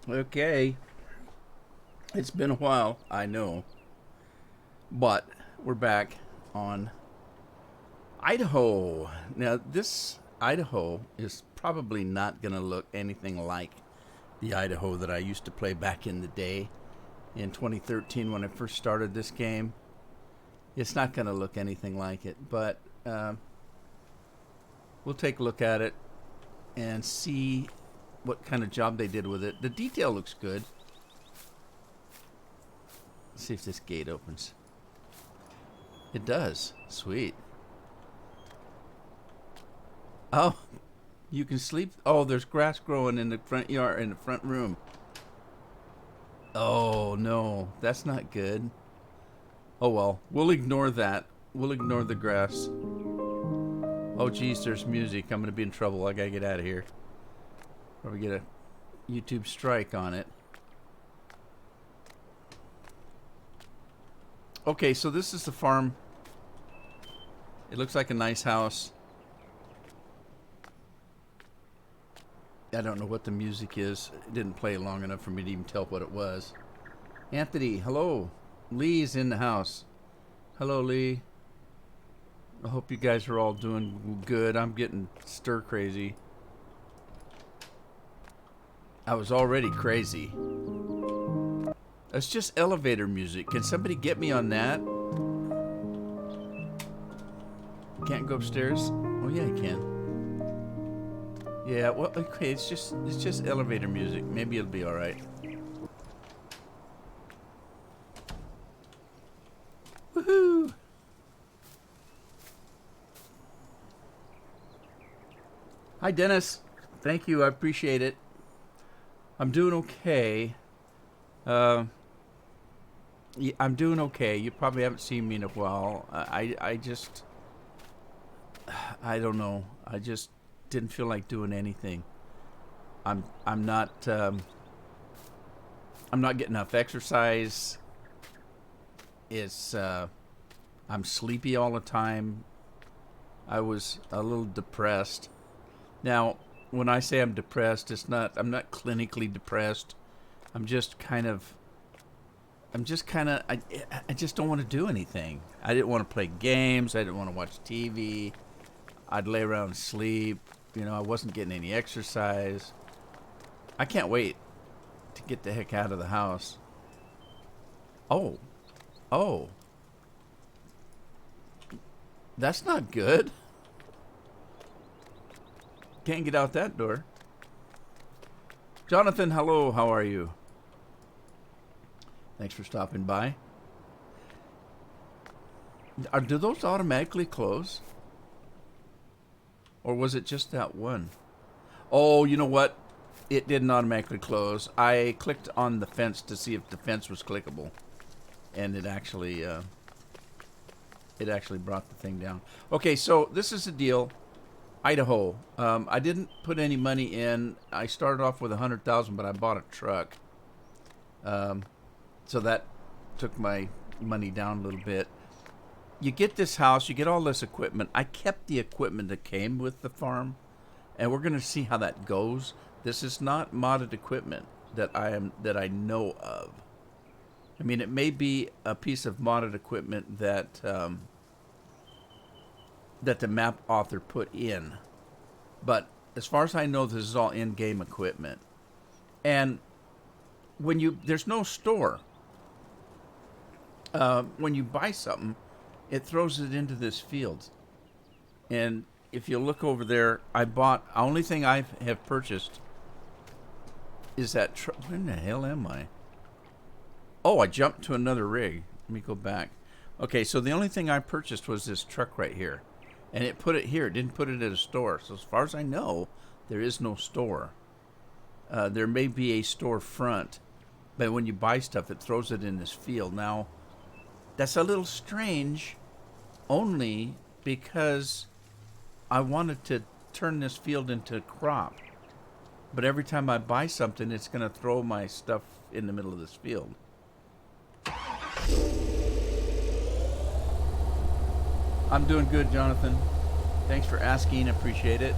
Okay, it's been a while, I know, but we're back on Idaho. Now, this Idaho is probably not going to look anything like the Idaho that I used to play back in the day in 2013 when I first started this game. It's not going to look anything like it, but we'll take a look at it and see what kind of job they did with it. The detail looks good. Let's see if this gate opens. It does. Sweet. Oh, you can sleep. Oh, there's grass growing in the front yard, in the front room. Oh, no. That's not good. Oh, well. We'll ignore that. We'll ignore the grass. Oh, geez, there's music. I'm going to be in trouble. I got to get out of here. Probably get a YouTube strike on it. Okay, so this is the farm. It looks like a nice house. I don't know what the music is. It didn't play long enough for me to even tell what it was. Anthony, hello. Lee's in the house. Hello, Lee. I hope you guys are all doing good. I'm getting stir crazy. I was already crazy. It's just elevator music. Can somebody get me on that? Can't go upstairs? Oh yeah, you can. Yeah, well, okay, it's just elevator music. Maybe it'll be all right. Woohoo! Hi, Dennis. Thank you. I appreciate it. I'm doing okay. Yeah, I'm doing okay. You probably haven't seen me in a while. I just, I don't know. I just didn't feel like doing anything. I'm not I'm not getting enough exercise. It's I'm sleepy all the time. I was a little depressed. Now, when I say I'm depressed, I'm not clinically depressed. I'm just kind of I just don't want to do anything. I didn't want to play games. I didn't want to watch TV. I'd lay around and sleep. You know, I wasn't getting any exercise. I can't wait to get the heck out of the house. Oh. Oh. That's not good. Can't get out that door. Jonathan, hello. How are you? Thanks for stopping by. Do those automatically close? Or was it just that one? Oh, you know what? It didn't automatically close. I clicked on the fence to see if the fence was clickable. And it actually brought the thing down. Okay, so this is the deal. Idaho. I didn't put any money in. I started off with $100,000, but I bought a truck. So that took my money down a little bit. You get this house, you get all this equipment. I kept the equipment that came with the farm, and we're going to see how that goes. This is not modded equipment that I know of. I mean, it may be a piece of modded equipment that that the map author put in, but as far as I know, this is all in-game equipment. And when there's no store. When you buy something, it throws it into this field. And if you look over there, only thing I have purchased is that truck. Where in the hell am I? Oh, I jumped to another rig. Let me go back. Okay, so the only thing I purchased was this truck right here. And it put it here. It didn't put it at a store. So as far as I know, there is no store. There may be a store front, but when you buy stuff, it throws it in this field. Now, that's a little strange, only because I wanted to turn this field into crop. But every time I buy something, it's going to throw my stuff in the middle of this field. I'm doing good, Jonathan. Thanks for asking. Appreciate it.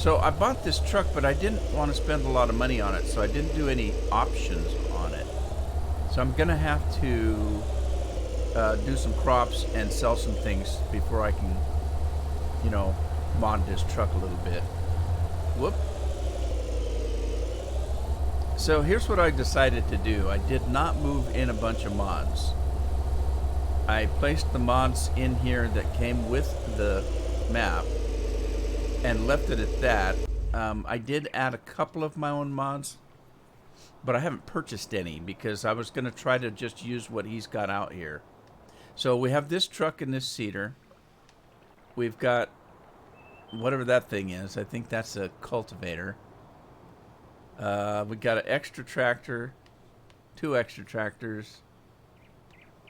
So I bought this truck, but I didn't want to spend a lot of money on it, so I didn't do any options on it. So I'm gonna have to do some crops and sell some things before I can, you know, mod this truck a little bit. Whoop. So here's what I decided to do. I did not move in a bunch of mods. I placed the mods in here that came with the map and left it at that. I did add a couple of my own mods, but I haven't purchased any because I was going to try to just use what he's got out here. So we have this truck and this seeder. We've got whatever that thing is. I think that's a cultivator. We got an extra tractor, 2 extra tractors.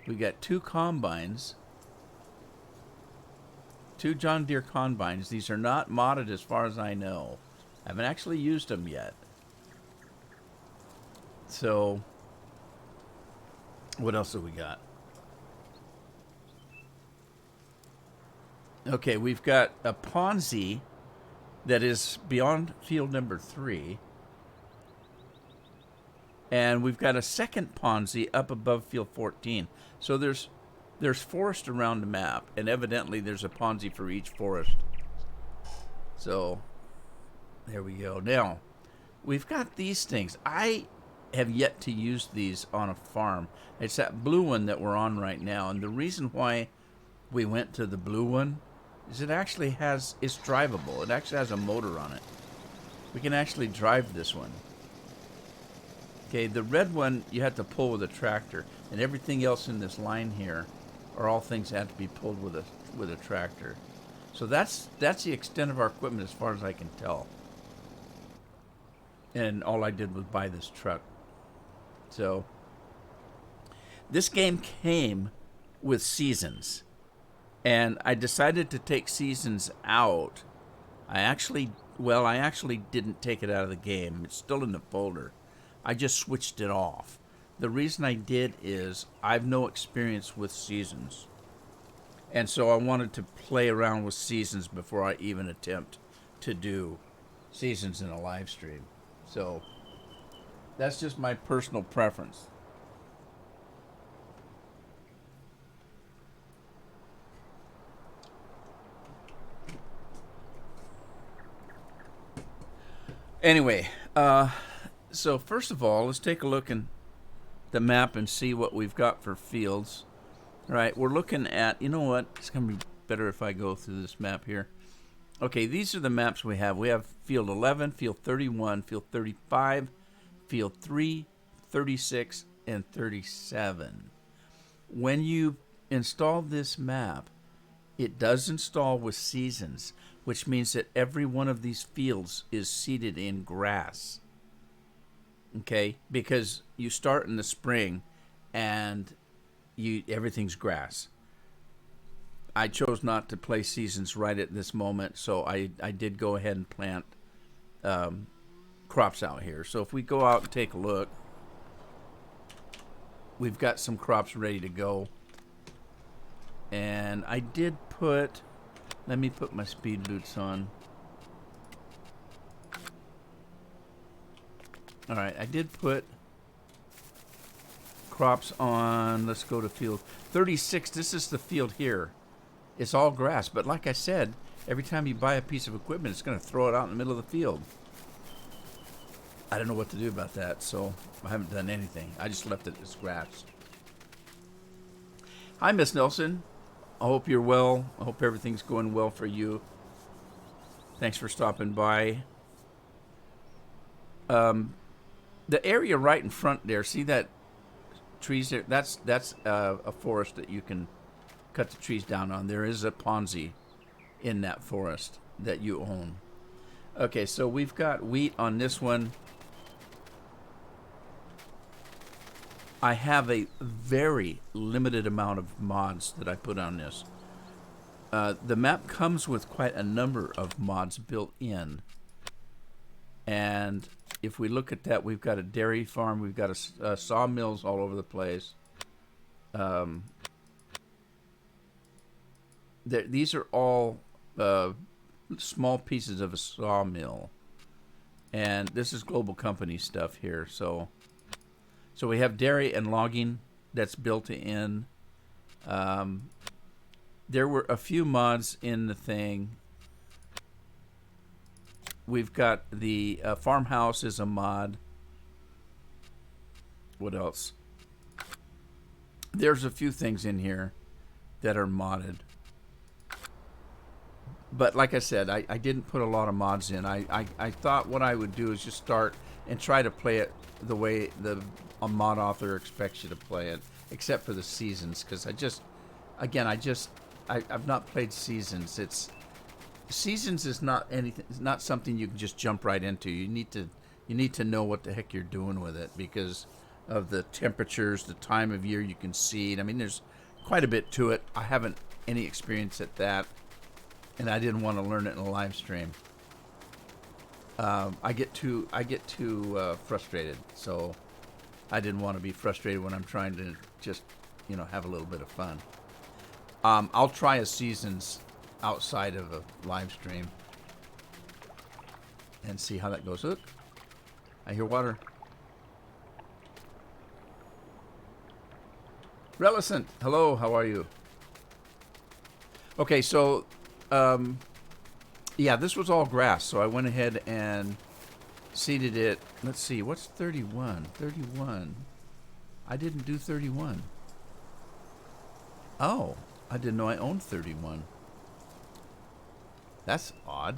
We got 2 combines, 2 John Deere combines. These are not modded as far as I know. I haven't actually used them yet. So, what else have we got? Okay, we've got a Ponzi that is beyond field number 3. And we've got a second Ponzi up above field 14. So there's forest around the map, and evidently there's a Ponzi for each forest. So there we go. Now, we've got these things. I have yet to use these on a farm. It's that blue one that we're on right now. And the reason why we went to the blue one is it's drivable. It actually has a motor on it. We can actually drive this one. Okay, the red one you have to pull with a tractor, and everything else in this line here are all things that have to be pulled with a tractor. So that's the extent of our equipment as far as I can tell. And all I did was buy this truck. So this game came with seasons, and I decided to take seasons out. I actually didn't take it out of the game. It's still in the folder. I just switched it off. The reason I did is I've no experience with seasons. And so I wanted to play around with seasons before I even attempt to do seasons in a live stream. So that's just my personal preference. Anyway, so first of all, let's take a look at the map and see what we've got for fields. All right, we're looking at, you know what? It's going to be better if I go through this map here. Okay, these are the maps we have. We have field 11, field 31, field 35, field 3, 36, and 37. When you install this map, it does install with seasons, which means that every one of these fields is seeded in grass. Okay, because you start in the spring and everything's grass. I chose not to play seasons right at this moment, so I did go ahead and plant crops out here. So if we go out and take a look, we've got some crops ready to go. And I did let me put my speed boots on. All right, I did put crops on. Let's go to field 36. This is the field here. It's all grass, but like I said, every time you buy a piece of equipment, it's going to throw it out in the middle of the field. I don't know what to do about that, so I haven't done anything. I just left it as grass. Hi, Miss Nelson. I hope you're well. I hope everything's going well for you. Thanks for stopping by. The area right in front there, see that trees there? That's a forest that you can cut the trees down on. There is a Ponzi in that forest that you own. Okay, so we've got wheat on this one. I have a very limited amount of mods that I put on this. The map comes with quite a number of mods built in. And if we look at that, we've got a dairy farm. We've got sawmills all over the place. These are all small pieces of a sawmill. And this is global company stuff here. So we have dairy and logging that's built in. There were a few mods in the thing. We've got the farmhouse is a mod. What else? There's a few things in here that are modded. But like I said, I didn't put a lot of mods in. I thought what I would do is just start and try to play it the way a mod author expects you to play it, except for the seasons, because I've not played seasons. Seasons is not anything. It's not something you can just jump right into. You need to know what the heck you're doing with it because of the temperatures, the time of year you can seed. I mean, there's quite a bit to it. I haven't any experience at that, and I didn't want to learn it in a live stream. I get too frustrated, so I didn't want to be frustrated when I'm trying to just have a little bit of fun. I'll try a seasons outside of a live stream and see how that goes. Look, I hear water. Relicent, hello, how are you? Okay, so yeah, this was all grass, so I went ahead and seeded it. Let's see, what's 31? 31. I didn't do 31. Oh, I didn't know I owned 31. That's odd.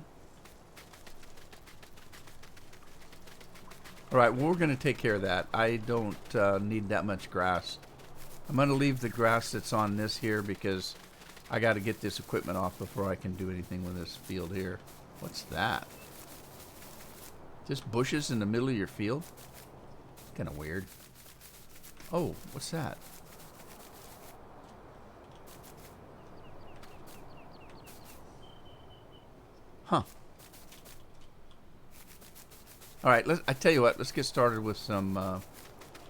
All right, well, we're going to take care of that. I don't need that much grass. I'm going to leave the grass that's on this here because I got to get this equipment off before I can do anything with this field here. What's that? Just bushes in the middle of your field? Kind of weird. Oh, what's that? Huh. All right, I tell you what, let's get started with some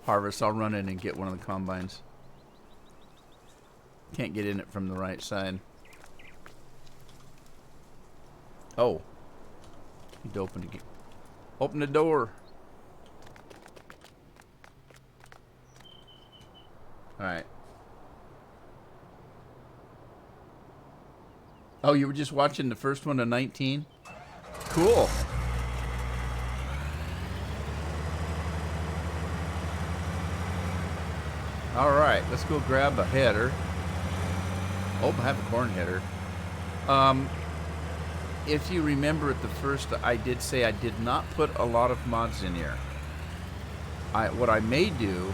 harvest. I'll run in and get one of the combines. Can't get in it from the right side. Oh. Need to open the door. All right. Oh, you were just watching the first one of 19? Cool. All right, let's go grab a header. Oh, I have a corn header. If you remember at the first, I did say I did not put a lot of mods in here. What I may do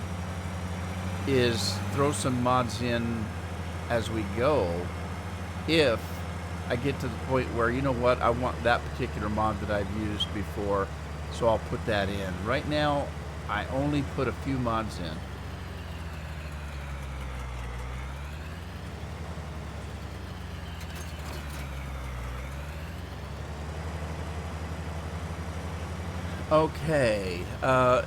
is throw some mods in as we go if I get to the point where, you know what, I want that particular mod that I've used before, so I'll put that in. Right now, I only put a few mods in. Okay,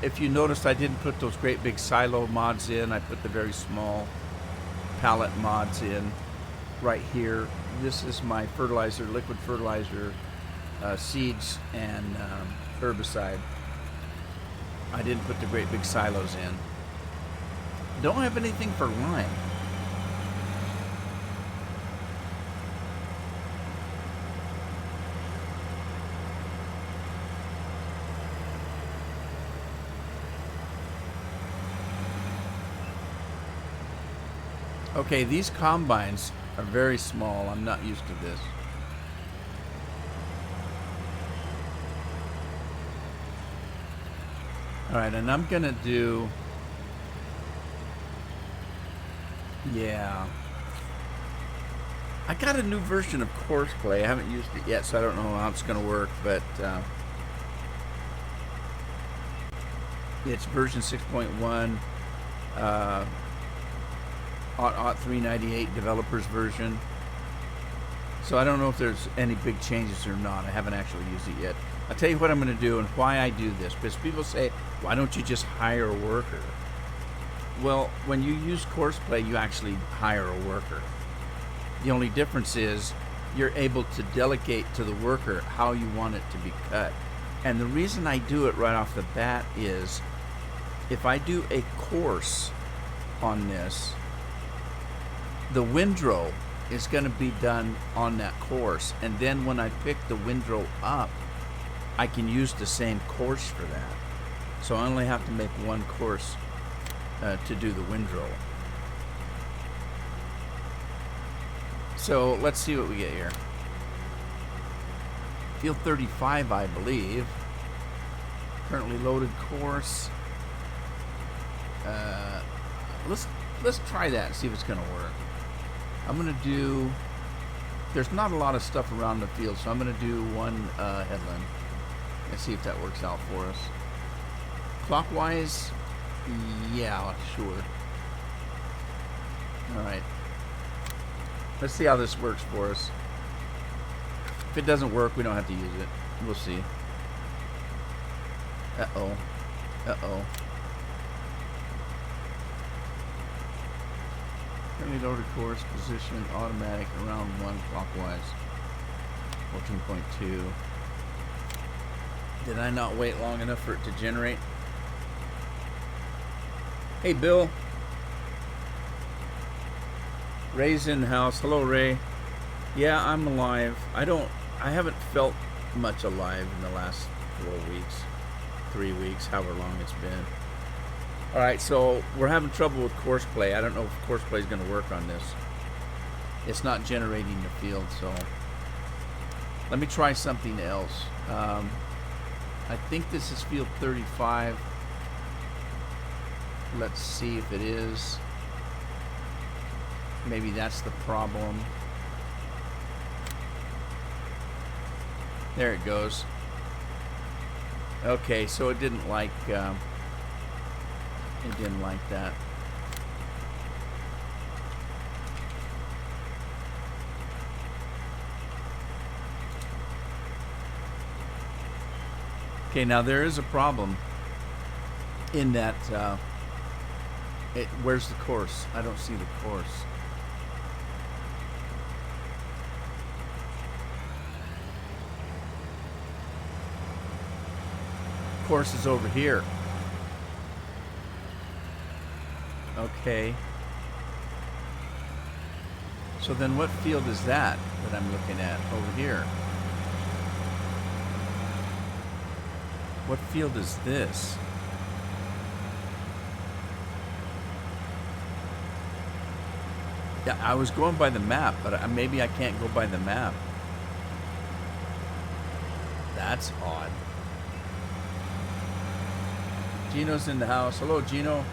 if you noticed, I didn't put those great big silo mods in. I put the very small pallet mods in right here. This is my fertilizer, liquid fertilizer, seeds, and herbicide. I didn't put the great big silos in. Don't have anything for lime. Okay, these combines are very small. I'm not used to this. All right, and I'm gonna do, yeah. I got a new version of Courseplay. I haven't used it yet, so I don't know how it's gonna work, but it's version 6.1. Aught 398 developers version. So I don't know if there's any big changes or not. I haven't actually used it yet. I'll tell you what I'm going to do and why I do this. Because people say, why don't you just hire a worker? Well, when you use Courseplay, you actually hire a worker. The only difference is you're able to delegate to the worker how you want it to be cut. And the reason I do it right off the bat is if I do a course on this, the windrow is going to be done on that course. And then when I pick the windrow up, I can use the same course for that. So I only have to make one course to do the windrow. So let's see what we get here. Field 35, I believe. Currently loaded course. Let's try that and see if it's going to work. I'm going to do... There's not a lot of stuff around the field, so I'm going to do one headland and see if that works out for us. Clockwise, yeah, sure. All right. Let's see how this works for us. If it doesn't work, we don't have to use it. We'll see. Uh-oh. Uh-oh. Currently loaded course, position, automatic, around 1 clockwise. 14.2. Did I not wait long enough for it to generate? Hey, Bill. Ray's in the house. Hello, Ray. Yeah, I'm alive. I haven't felt much alive in the last 4 weeks, 3 weeks, however long it's been. All right, so we're having trouble with course play. I don't know if course play is going to work on this. It's not generating the field, so let me try something else. I think this is field 35. Let's see if it is. Maybe that's the problem. There it goes. Okay, so it didn't like that. Okay, now there is a problem in that where's the course? I don't see the course. Course is over here. Okay. So then what field is that I'm looking at over here? What field is this? Yeah, I was going by the map, but maybe I can't go by the map. That's odd. Gino's in the house. Hello, Gino.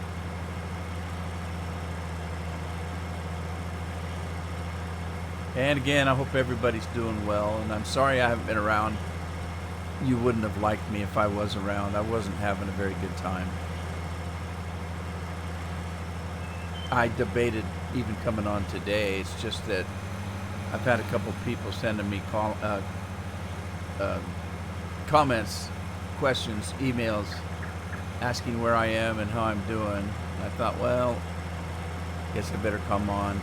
And again, I hope everybody's doing well. And I'm sorry I haven't been around. You wouldn't have liked me if I was around. I wasn't having a very good time. I debated even coming on today. It's just that I've had a couple people sending me comments, questions, emails, asking where I am and how I'm doing. And I thought, well, I guess I better come on.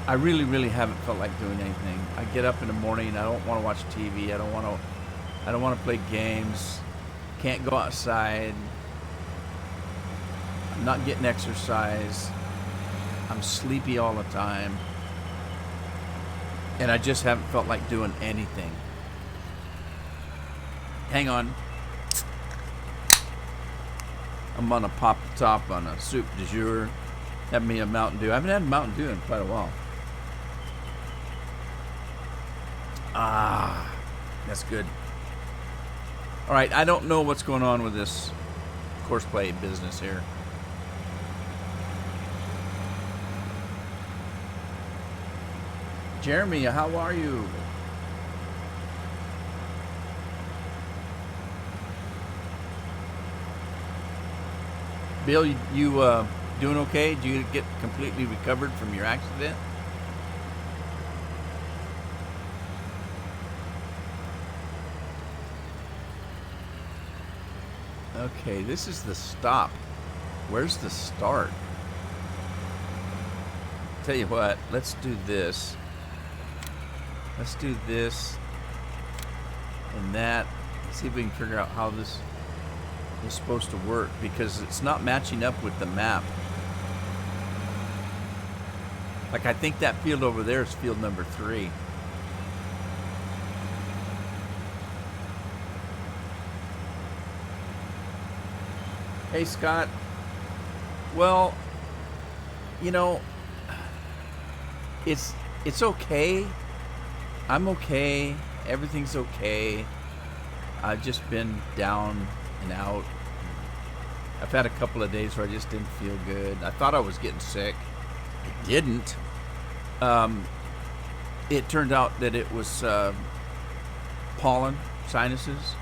I really, really haven't felt like doing anything. I get up in the morning. I don't want to watch TV. I don't want to play games. Can't go outside. I'm not getting exercise. I'm sleepy all the time. And I just haven't felt like doing anything. Hang on. I'm gonna pop the top on a soup du jour. Have me a Mountain Dew. I haven't had a Mountain Dew in quite a while. Ah, that's good. All right, I don't know what's going on with this course play business here. Jeremy, how are you? Bill, you doing okay? Did you get completely recovered from your accident? Okay, this is the stop. Where's the start? Tell you what, let's do this. Let's do this and that. See if we can figure out how this is supposed to work, because it's not matching up with the map. Like, I think that field over there is field number 3. Hey, Scott. Well, you know, it's okay. I'm okay. Everything's okay. I've just been down and out. I've had a couple of days where I just didn't feel good. I thought I was getting sick. I didn't. It turned out that it was pollen, sinuses.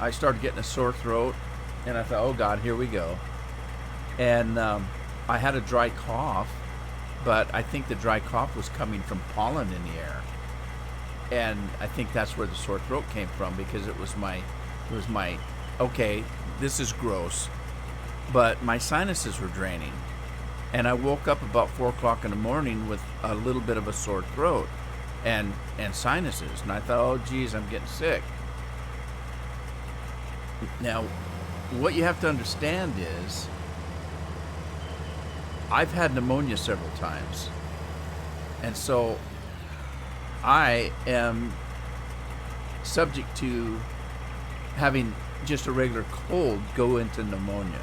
I started getting a sore throat, and I thought, oh God, here we go. And I had a dry cough, but I think the dry cough was coming from pollen in the air. And I think that's where the sore throat came from, because it was my, okay, this is gross, but my sinuses were draining. And I woke up about 4 o'clock in the morning with a little bit of a sore throat and sinuses. And I thought, oh geez, I'm getting sick. Now, what you have to understand is, I've had pneumonia several times. And so I am subject to having just a regular cold go into pneumonia.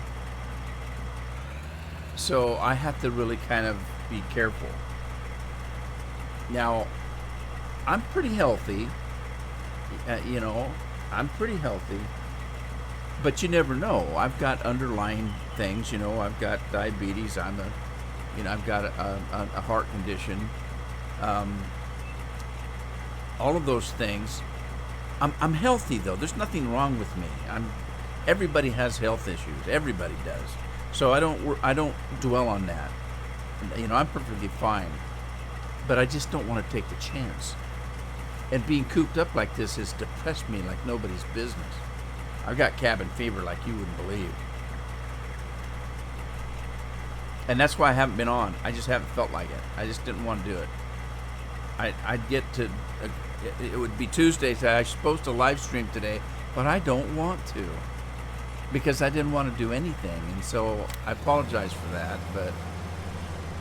So I have to really kind of be careful. Now, I'm pretty healthy. I'm pretty healthy. But you never know. I've got underlying things. I've got diabetes. I've got a heart condition. All of those things. I'm healthy though. There's nothing wrong with me. Everybody has health issues. Everybody does. So I don't dwell on that. I'm perfectly fine. But I just don't want to take the chance. And being cooped up like this has depressed me like nobody's business. I've got cabin fever like you wouldn't believe. And that's why I haven't been on. I just haven't felt like it. I just didn't want to do it. I'd get to... It would be Tuesday, so I was supposed to live stream today, but I don't want to. Because I didn't want to do anything. And so I apologize for that. But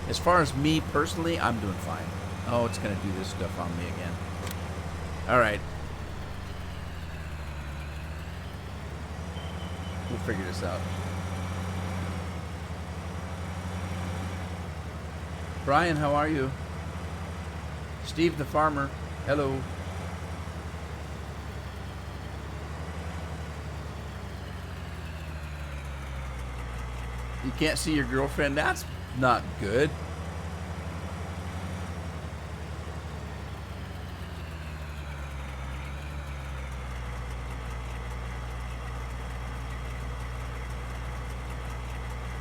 as far as me personally, I'm doing fine. Oh, it's going to do this stuff on me again. All right. We'll figure this out. Brian, how are you? Steve the farmer, hello. You can't see your girlfriend? That's not good.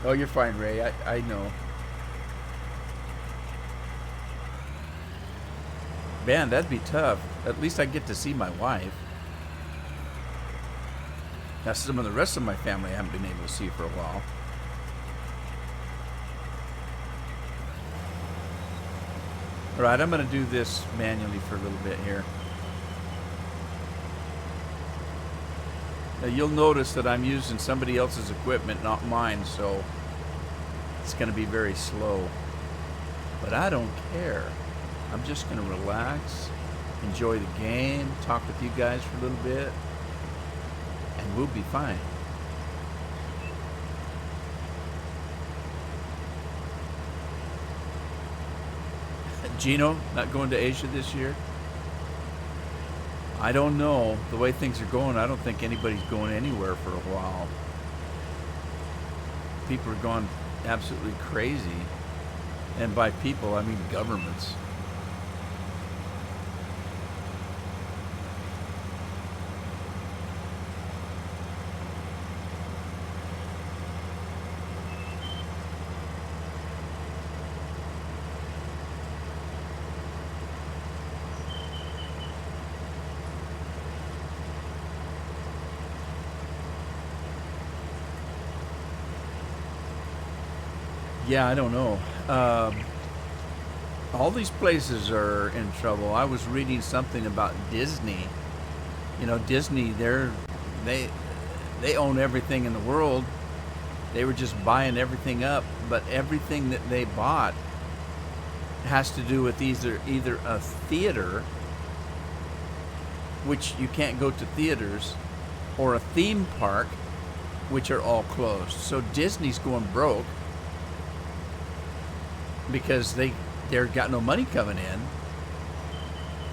Oh, you're fine, Ray. I know. Man, that'd be tough. At least I get to see my wife. Now, some of the rest of my family I haven't been able to see for a while. All right, I'm going to do this manually for a little bit here. Now, you'll notice that I'm using somebody else's equipment, not mine, so it's going to be very slow. But I don't care. I'm just going to relax, enjoy the game, talk with you guys for a little bit, and we'll be fine. Gino, not going to Asia this year? I don't know. The way things are going, I don't think anybody's going anywhere for a while. People are going absolutely crazy. And by people, I mean governments. Yeah, I don't know. All these places are in trouble. I was reading something about Disney. You know, Disney, they they own everything in the world. They were just buying everything up, but everything that they bought has to do with either a theater, which you can't go to theaters, or a theme park, which are all closed. So Disney's going broke because they're got no money coming in,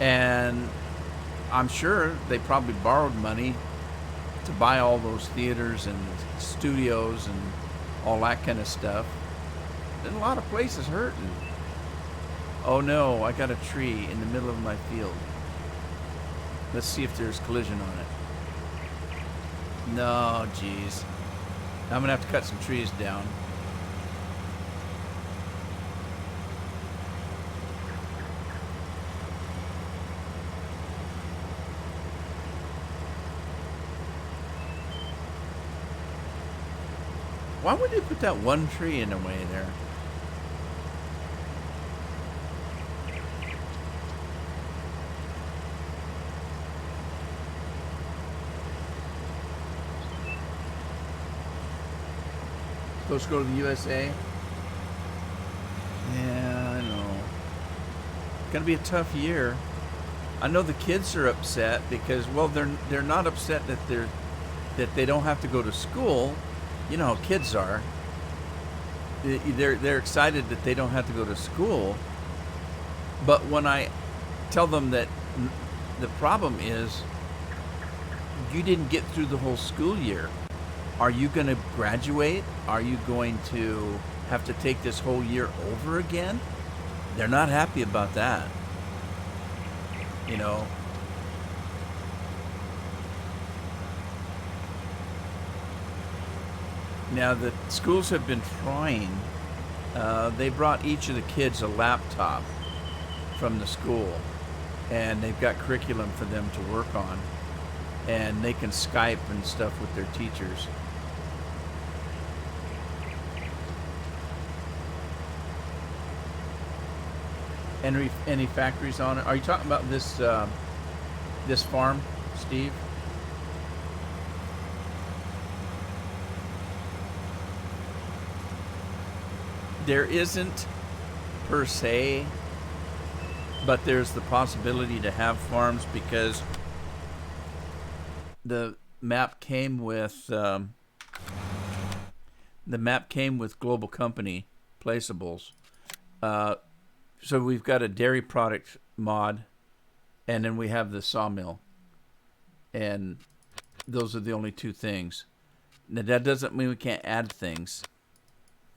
and I'm sure they probably borrowed money to buy all those theaters and studios and all that kind of stuff. And a lot of places hurting. Oh no, I got a tree in the middle of my field. Let's see if there's collision on it. No, geez. I'm gonna have to cut some trees down. Why would they put that one tree in the way there? Supposed to go to the USA? Yeah, I know. It's gonna be a tough year. I know the kids are upset because, well, they're not upset that they don't have to go to school. You know how kids are. They're excited that they don't have to go to school. But when I tell them that the problem is you didn't get through the whole school year. Are you going to graduate? Are you going to have to take this whole year over again? They're not happy about that. You know. Now, the schools have been trying. They brought each of the kids a laptop from the school, and they've got curriculum for them to work on, and they can Skype and stuff with their teachers. Any factories on it? Are you talking about this this farm, Steve? There isn't per se, but there's the possibility to have farms because the map came with Global Company placeables. So we've got a dairy product mod, and then we have the sawmill, and those are the only two things. Now that doesn't mean we can't add things.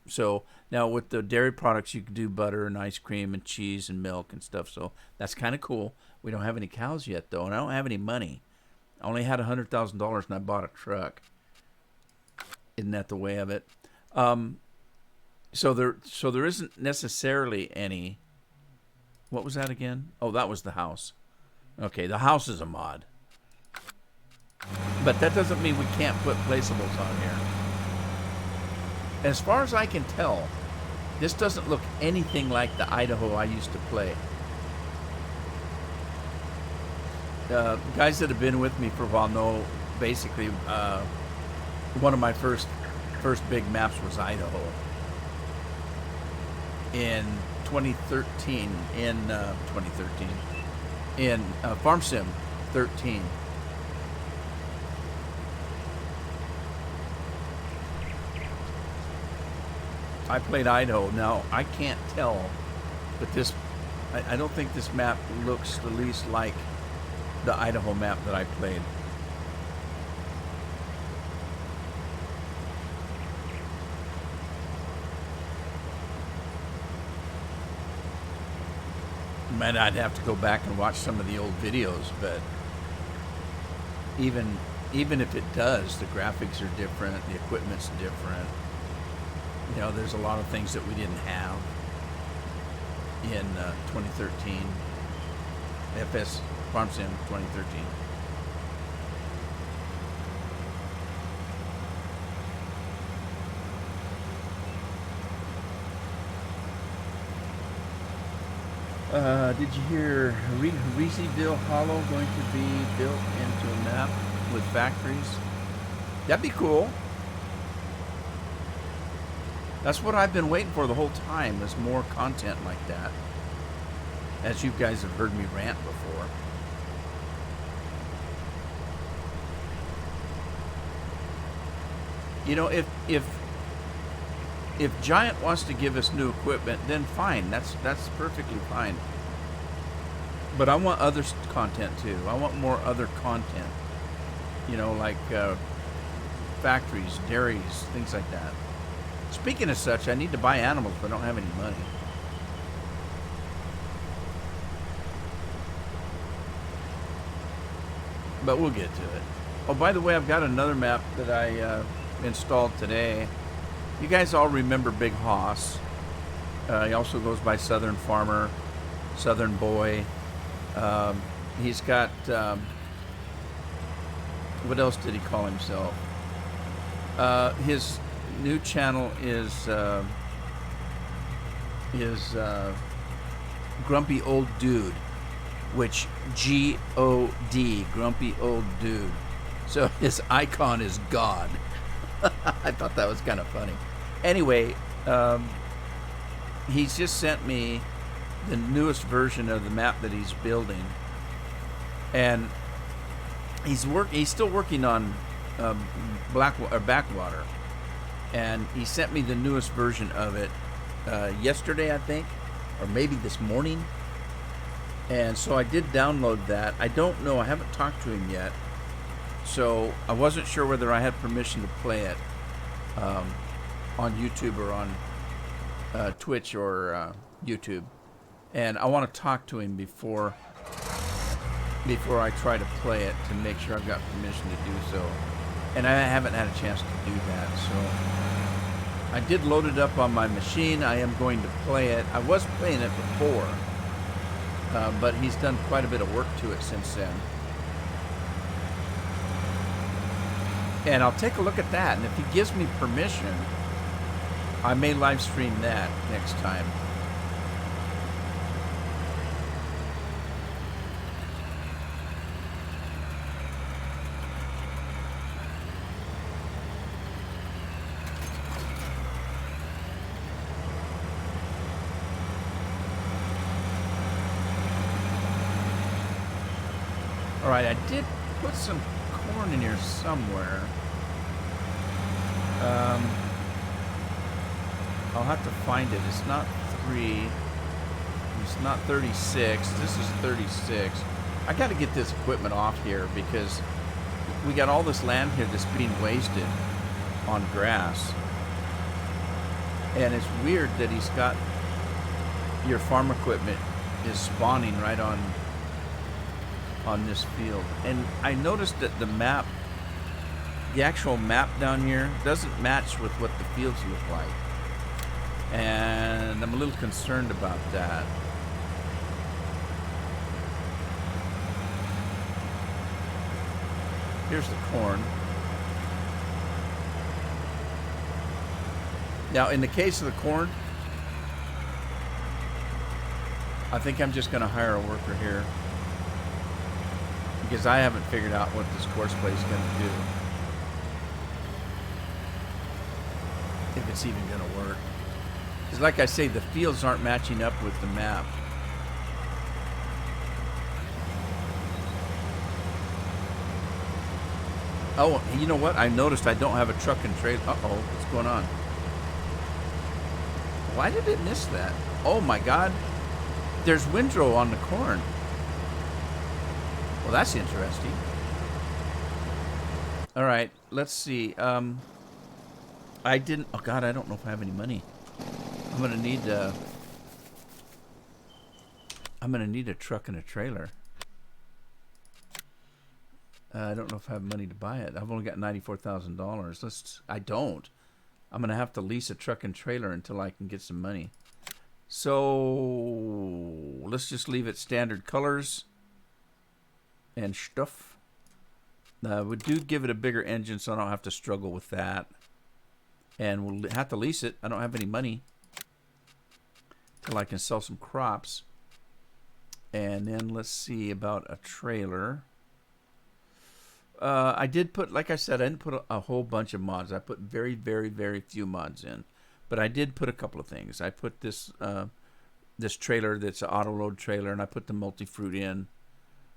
So now with the dairy products, you can do butter and ice cream and cheese and milk and stuff. So that's kind of cool. We don't have any cows yet, though, and I don't have any money. I only had $100,000, and I bought a truck. Isn't that the way of it? So there isn't necessarily any. What was that again? Oh, that was the house. Okay, the house is a mod. But that doesn't mean we can't put placeables on here. As far as I can tell, this doesn't look anything like the Idaho I used to play. Guys that have been with me for a while know basically one of my first big maps was Idaho. In 2013, in Farm Sim 13. I played Idaho. Now, I can't tell, but I don't think this map looks the least like the Idaho map that I played. I'd have to go back and watch some of the old videos, but even if it does, the graphics are different, the equipment's different. You know, there's a lot of things that we didn't have in 2013. FS Farm Sim 2013. Did you hear Reeseville Hollow going to be built into a map with factories? That'd be cool. That's what I've been waiting for the whole time, is more content like that. As you guys have heard me rant before. You know, if Giant wants to give us new equipment, then fine. That's perfectly fine. But I want other content too. I want more other content. You know, like factories, dairies, things like that. Speaking of such, I need to buy animals, but I don't have any money. But we'll get to it. Oh, by the way, I've got another map that I installed today. You guys all remember Big Hoss. He also goes by Southern Farmer, Southern Boy. He's got, what else did he call himself? His new channel is Grumpy Old Dude, which G-O-D, Grumpy Old Dude. So his icon is God. I thought that was kind of funny. Anyway, he's just sent me the newest version of the map that he's building, and he's still working on Backwater, and he sent me the newest version of it yesterday, I think, or maybe this morning. And so I did download that. I don't know. I haven't talked to him yet. So I wasn't sure whether I had permission to play it on YouTube or on Twitch or YouTube. And I want to talk to him before I try to play it, to make sure I've got permission to do so. And I haven't had a chance to do that. So I did load it up on my machine. I am going to play it. I was playing it before. But he's done quite a bit of work to it since then. And I'll take a look at that. And if he gives me permission, I may live stream that next time. All right, I did put some corn in here somewhere. I'll have to find it. It's not 3. It's not 36. This is 36. I got to get this equipment off here because we got all this land here that's being wasted on grass. And it's weird that he's got your farm equipment is spawning right on this field. And I noticed that the map, the actual map down here, doesn't match with what the fields look like. And I'm a little concerned about that. Here's the corn. Now, in the case of the corn, I think I'm just going to hire a worker here, because I haven't figured out what this course play is going to do. If it's even going to work. Because like I say, the fields aren't matching up with the map. Oh, you know what? I noticed I don't have a truck and trailer. Uh-oh, what's going on? Why did it miss that? Oh my God. There's windrow on the corn. Well, that's interesting. All right, let's see. I didn't. Oh God, I don't know if I have any money. I'm gonna need a truck and a trailer. I don't know if I have money to buy it. I've only got $94,000. I don't. I'm gonna have to lease a truck and trailer until I can get some money. So let's just leave it standard colors and stuff. We do give it a bigger engine, so I don't have to struggle with that. And we'll have to lease it. I don't have any money till I can sell some crops. And then let's see about a trailer. I did put, like I said, I didn't put a whole bunch of mods. I put very, very, very few mods in. But I did put a couple of things. I put this this trailer that's an auto load trailer, and I put the multi-fruit in.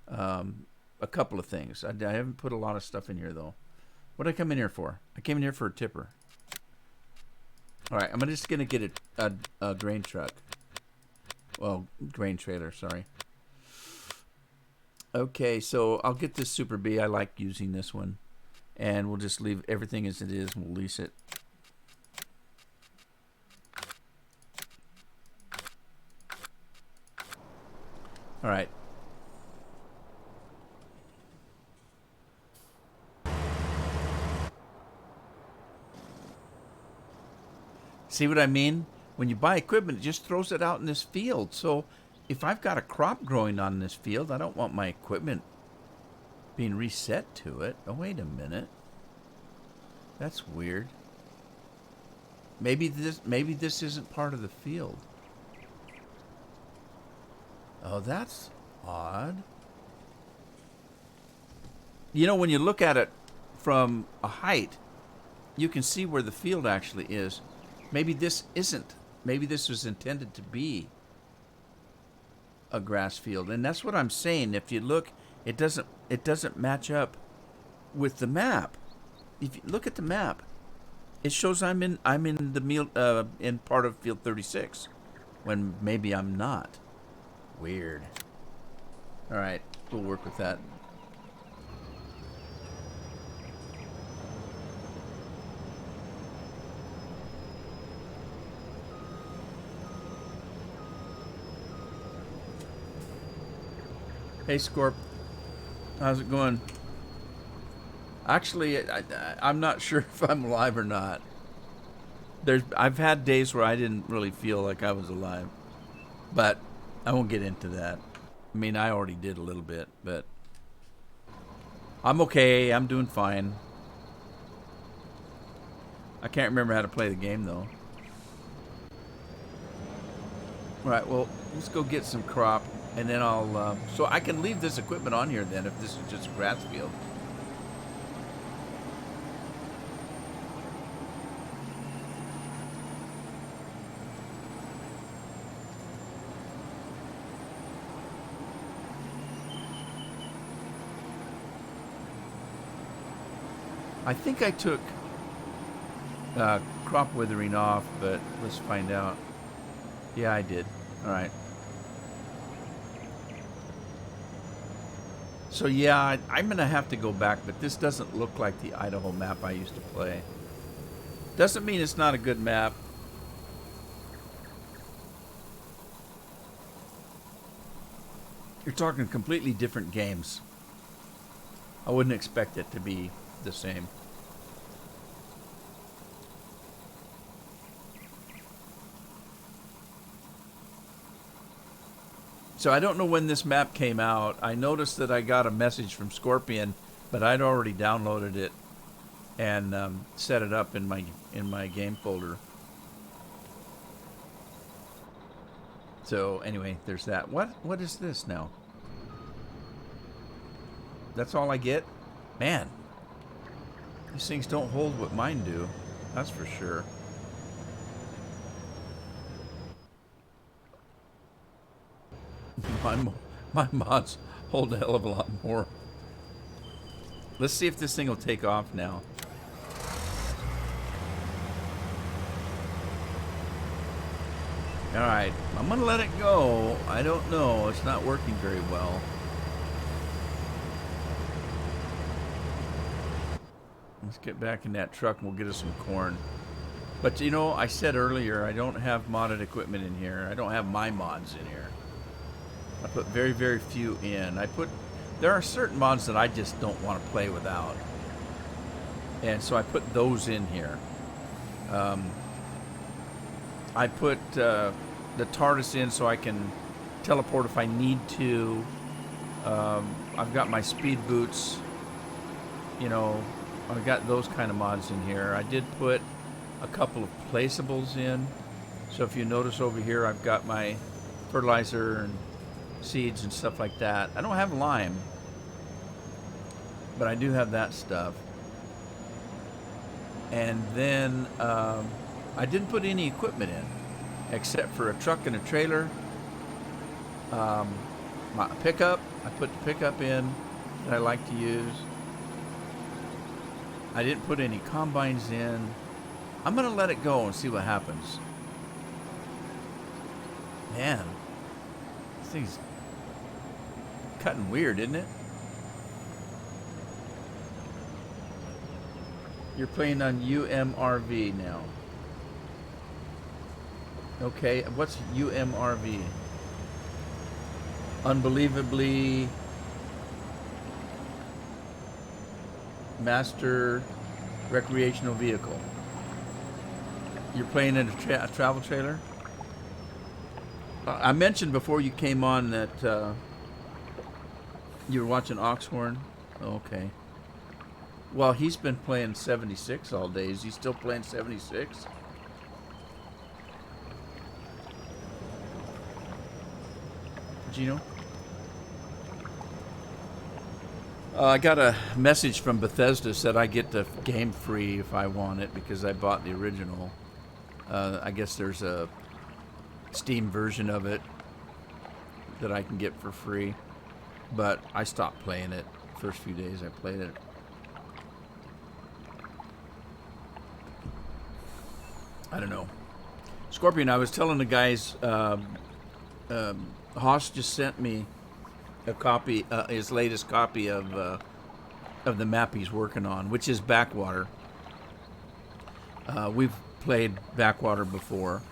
A couple of things. I haven't put a lot of stuff in here, though. What did I come in here for? I came in here for a tipper. All right, I'm just going to get a grain truck. Well, grain trailer, sorry. Okay, so I'll get this Super B. I like using this one. And we'll just leave everything as it is, and we'll lease it. All right. See what I mean? When you buy equipment, it just throws it out in this field. So if I've got a crop growing on this field, I don't want my equipment being reset to it. Oh, wait a minute. That's weird. Maybe this isn't part of the field. Oh, that's odd. You know, when you look at it from a height, you can see where the field actually is. Maybe this isn't. Maybe this was intended to be a grass field, and that's what I'm saying. If you look, it doesn't match up with the map. If you look at the map, it shows I'm in in part of field 36, when maybe I'm not. Weird. All right, we'll work with that. Hey, Scorp. How's it going? Actually, I'm not sure if I'm alive or not. I've had days where I didn't really feel like I was alive. But I won't get into that. I mean, I already did a little bit, but I'm okay. I'm doing fine. I can't remember how to play the game, though. All right, well, let's go get some crop. And then I'll, so I can leave this equipment on here then if this is just a grass field. I think I took crop withering off, but let's find out. Yeah, I did. All right. So yeah, I'm going to have to go back, but this doesn't look like the Idaho map I used to play. Doesn't mean it's not a good map. You're talking completely different games. I wouldn't expect it to be the same. So I don't know when this map came out. I noticed that I got a message from Scorpion, but I'd already downloaded it and set it up in my game folder. So anyway, there's that. What is this now? That's all I get? Man, these things don't hold what mine do. That's for sure. My mods hold a hell of a lot more. Let's see if this thing will take off now. Alright, I'm gonna let it go. I don't know, it's not working very well. Let's get back in that truck and we'll get us some corn. But you know, I said earlier, I don't have modded equipment in here. I don't have my mods in here. I put very, very few in. There are certain mods that I just don't want to play without. And so I put those in here. I put the TARDIS in so I can teleport if I need to. I've got my speed boots. You know, I've got those kind of mods in here. I did put a couple of placeables in. So if you notice over here, I've got my fertilizer and seeds and stuff like that. I don't have lime, but I do have that stuff. And then I didn't put any equipment in, except for a truck and a trailer. My pickup, I put the pickup in that I like to use. I didn't put any combines in. I'm going to let it go and see what happens. Man, this thing's cutting weird, isn't it? You're playing on UMRV now. Okay, what's UMRV? Unbelievably master recreational vehicle. You're playing in a travel trailer? I mentioned before you came on that you were watching Oxhorn. Okay. Well, he's been playing 76 all day. Is he still playing 76? Gino? I got a message from Bethesda, said I get the game free if I want it because I bought the original. I guess there's a Steam version of it that I can get for free, but I stopped playing it. First few days I played it. I don't know. Scorpion, I was telling the guys, Haas just sent me a copy, his latest copy of the map he's working on, which is Backwater. We've played Backwater before.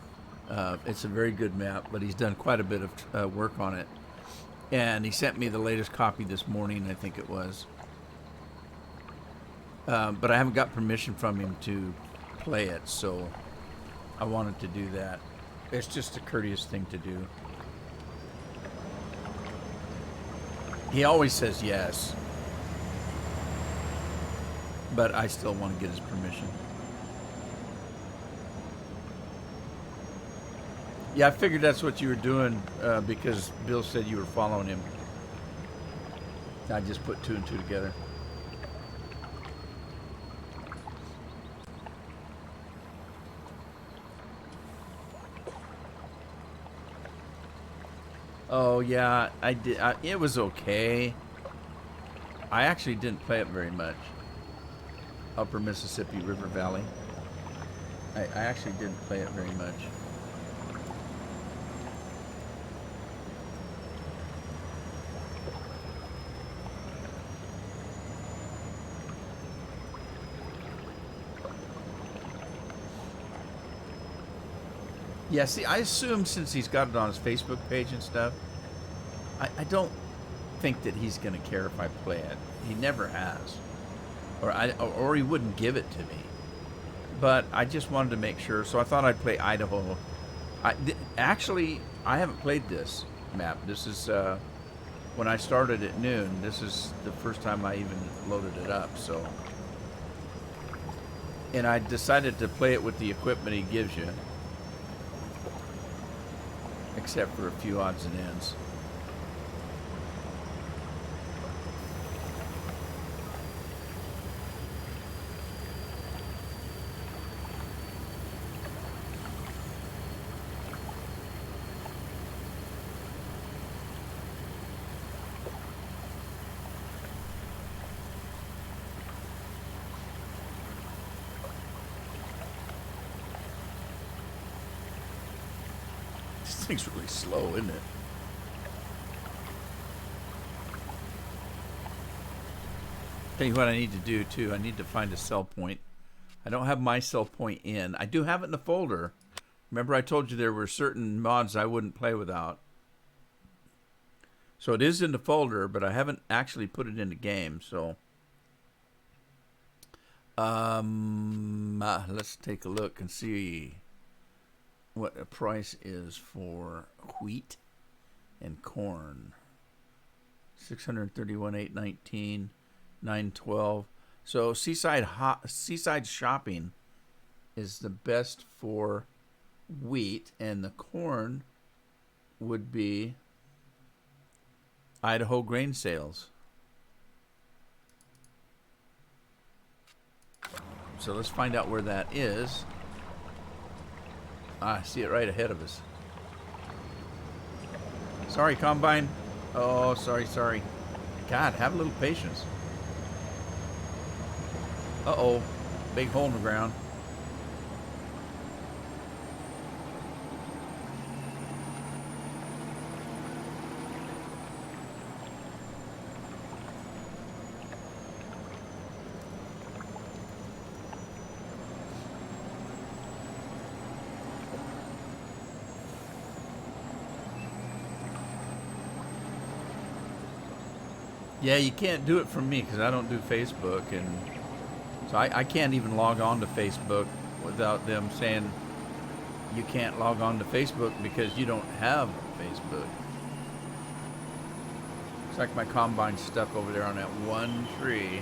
It's a very good map, but he's done quite a bit of work on it. And he sent me the latest copy this morning, I think it was. But I haven't got permission from him to play it, so I wanted to do that. It's just a courteous thing to do. He always says yes, but I still want to get his permission. Yeah, I figured that's what you were doing because Bill said you were following him. I just put two and two together. Oh yeah, I did. It was okay. I actually didn't play it very much. Upper Mississippi River Valley. I actually didn't play it very much. Yeah, see, I assume since he's got it on his Facebook page and stuff, I don't think that he's going to care if I play it. He never has. Or he wouldn't give it to me. But I just wanted to make sure, so I thought I'd play Idaho. Actually, I haven't played this map. This is, when I started at noon, this is the first time I even loaded it up, so. And I decided to play it with the equipment he gives you. Except for a few odds and ends. This thing's really slow, isn't it? Tell you what I need to do too. I need to find a sell point. I don't have my sell point in. I do have it in the folder. Remember I told you there were certain mods I wouldn't play without. So it is in the folder, but I haven't actually put it in the game. So let's take a look and see what the price is for wheat and corn. 631, 819, 912. So Seaside Shopping is the best for wheat, and the corn would be Idaho grain sales. So let's find out where that is. I see it right ahead of us. Sorry, Combine. Oh, sorry. God, have a little patience. Uh-oh. Big hole in the ground. Yeah, you can't do it from me because I don't do Facebook, and so I can't even log on to Facebook without them saying you can't log on to Facebook because you don't have Facebook. It's like my combine's stuck over there on that one tree.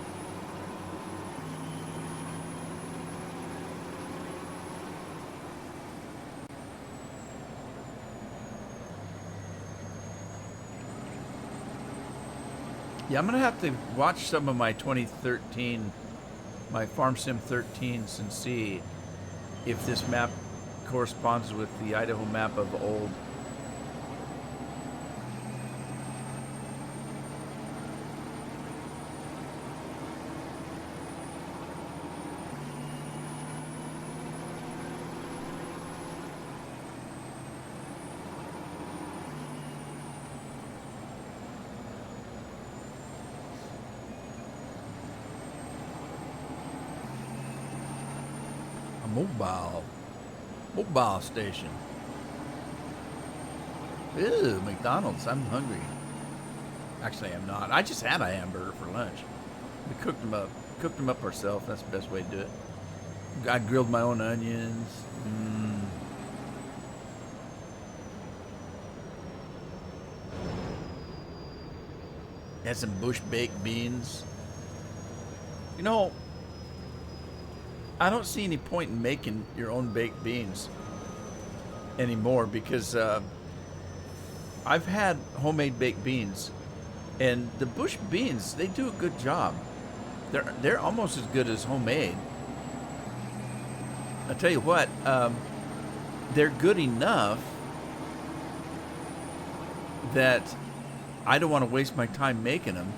Yeah, I'm gonna have to watch some of my 2013, my Farm Sim 13s, and see if this map corresponds with the Idaho map of old. Mobile station. Ew, McDonald's. I'm hungry. Actually, I'm not. I just had a hamburger for lunch. We cooked them up. Cooked them up ourselves. That's the best way to do it. I grilled my own onions. Had some bush baked beans. You know, I don't see any point in making your own baked beans anymore because I've had homemade baked beans, and the bush beans, they do a good job. They're almost as good as homemade. I tell you what, they're good enough that I don't want to waste my time making them.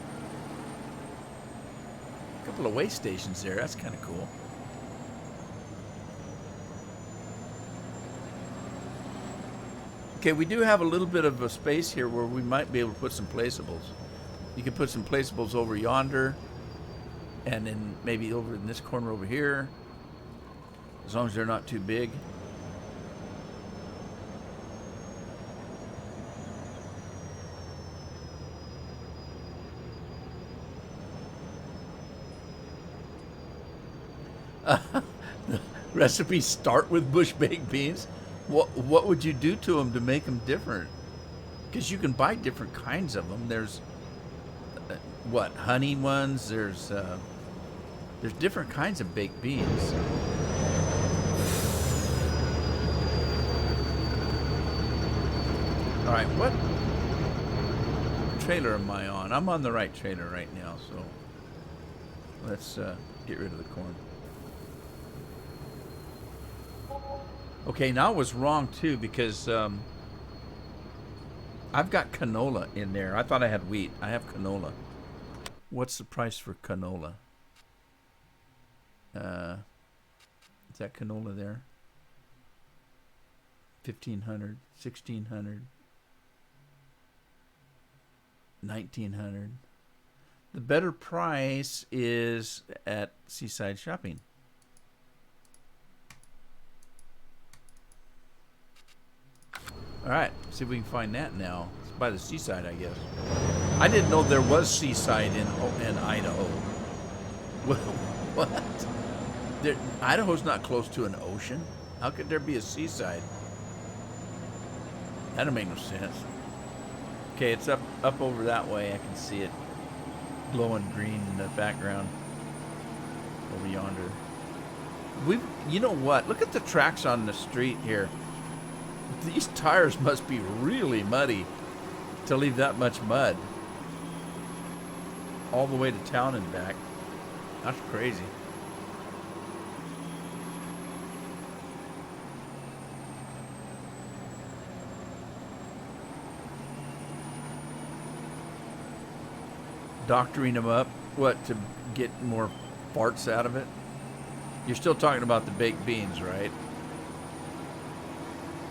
A couple of way stations there. That's kind of cool. Okay, we do have a little bit of a space here where we might be able to put some placeables. You can put some placeables over yonder, and then maybe over in this corner over here, as long as they're not too big. The recipes start with bush baked beans. What would you do to them to make them different? Because you can buy different kinds of them. There's what, honey ones. There's different kinds of baked beans. All right, what trailer am I on? I'm on the right trailer right now, so let's get rid of the corn. Okay, now I was wrong too because I've got canola in there. I thought I had wheat. I have canola. What's the price for canola? Is that canola there? 1,500, 1,600, 1,900. The better price is at Seaside Shopping. All right, see if we can find that now. It's by the seaside, I guess. I didn't know there was seaside in Idaho. What? Idaho's not close to an ocean. How could there be a seaside? That don't make no sense. Okay, it's up over that way. I can see it glowing green in the background over yonder. You know what? Look at the tracks on the street here. These tires must be really muddy to leave that much mud. all the way to town and back. That's crazy. Doctoring them up, what, to get more farts out of it? You're still talking about the baked beans, right?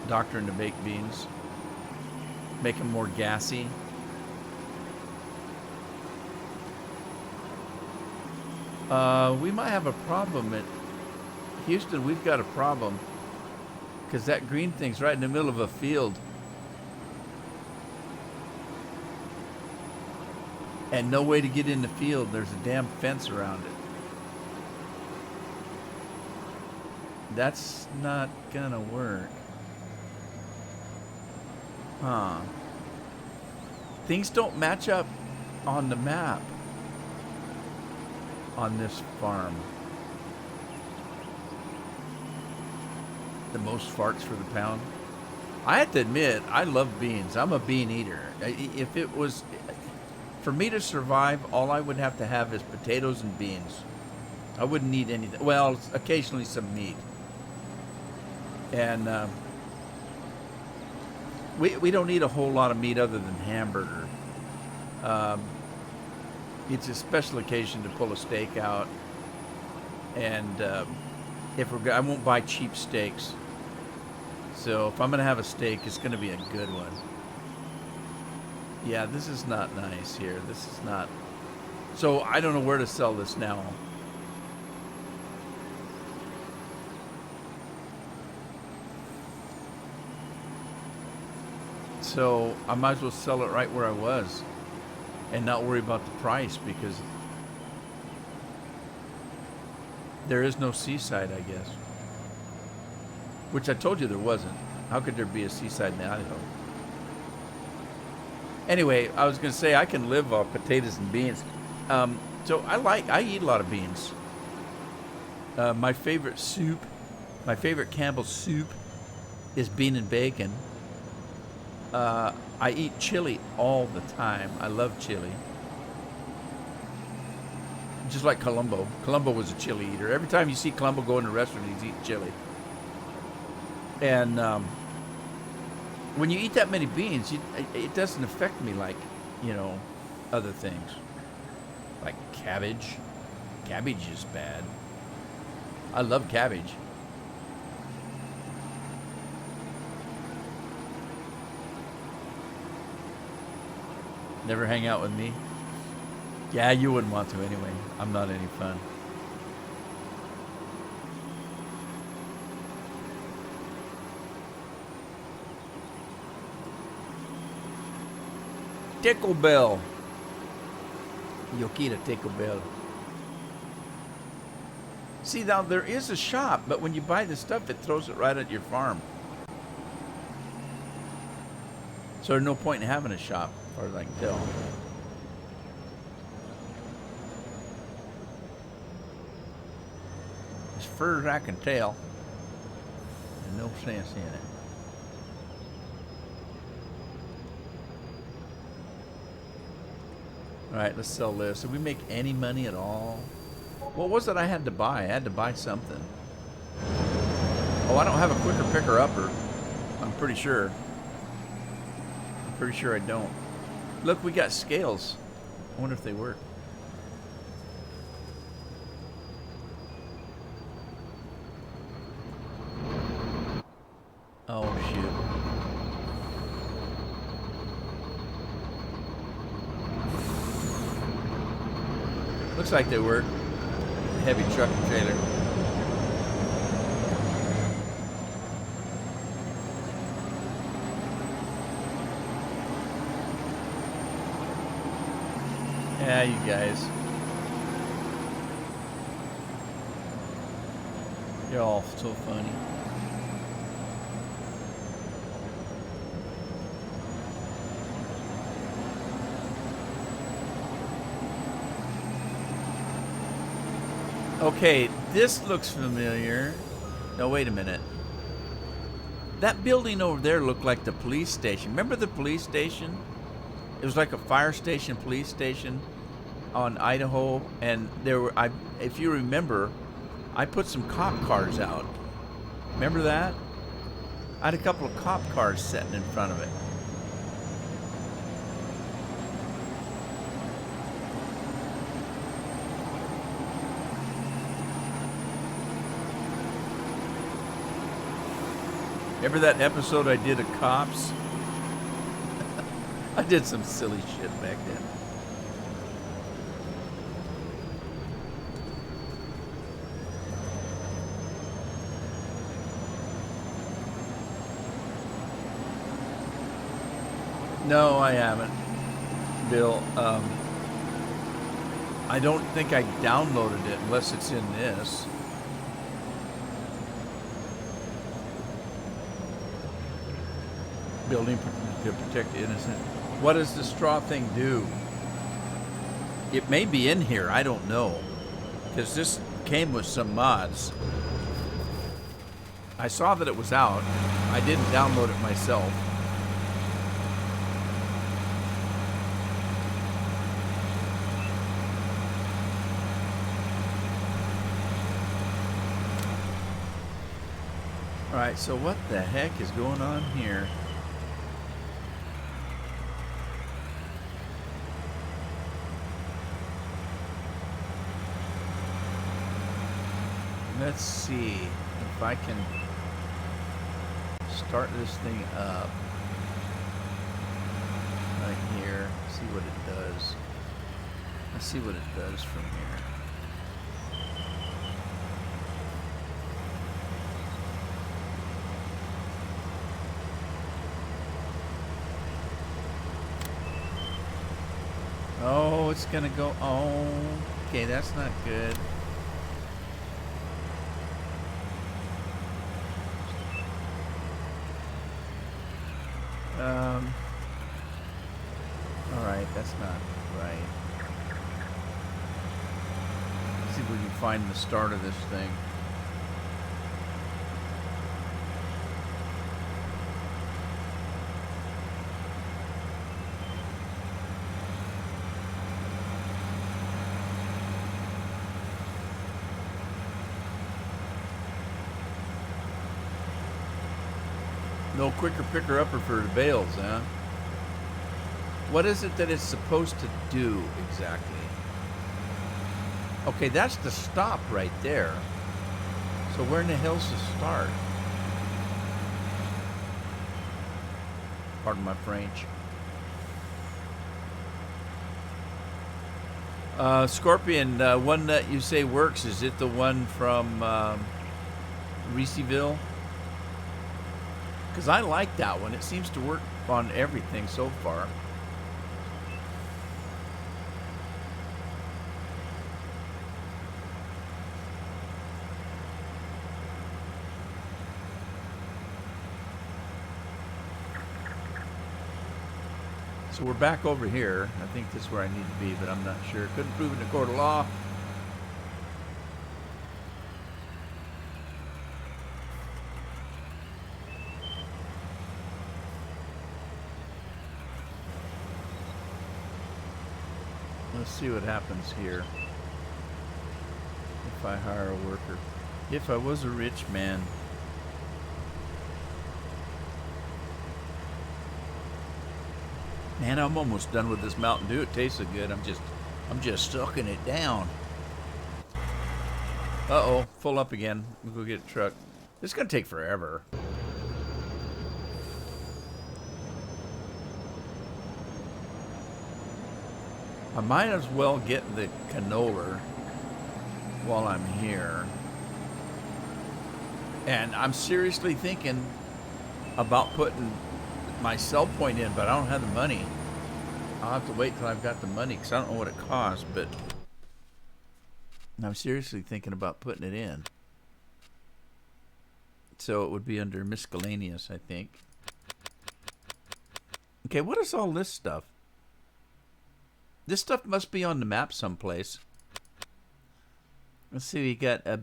Doctoring the baked beans. Make them more gassy. We might have a problem at Houston. We've got a problem because that green thing's right in the middle of a field. And no way to get in the field. There's a damn fence around it. That's not gonna work. Huh. Things don't match up on the map on this farm. The most farts for the pound. I have to admit, I love beans. I'm a bean eater. If it was... For me to survive, all I would have to have is potatoes and beans. I wouldn't need anything. Well, occasionally some meat. And we don't need a whole lot of meat other than hamburger. It's a special occasion to pull a steak out. And I won't buy cheap steaks. So if I'm going to have a steak, it's going to be a good one. Yeah, this is not nice here. This is not... So I don't know where to sell this now. So I might as well sell it right where I was and not worry about the price, because there is no seaside, I guess. Which I told you there wasn't. How could there be a seaside in Idaho? Anyway, I was going to say I can live off potatoes and beans. So I eat a lot of beans. My favorite soup, my favorite Campbell's soup is bean and bacon. I eat chili all the time. I love chili. Just like Columbo. Columbo was a chili eater. Every time you see Columbo go in a restaurant, he's eating chili. And when you eat that many beans, it doesn't affect me like, other things. Like cabbage. Cabbage is bad. I love cabbage. Never hang out with me? Yeah, you wouldn't want to anyway. I'm not any fun. Taco Bell. Yo quiero Taco Bell. See, now there is a shop, but when you buy the stuff, it throws it right at your farm. So there's no point in having a shop, as far as I can tell. As far as I can tell, there's no sense in it. All right, let's sell this. Did we make any money at all? What was it I had to buy? I had to buy something. Oh, I don't have a quicker picker-upper. I'm pretty sure. Pretty sure I don't. Look, we got scales. I wonder if they work. Oh, shoot. Looks like they work. Heavy truck and trailer. Yeah, you guys. You're all so funny. Okay, this looks familiar. No, wait a minute. That building over there looked like the police station. Remember the police station? It was like a fire station, police station on Idaho, and there were if you remember, I put some cop cars out. Remember that? I had a couple of cop cars sitting in front of it. Remember that episode I did of Cops? I did some silly shit back then. No, I haven't, Bill. I don't think I downloaded it unless it's in this. Building to protect the innocent. What does the straw thing do? It may be in here. I don't know. Because this came with some mods. I saw that it was out. I didn't download it myself. Alright, so what the heck is going on here? Let's see if I can start this thing up right here. See what it does. Let's see what it does from here. Oh, it's gonna go. Oh, okay, that's not good. Alright, that's not right. Let's see if we can find the start of this thing. No quicker picker-upper for the bales, huh? What is it that it's supposed to do exactly? Okay, that's the stop right there. So where in the hell's the start? Pardon my French. Scorpion, one that you say works, is it the one from Reeseville? Because I like that one. It seems to work on everything so far. So we're back over here. I think this is where I need to be, but I'm not sure. Couldn't prove it in a court of law. Let's see what happens here. If I hire a worker. If I was a rich man. Man, I'm almost done with this Mountain Dew. It tastes so good. I'm just sucking it down. Uh-oh, full up again. We'll go get a truck. This is gonna take forever. I might as well get the canola while I'm here. And I'm seriously thinking about putting my sell point in, but I don't have the money. I'll have to wait till I've got the money because I don't know what it costs, but I'm seriously thinking about putting it in. So it would be under miscellaneous, I think. Okay, what is all this stuff? This stuff must be on the map someplace. Let's see, we got a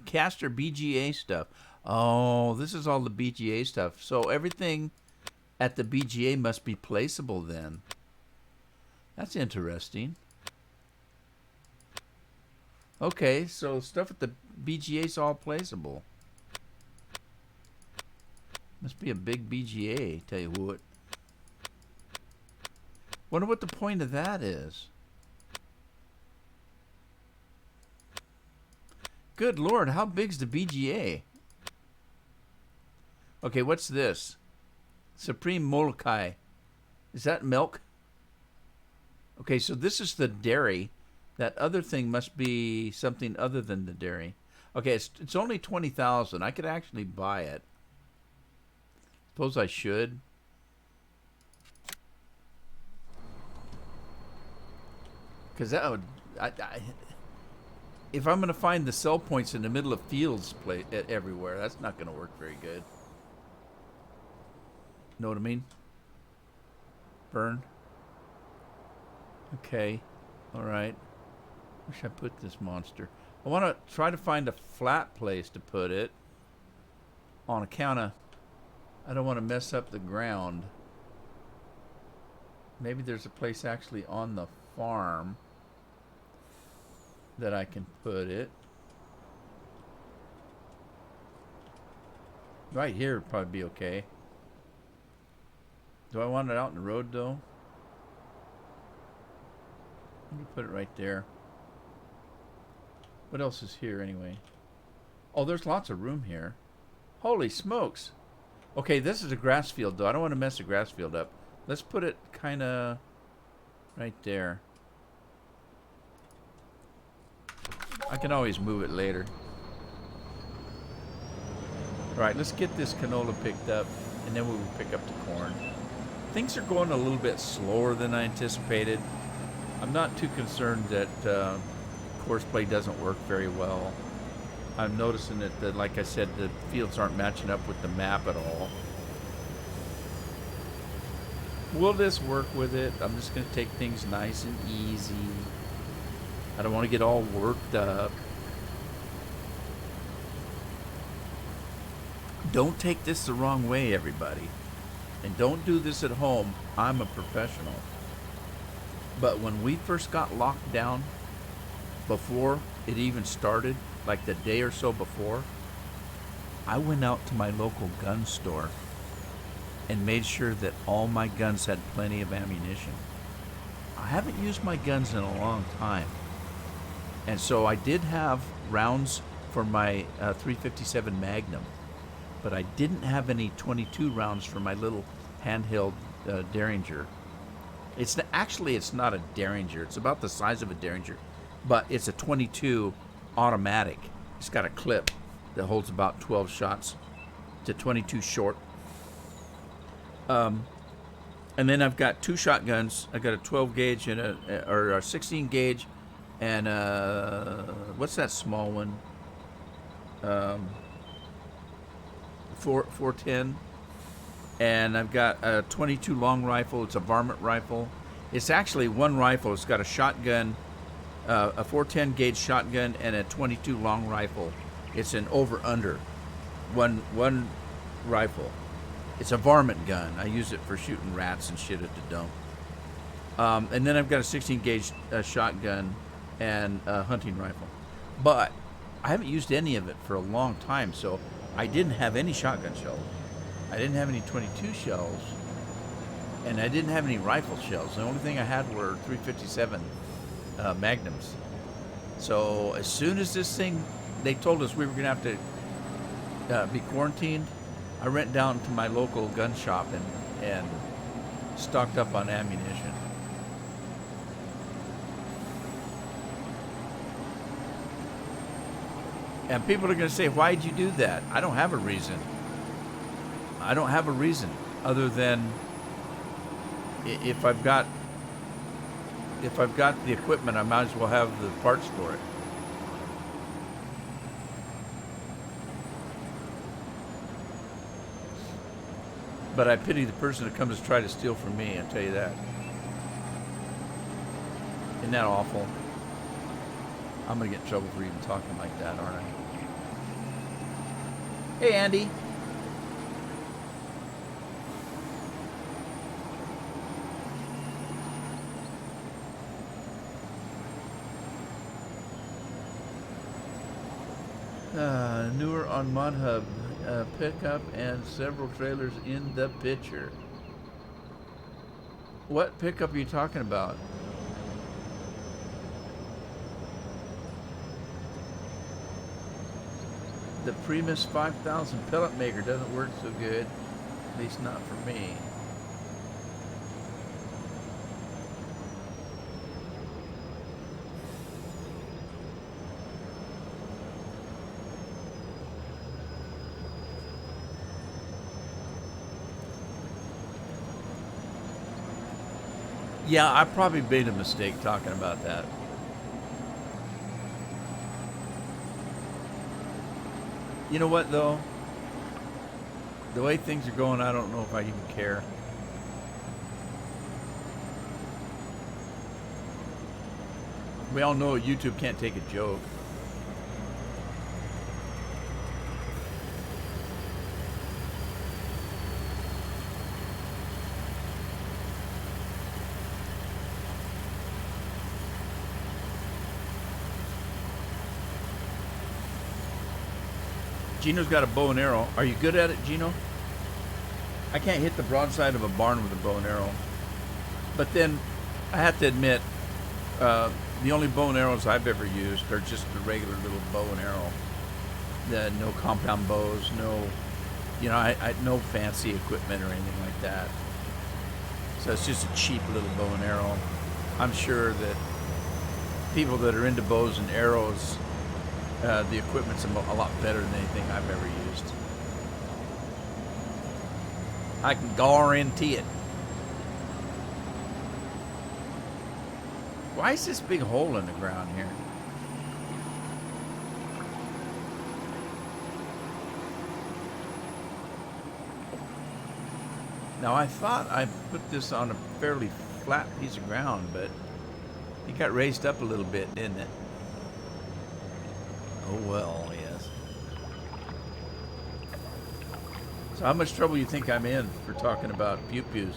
caster BGA stuff. Oh, this is all the BGA stuff. So everything at the BGA must be placeable then. That's interesting. Okay, so stuff at the BGA's all placeable. Must be a big BGA, tell you what. Wonder what the point of that is. Good Lord, how big's the BGA? Okay, what's this? Supreme Molokai. Is that milk? Okay, so this is the dairy. That other thing must be something other than the dairy. Okay, it's only 20,000. I could actually buy it. Suppose I should. Because that would... if I'm going to find the sell points in the middle of fields everywhere, that's not going to work very good. Know what I mean? Burn. Okay. Alright. Where should I put this monster? I want to try to find a flat place to put it. On account of... I don't want to mess up the ground. Maybe there's a place actually on the farm that I can put it. Right here would probably be okay. Do I want it out in the road though? Let me put it right there. What else is here anyway? Oh, there's lots of room here. Holy smokes. Okay, this is a grass field though. I don't want to mess the grass field up. Let's put it kind of right there. I can always move it later. Alright, let's get this canola picked up and then we will pick up the corn. Things are going a little bit slower than I anticipated. I'm not too concerned that course play doesn't work very well. I'm noticing that, like I said, the fields aren't matching up with the map at all. Will this work with it? I'm just going to take things nice and easy. I don't want to get all worked up. Don't take this the wrong way, everybody. And don't do this at home. I'm a professional. But when we first got locked down, before it even started, like the day or so before, I went out to my local gun store and made sure that all my guns had plenty of ammunition. I haven't used my guns in a long time. And so I did have rounds for my 357 Magnum, but I didn't have any 22 rounds for my little handheld Derringer. It's not a Derringer. It's about the size of a Derringer, but it's a 22 automatic. It's got a clip that holds about 12 shots to 22 short. And then I've got two shotguns. I got a 12 gauge and a 16 gauge, and what's that small one? 410. And I've got a 22 long rifle. It's a varmint rifle. It's actually one rifle. It's got a shotgun, a 410 gauge shotgun, and a 22 long rifle. It's an over-under, one rifle. It's a varmint gun. I use it for shooting rats and shit at the dump. And then I've got a 16 gauge shotgun and a hunting rifle. But I haven't used any of it for a long time, so I didn't have any shotgun shells. I didn't have any 22 shells, and I didn't have any rifle shells. The only thing I had were 357 Magnums. So as soon as this thing, they told us we were going to have to be quarantined, I went down to my local gun shop and stocked up on ammunition. And people are going to say, why'd you do that? I don't have a reason. I don't have a reason other than if I've got the equipment, I might as well have the parts for it. But I pity the person that comes to try to steal from me, I'll tell you that. Isn't that awful? I'm going to get in trouble for even talking like that, aren't I? Hey, Andy. Newer on ModHub. Pickup and several trailers in the picture. What pickup are you talking about? The Primus 5000 pellet maker doesn't work so good. At least not for me. Yeah, I probably made a mistake talking about that. You know what, though? The way things are going, I don't know if I even care. We all know YouTube can't take a joke. Gino's got a bow and arrow. Are you good at it, Gino? I can't hit the broadside of a barn with a bow and arrow. But then, I have to admit, the only bow and arrows I've ever used are just the regular little bow and arrow. No compound bows, no, you know, I no fancy equipment or anything like that. So it's just a cheap little bow and arrow. I'm sure that people that are into bows and arrows, the equipment's a lot better than anything I've ever used. I can guarantee it. Why is this big hole in the ground here? Now I thought I put this on a fairly flat piece of ground, but it got raised up a little bit, didn't it? Oh well, yes. So how much trouble you think I'm in for talking about pew-pews?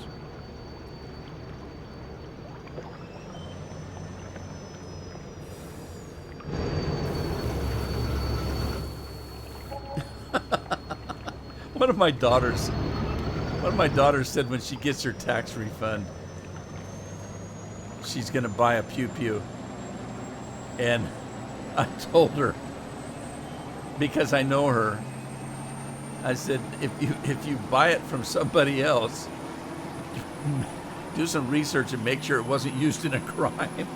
One of my daughters said when she gets her tax refund, she's gonna buy a pew-pew. And I told her, because I know her, I said, if you buy it from somebody else, do some research and make sure it wasn't used in a crime.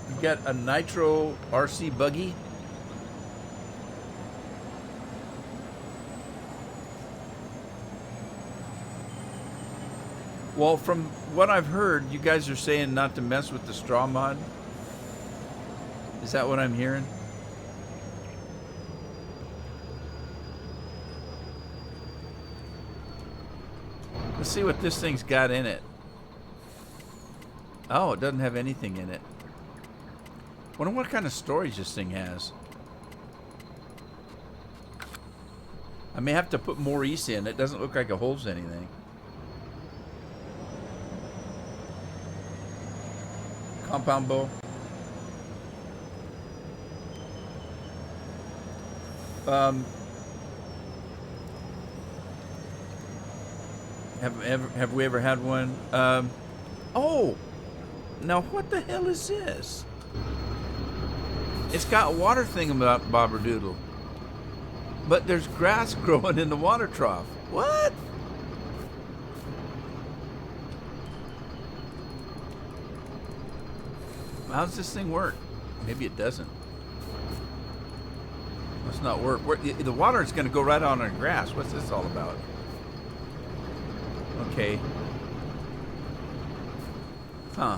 You got a nitro RC buggy? Well, from what I've heard, you guys are saying not to mess with the straw mod. Is that what I'm hearing? Let's see what this thing's got in it. Oh, it doesn't have anything in it. Wonder what kind of storage this thing has. I may have to put more ESA in. It doesn't look like it holds anything. Compound bow. Have we ever had one? Oh, now what the hell is this? It's got water thingamabobberdoodle, but there's grass growing in the water trough. What? How does this thing work? Maybe it doesn't. Must not work. The water is going to go right on our grass. What's this all about? Okay. Huh.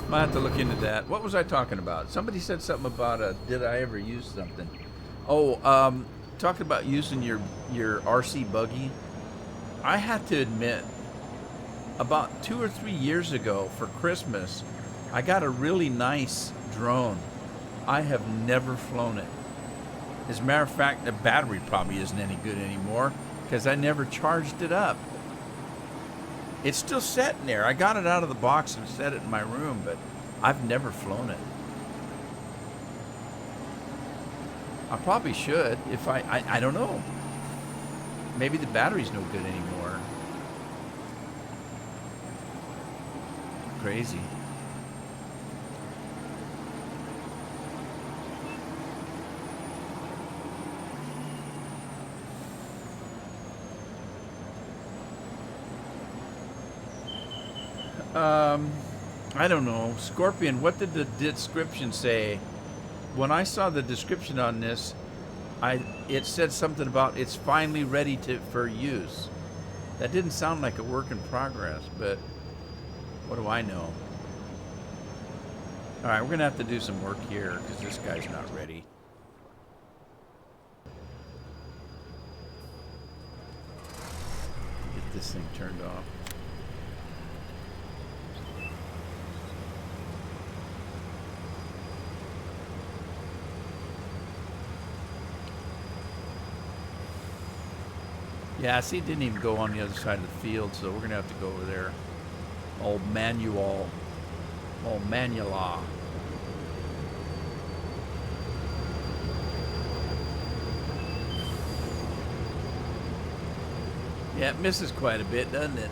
Might have to look into that. What was I talking about? Somebody said something about did I ever use something? Oh, talking about using your RC buggy. I have to admit, about 2 or 3 years ago for Christmas, I got a really nice drone. I have never flown it. As a matter of fact, the battery probably isn't any good anymore because I never charged it up. It's still sitting there. I got it out of the box and set it in my room, but I've never flown it. I probably should if I don't know. Maybe the battery's no good anymore. Crazy. I don't know. Scorpion, what did the description say? When I saw the description on this, it said something about it's finally ready for use. That didn't sound like a work in progress, but what do I know? All right, we're gonna have to do some work here because this guy's not ready. Get this thing turned off. Yeah, see, it didn't even go on the other side of the field, so we're gonna have to go over there. Old Manula. Yeah, it misses quite a bit, doesn't it?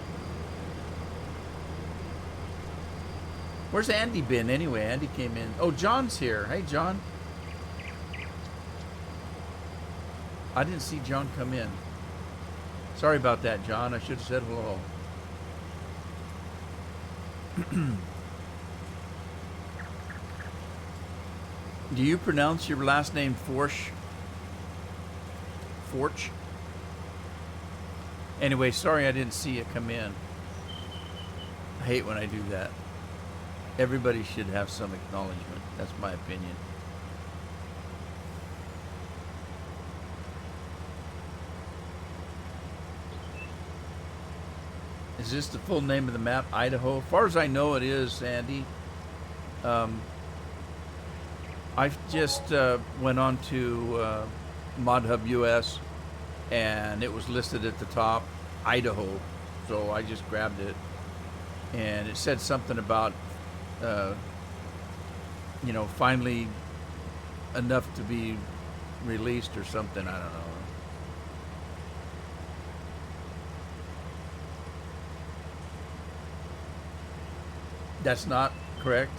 Where's Andy been anyway? Andy came in. Oh, John's here. Hey, John. I didn't see John come in. Sorry about that, John. I should have said hello. Do you pronounce your last name Forch? Forch? Anyway, sorry I didn't see you come in. I hate when I do that. Everybody should have some acknowledgement. That's my opinion. Is this the full name of the map? Idaho? As far as I know, it is, Andy. I just went on to ModHub US, and it was listed at the top, Idaho. So I just grabbed it, and it said something about, finally enough to be released or something. I don't know. That's not correct?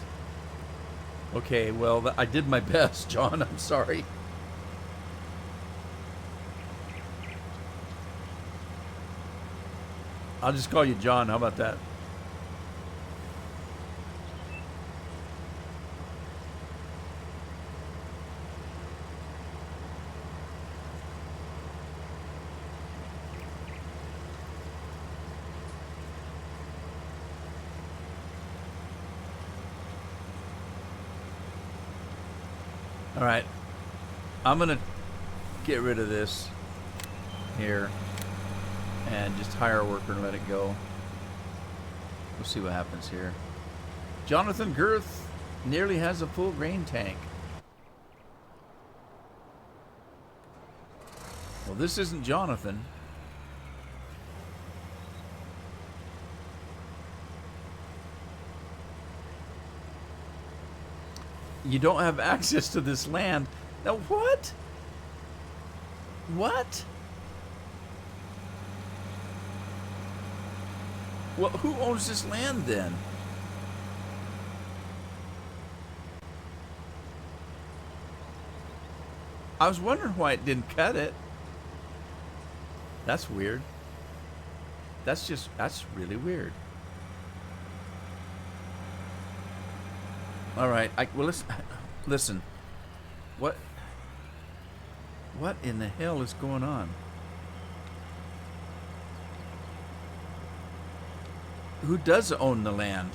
Okay, well, I did my best, John. I'm sorry. I'll just call you John. How about that? All right, I'm gonna get rid of this here and just hire a worker and let it go. We'll see what happens here. Jonathan Girth nearly has a full grain tank. Well, this isn't Jonathan. You don't have access to this land. Now what? What? Well, who owns this land then? I was wondering why it didn't cut it. That's weird. That's really weird. All right. Well, listen. What in the hell is going on? Who does own the land?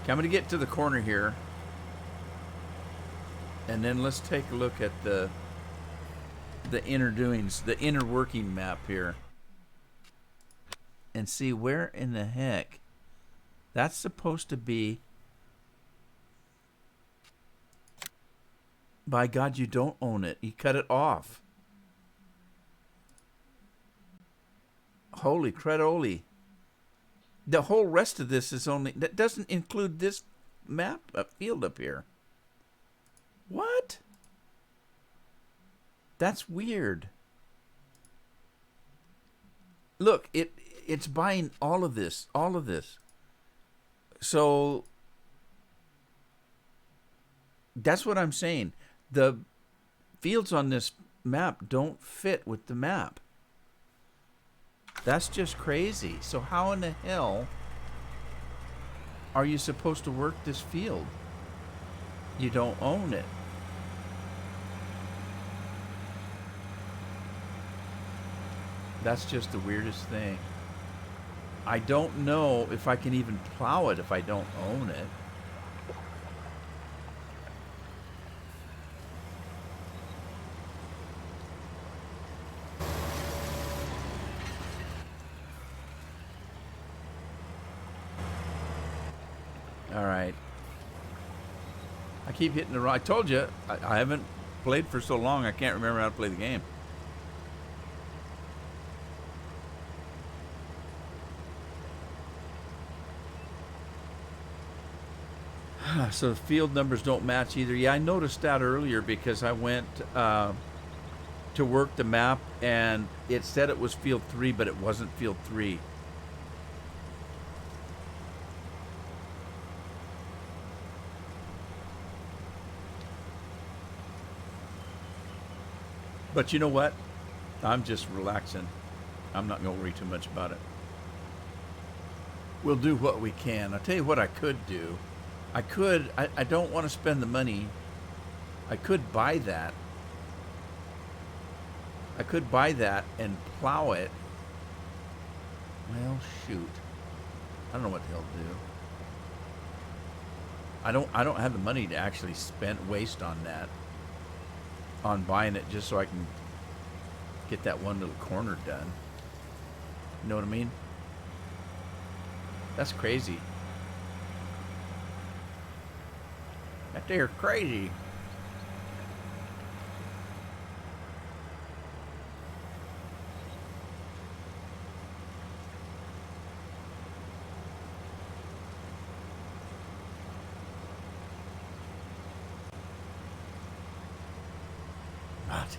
Okay, I'm going to get to the corner here. And then let's take a look at the inner doings, the inner working map here. And see where in the heck that's supposed to be. By God, you don't own it. You cut it off. Holy credoli. The whole rest of this is only... That doesn't include this map field up here. What? That's weird. Look, it's buying all of this. All of this. So... That's what I'm saying. The fields on this map don't fit with the map. That's just crazy. So how in the hell are you supposed to work this field? You don't own it. That's just the weirdest thing. I don't know if I can even plow it if I don't own it. All right. I keep hitting the wrong... I told you, I haven't played for so long, I can't remember how to play the game. So the field numbers don't match either. Yeah, I noticed that earlier because I went to work the map and it said it was field 3, but it wasn't field 3. But you know what? I'm just relaxing. I'm not going to worry too much about it. We'll do what we can. I'll tell you what I could do. I don't want to spend the money. I could buy that. I could buy that and plow it. Well, shoot. I don't know what they'll do. I don't have the money to actually waste on that. On buying it just so I can get that one little corner done. You know what I mean? That's crazy. That they're crazy.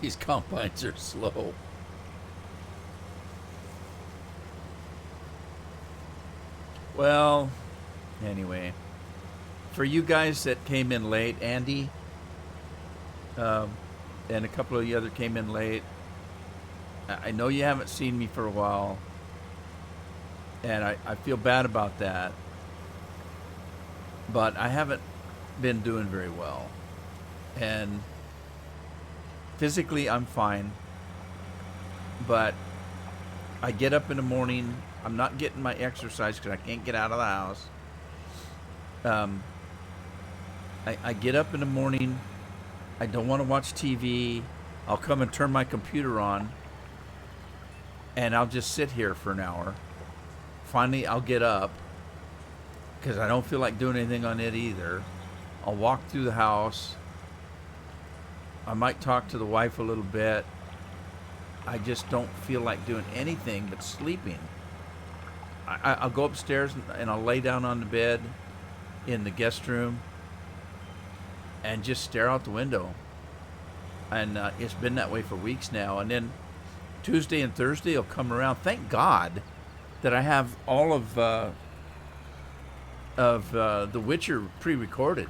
These combines are slow. Well, anyway, for you guys that came in late, Andy, and a couple of the other came in late, I know you haven't seen me for a while, and I feel bad about that, but I haven't been doing very well, and physically I'm fine, but I get up in the morning, I'm not getting my exercise because I can't get out of the house. I get up in the morning, I don't want to watch TV, I'll come and turn my computer on, and I'll just sit here for an hour. Finally, I'll get up, because I don't feel like doing anything on it either. I'll walk through the house, I might talk to the wife a little bit. I just don't feel like doing anything but sleeping. I'll go upstairs and I'll lay down on the bed in the guest room and just stare out the window. And it's been that way for weeks now. And then Tuesday and Thursday will come around. Thank God that I have all of The Witcher pre-recorded.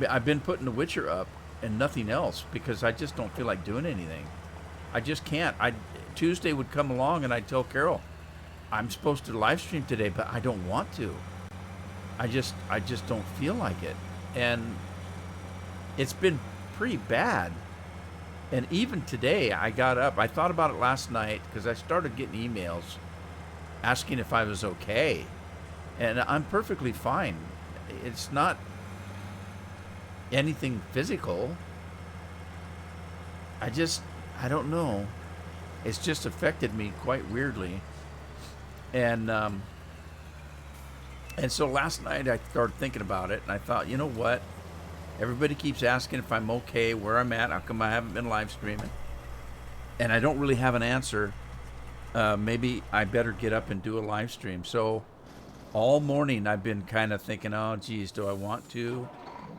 I've been putting The Witcher up and nothing else because I just don't feel like doing anything. I just can't. Tuesday would come along and I'd tell Carol, I'm supposed to live stream today, but I don't want to. I just don't feel like it. And it's been pretty bad. And even today, I got up. I thought about it last night because I started getting emails asking if I was okay. And I'm perfectly fine. It's not anything physical. I don't know. It's just affected me quite weirdly. And so last night I started thinking about it, and I thought, you know what? Everybody keeps asking if I'm okay, where I'm at. How come I haven't been live streaming? And I don't really have an answer. Maybe I better get up and do a live stream. So all morning I've been kind of thinking, oh, geez, do I want to?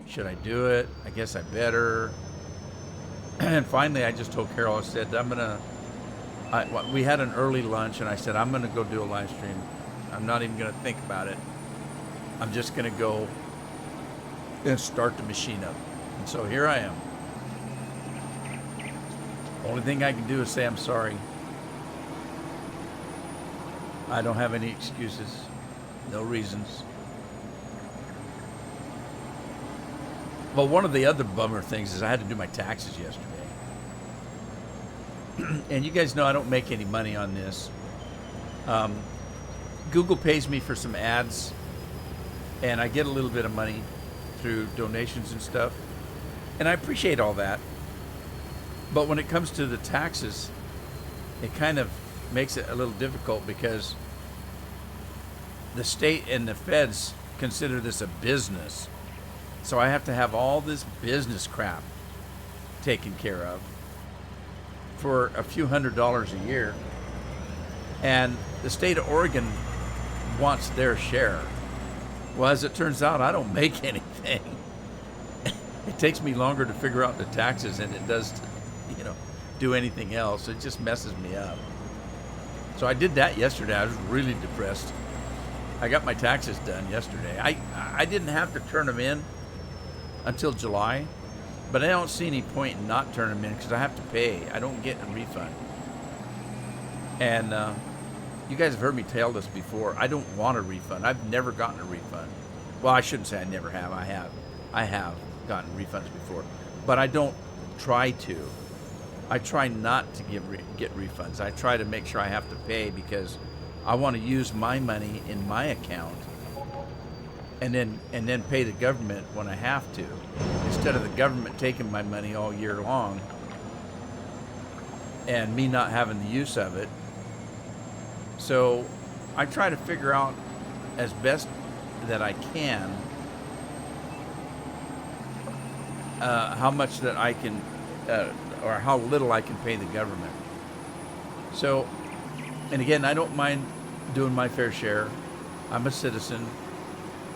Should I do it? I guess I better. And finally, I just told Carol, I said, we had an early lunch, and I said, I'm going to go do a live stream. I'm not even going to think about it. I'm just going to go and start the machine up. And so here I am. Only thing I can do is say I'm sorry. I don't have any excuses, no reasons. Well, one of the other bummer things is I had to do my taxes yesterday. And you guys know I don't make any money on this. Google pays me for some ads, and I get a little bit of money through donations and stuff. And I appreciate all that. But when it comes to the taxes, it kind of makes it a little difficult because the state and the feds consider this a business. So I have to have all this business crap taken care of for a few $100s a year. And the state of Oregon wants their share. Well, as it turns out, I don't make anything. It takes me longer to figure out the taxes than it does to, do anything else. It just messes me up. So I did that yesterday. I was really depressed. I got my taxes done yesterday. I didn't have to turn them in until July, but I don't see any point in not turning them in because I have to pay. I don't get a refund. And you guys have heard me tell this before. I don't want a refund. I've never gotten a refund. Well, I shouldn't say I never have. I have gotten refunds before, but I don't try to. I try not to get refunds. I try to make sure I have to pay because I want to use my money in my account and then pay the government when I have to, instead of the government taking my money all year long and me not having the use of it. So I try to figure out as best that I can how much that I can or how little I can pay the government. So, and again, I don't mind doing my fair share. I'm a citizen.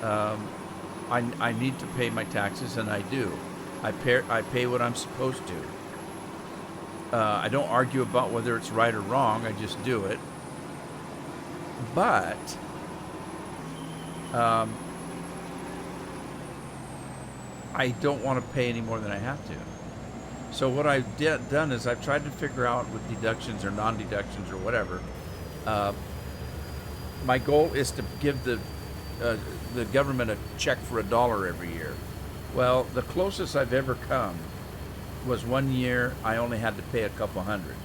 I need to pay my taxes, and I do. I pay what I'm supposed to. I don't argue about whether it's right or wrong. I just do it. But I don't want to pay any more than I have to. So what I've done is I've tried to figure out with deductions or non-deductions or whatever. My goal is to give the government a check for $1 every year. Well, the closest I've ever come was 1 year I only had to pay a couple hundred.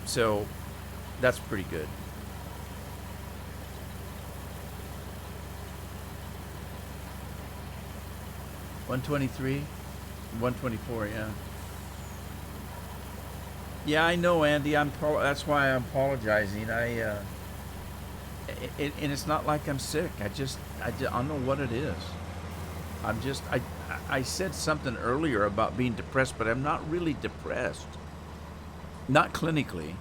So that's pretty good. $123, $124, yeah. Yeah, I know, Andy. That's why I'm apologizing. And it's not like I'm sick. I don't know what it is. I said something earlier about being depressed, but I'm not really depressed. Not clinically.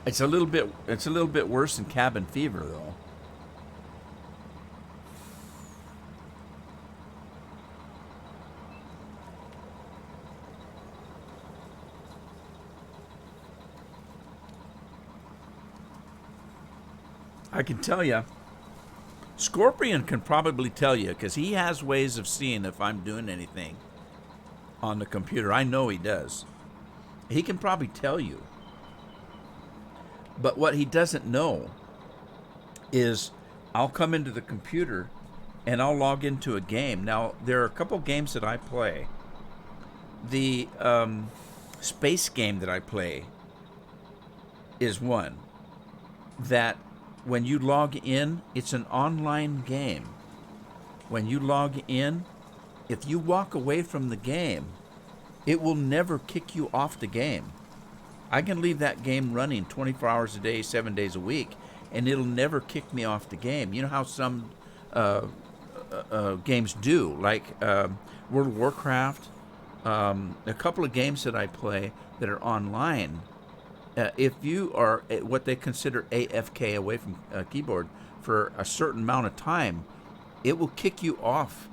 It's a little bit worse than cabin fever, though. I can tell you, Scorpion can probably tell you, because he has ways of seeing if I'm doing anything on the computer. I know he does. He can probably tell you. But what he doesn't know is I'll come into the computer and I'll log into a game. Now, there are a couple games that I play. The space game that I play is one that when you log in, it's an online game. When you log in, if you walk away from the game, it will never kick you off the game. I can leave that game running 24 hours a day, 7 days a week, and it'll never kick me off the game. You know how some games do, like World of Warcraft, a couple of games that I play that are online. If you are what they consider AFK, away from a keyboard, for a certain amount of time, it will kick you off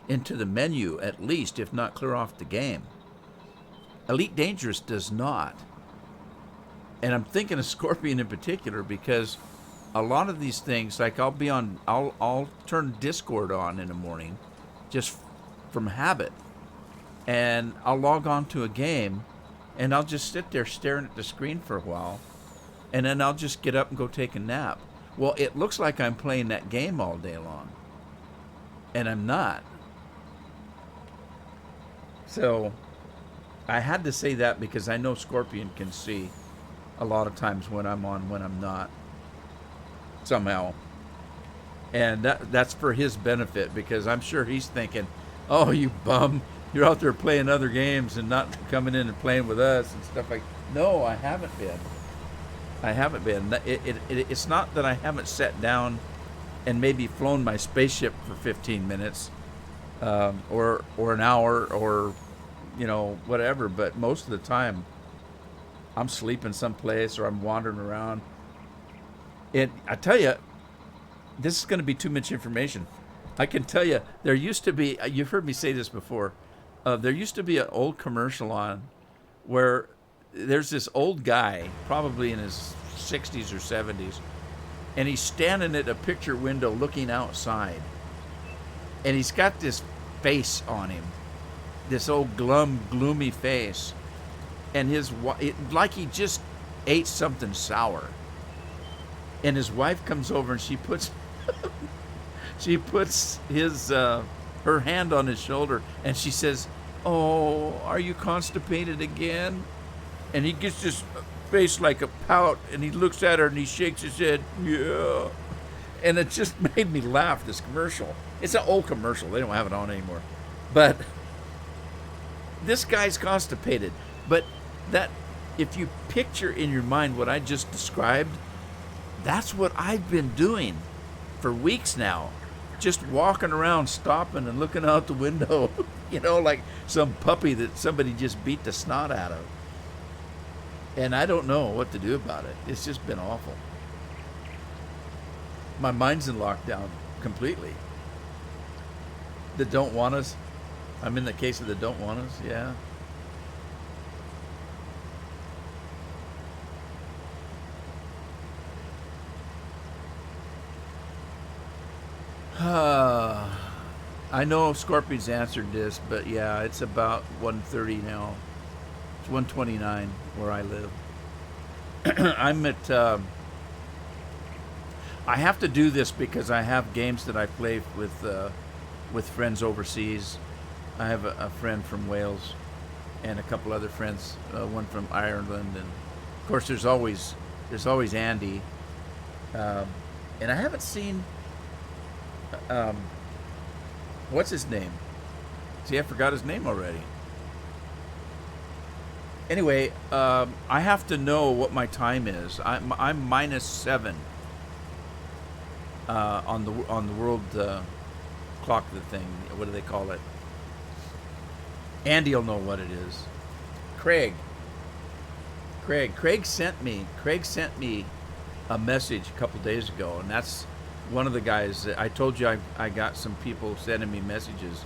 into the menu at least, if not clear off the game. Elite Dangerous does not. And I'm thinking of Scorpion in particular because a lot of these things, like I'll turn Discord on in the morning just from habit. And I'll log on to a game and I'll just sit there staring at the screen for a while. And then I'll just get up and go take a nap. Well, it looks like I'm playing that game all day long. And I'm not. So I had to say that because I know Scorpion can see a lot of times when I'm on, when I'm not, somehow. And that's for his benefit, because I'm sure he's thinking, oh, you bum, you're out there playing other games and not coming in and playing with us and stuff like. No, I haven't been. I haven't been. It's not that I haven't sat down and maybe flown my spaceship for 15 minutes or an hour, or whatever, but most of the time I'm sleeping someplace or I'm wandering around. And I tell you, this is going to be too much information. I can tell you, there used to be, you've heard me say this before, there used to be an old commercial on where there's this old guy, probably in his 60s or 70s, and he's standing at a picture window looking outside. And he's got this face on him, this old gloomy face. And like he just ate something sour. And his wife comes over and she puts his her hand on his shoulder and she says, "Oh, are you constipated again?" And he gets this face like a pout and he looks at her and he shakes his head, "Yeah." And it just made me laugh, this commercial. It's an old commercial. They don't have it on anymore. But this guy's constipated. But that, if you picture in your mind what I just described, that's what I've been doing for weeks now. Just walking around, stopping and looking out the window, like some puppy that somebody just beat the snot out of. And I don't know what to do about it. It's just been awful. My mind's in lockdown completely. The don't want us. I'm in the case of the don't want us, yeah. I know Scorpion's answered this, but yeah, it's about 1:30 now. It's 1:29 where I live. I'm at. I have to do this because I have games that I play with friends overseas. I have a friend from Wales, and a couple other friends. One from Ireland, and of course there's always Andy. And I haven't seen. What's his name? See, I forgot his name already. Anyway, I have to know what my time is. I'm -7 on the world clock, the thing. What do they call it? Andy'll know what it is. Craig sent me a message a couple days ago, and that's one of the guys that I told you I got some people sending me messages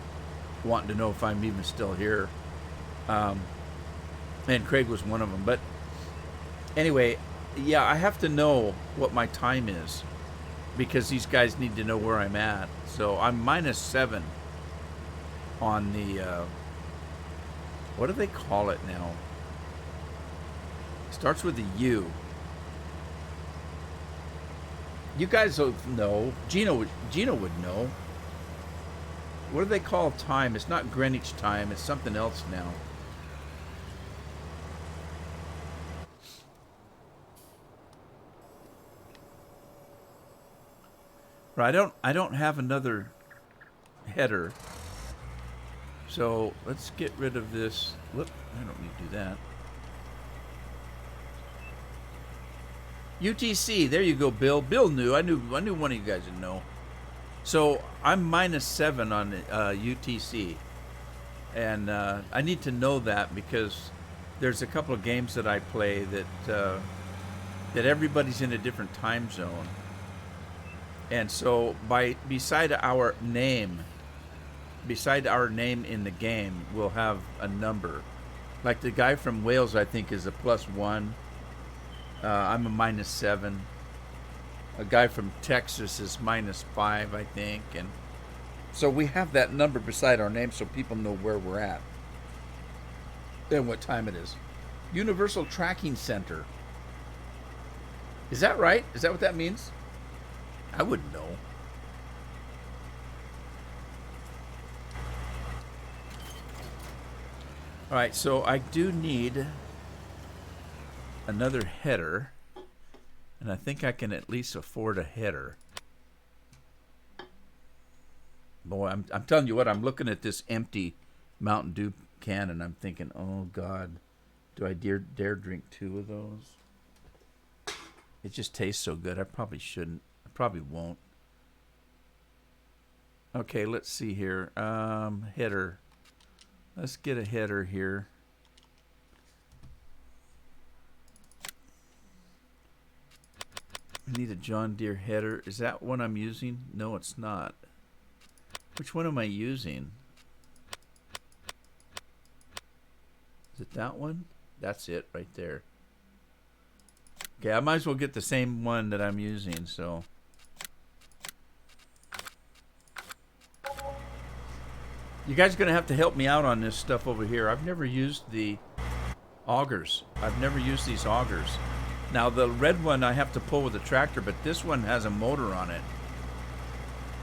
wanting to know if I'm even still here. And Craig was one of them. But anyway, yeah, I have to know what my time is because these guys need to know where I'm at. So I'm -7 on the, what do they call it now? It starts with a U. You guys will know. Gino would know. What do they call time? It's not Greenwich time. It's something else now. Right, I don't have another header. So let's get rid of this. Whoop, I don't need to do that. UTC. There you go, Bill. Bill knew. I knew one of you guys would know. So I'm -7 on UTC, and I need to know that because there's a couple of games that I play that everybody's in a different time zone, and so beside our name in the game, we'll have a number. Like the guy from Wales, I think, is a +1. I'm a -7. A guy from Texas is -5, I think, and so we have that number beside our name so people know where we're at and what time it is. Universal Tracking Center. Is that right? Is that what that means? I wouldn't know. All right, so I do need another header, and I think I can at least afford a header. Boy, I'm telling you what, I'm looking at this empty Mountain Dew can, and I'm thinking, oh, God, do I dare drink 2 of those? It just tastes so good. I probably shouldn't. I probably won't. Okay, let's see here. Header. Let's get a header here. I need a John Deere header. Is that one I'm using? No, it's not. Which one am I using? Is it that one? That's it right there. Okay, I might as well get the same one that I'm using, so. You guys are going to have to help me out on this stuff over here. I've never used the augers. I've never used these augers. Now, the red one I have to pull with a tractor, but this one has a motor on it.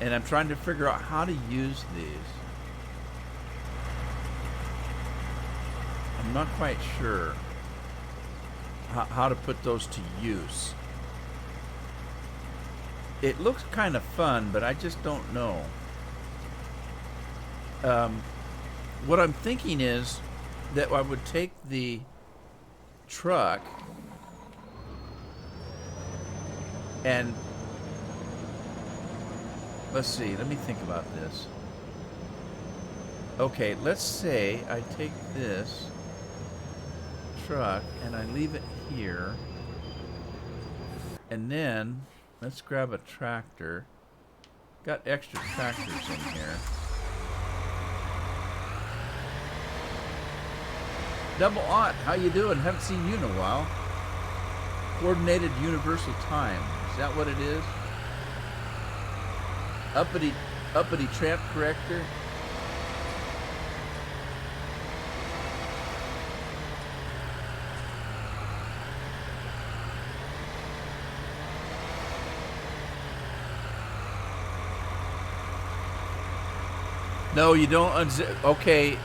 And I'm trying to figure out how to use these. I'm not quite sure how to put those to use. It looks kind of fun, but I just don't know. What I'm thinking is that I would take the truck and let's see, let me think about this. Okay, let's say I take this truck and I leave it here, and then let's grab a tractor. Got extra tractors in here. Double Aunt, how you doing? Haven't seen you in a while. Coordinated Universal Time. Is that what it is? Uppity Tramp Corrector. No, you don't unzip. Okay.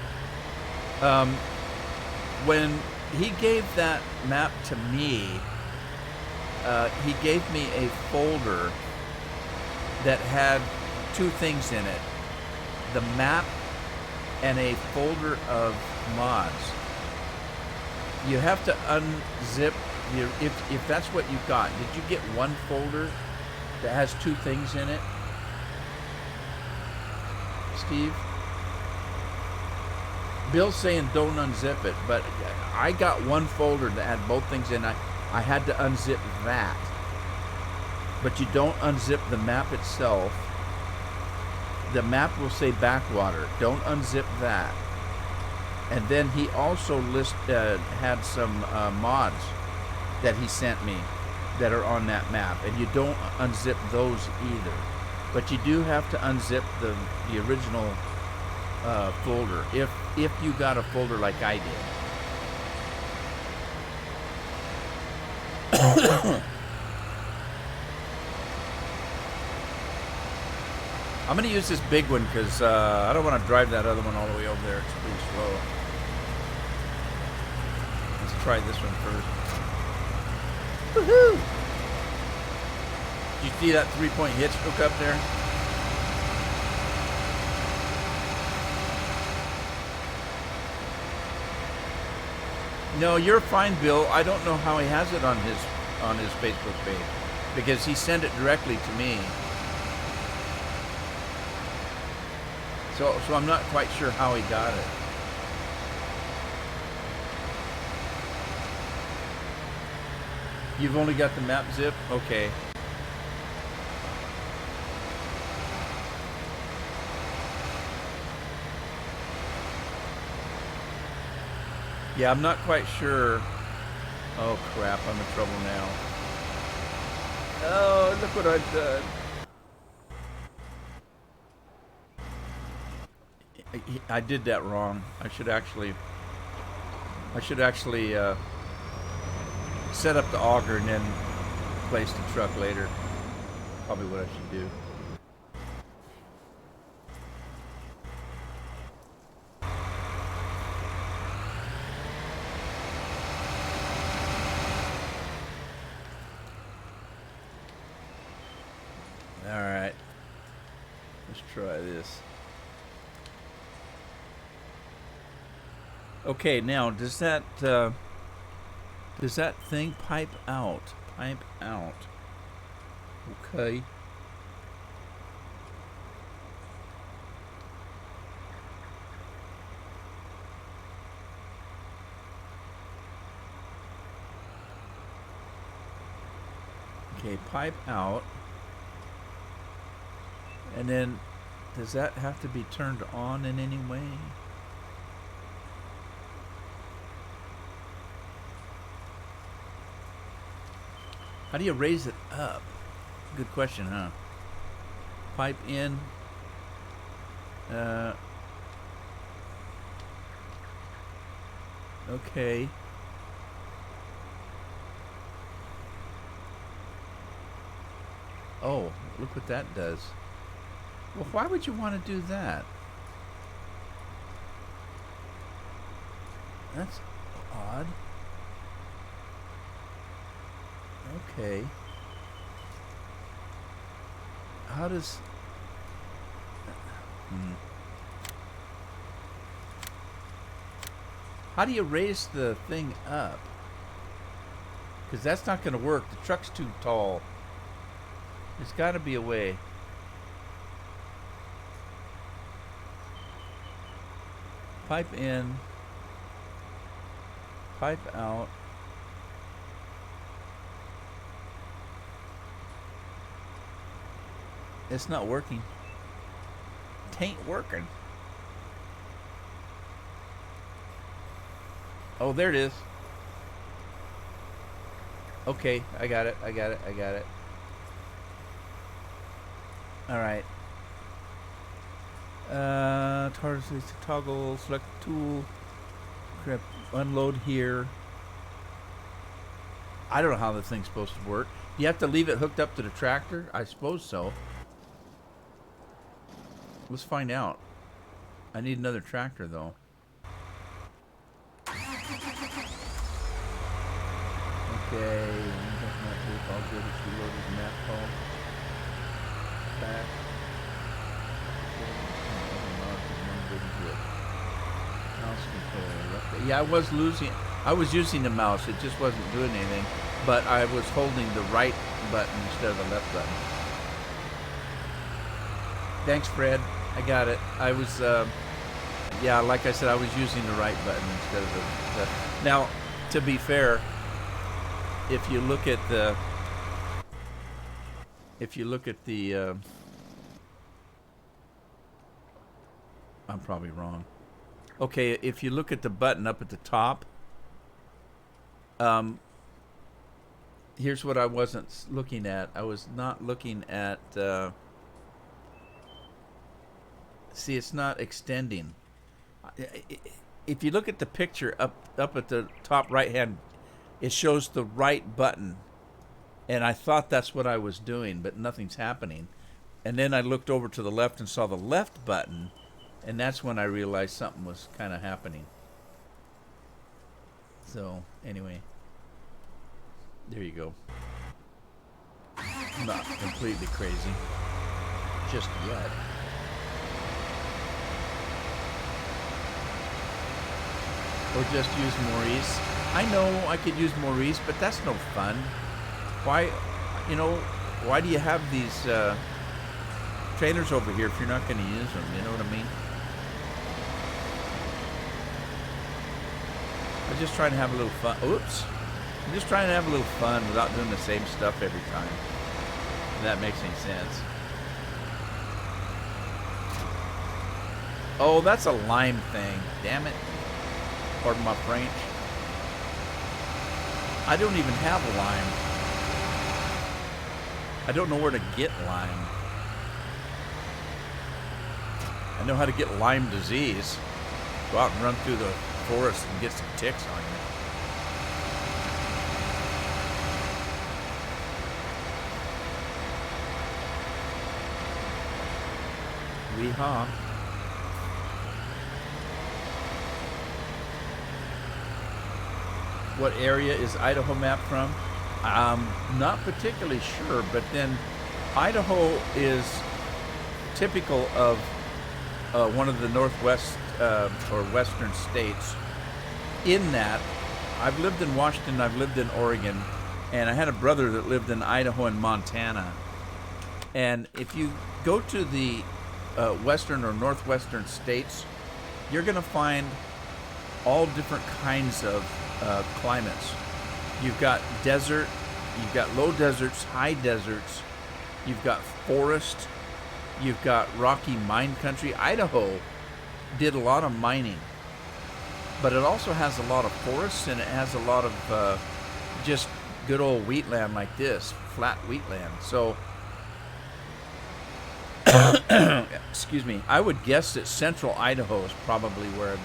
When he gave that map to me, he gave me a folder that had 2 things in it. The map and a folder of mods. You have to unzip, if that's what you got. Did you get one folder that has 2 things in it? Steve? Bill's saying don't unzip it, but I got one folder that had both things in it. I had to unzip that. But you don't unzip the map itself. The map will say backwater. Don't unzip that. And then he also had some mods that he sent me that are on that map. And you don't unzip those either. But you do have to unzip the original folder if you got a folder like I did. I'm going to use this big one because I don't want to drive that other one all the way over there. It's pretty slow. Let's try this one first. Woohoo! Did you see that 3-point hitch hook up there? No, you're fine, Bill. I don't know how he has it on on his Facebook page because he sent it directly to me. So I'm not quite sure how he got it. You've only got the map zip? Okay. Yeah, I'm not quite sure. Oh crap, I'm in trouble now. Oh, look what I've done. I did that wrong. I should actually set up the auger and then place the truck later. Probably what I should do. Alright. Let's try this. Okay, now does that thing pipe out? Pipe out. Okay. Okay, pipe out. And then does that have to be turned on in any way? How do you raise it up? Good question, huh? Pipe in. Okay. Oh, look what that does. Well, why would you want to do that? That's odd. Okay. How does... How do you raise the thing up? Because that's not going to work. The truck's too tall. There's got to be a way. Pipe in. Pipe out. It's not working. Tain't working. Oh, there it is. Okay, I got it. I got it. I got it. All right. Toggle, select tool. Crap, unload here. I don't know how this thing's supposed to work. Do you have to leave it hooked up to the tractor? I suppose so. Let's find out. I need another tractor, though. Okay. All good. It's reloaded the map call. Back. Mouse controller. Yeah, I was using the mouse. It just wasn't doing anything. But I was holding the right button instead of the left button. Thanks, Fred. I got it. I was, yeah, like I said, I was using the right button instead of the... Now, to be fair, if you look at the... I'm probably wrong. Okay, if you look at the button up at the top, here's what I wasn't looking at. I was not looking at... See, it's not extending. If you look at the picture up at the top right hand, it shows the right button. And I thought that's what I was doing, but nothing's happening. And then I looked over to the left and saw the left button, and that's when I realized something was kind of happening. So, anyway. There you go. Not completely crazy. Just yet. Or just use Maurice. I know I could use Maurice, but that's no fun. Why, you know, why do you have these trailers over here if you're not going to use them? You know what I mean? I'm just trying to have a little fun. Oops. I'm just trying to have a little fun without doing the same stuff every time. If that makes any sense. Oh, that's a lime thing. Damn it. Pardon my French. I don't even have lime. I don't know where to get lime. I know how to get Lyme disease. Go out and run through the forest and get some ticks on you. Weehaw. What area is Idaho map from? Not particularly sure, but then Idaho is typical of one of the northwest or western states, in that I've lived in Washington, I've lived in Oregon, and I had a brother that lived in Idaho and Montana. And if you go to the western or northwestern states, you're going to find all different kinds of climates. You've got desert, you've got low deserts, high deserts, you've got forest, you've got rocky mine country. Idaho did a lot of mining, but it also has a lot of forests, and it has a lot of just good old wheatland like this, flat wheatland. So, excuse me, I would guess that central Idaho is probably where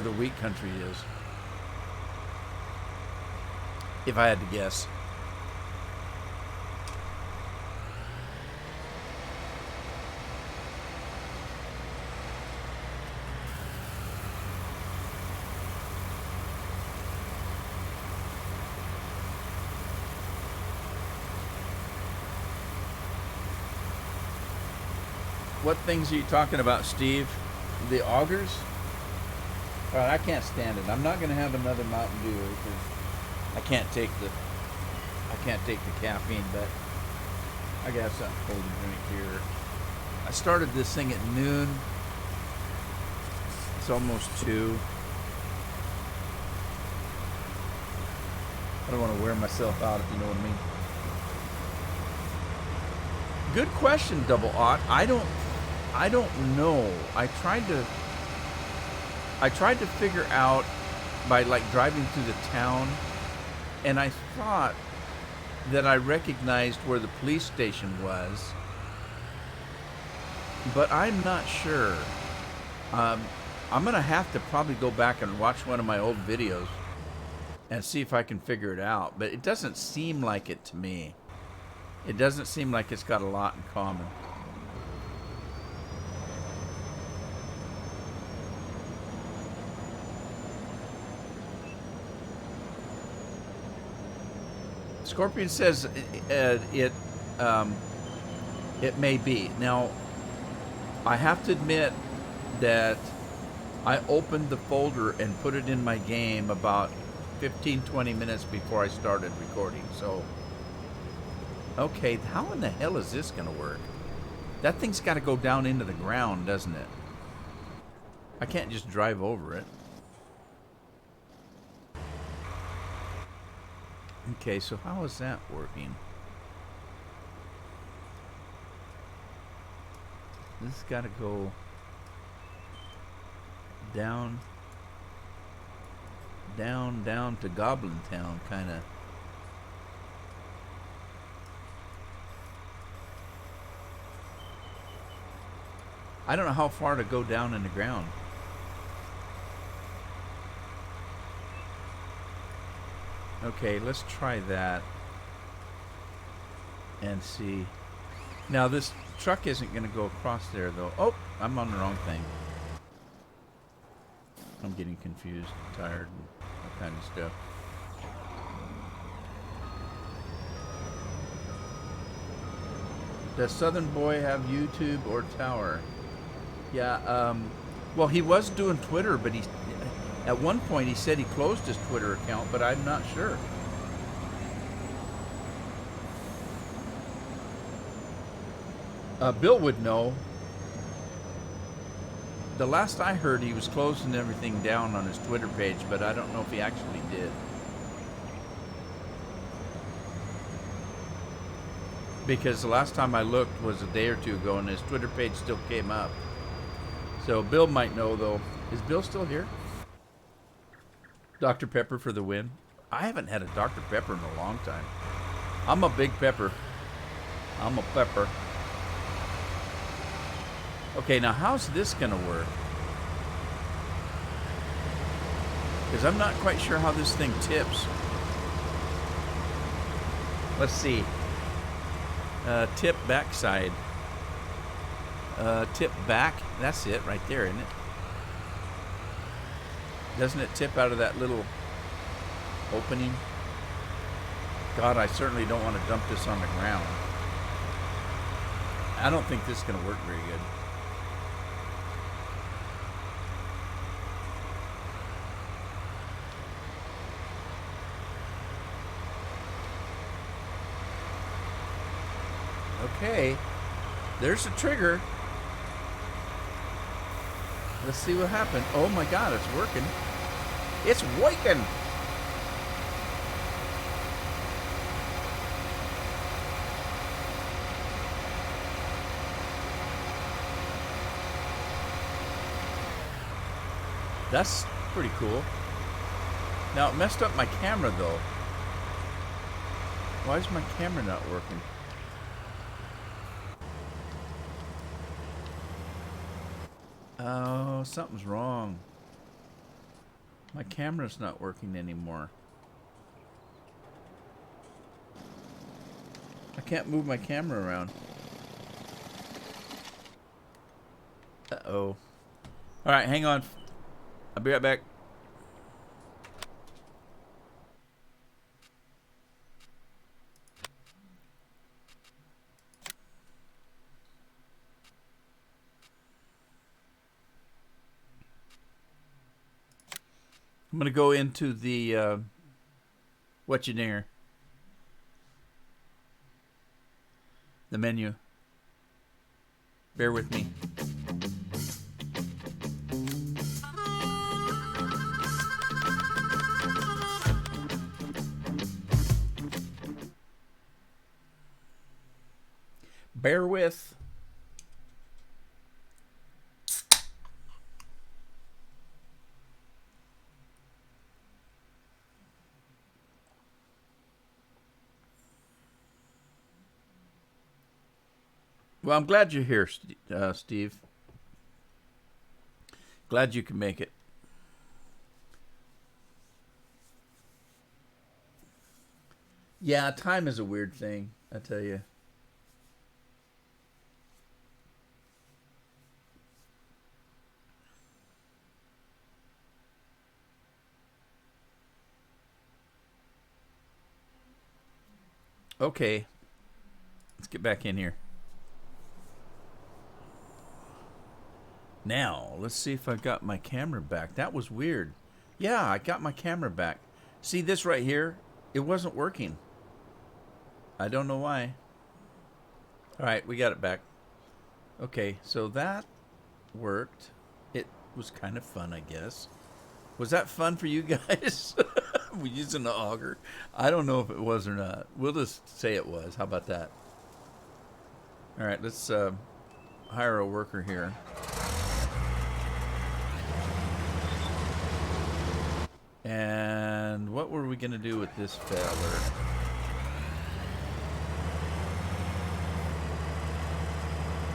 the wheat country is, if I had to guess. What things are you talking about, Steve? The augers? All right, I can't stand it. I'm not going to have another Mountain Dew because I can't take the caffeine, but I got something cold to drink here. I started this thing at noon. It's almost 2. I don't want to wear myself out, if you know what I mean. Good question, Double Aught. I don't know. I tried to figure out by like driving through the town, and I thought that I recognized where the police station was, but I'm not sure. I'm gonna have to probably go back and watch one of my old videos and see if I can figure it out, but it doesn't seem like it to me. It doesn't seem like it's got a lot in common. Scorpion says it may be. Now, I have to admit that I opened the folder and put it in my game about 15-20 minutes before I started recording. So, okay, how in the hell is this going to work? That thing's got to go down into the ground, doesn't it? I can't just drive over it. Okay, so how is that working? This has got to go down to Goblin Town, kind of. I don't know how far to go down in the ground. Okay, let's try that and see. Now this truck isn't going to go across there though. Oh, I'm on the wrong thing. I'm getting confused, tired, and that kind of stuff. Does Southern Boy have YouTube or Tower? Yeah, well, he was doing Twitter, but at one point he said he closed his Twitter account, but I'm not sure. Bill would know. The last I heard, he was closing everything down on his Twitter page, but I don't know if he actually did. Because the last time I looked was a day or two ago, and his Twitter page still came up. So Bill might know, though. Is Bill still here? Dr. Pepper for the win. I haven't had a Dr. Pepper in a long time. I'm a big pepper. I'm a pepper. Okay, now how's this going to work? Because I'm not quite sure how this thing tips. Let's see. Tip backside. Tip back. That's it right there, isn't it? Doesn't it tip out of that little opening? God, I certainly don't want to dump this on the ground. I don't think this is going to work very good. Okay, there's the trigger. Let's see what happened. Oh my God, it's working. It's working. That's pretty cool. Now, it messed up my camera, though. Why is my camera not working? Oh, something's wrong. My camera's not working anymore. I can't move my camera around. Uh-oh. All right, hang on. I'll be right back. I'm going to go into the what you dinger. The menu. Bear with me. Bear with. Well, I'm glad you're here, Steve. Glad you can make it. Yeah, time is a weird thing, I tell you. Okay, let's get back in here. Now, let's see if I got my camera back. That was weird. Yeah, I got my camera back. See this right here? It wasn't working. I don't know why. All right, we got it back. Okay, so that worked. It was kind of fun, I guess. Was that fun for you guys? We're using the auger. I don't know if it was or not. We'll just say it was. How about that? All right, let's hire a worker here. And what were we going to do with this feller?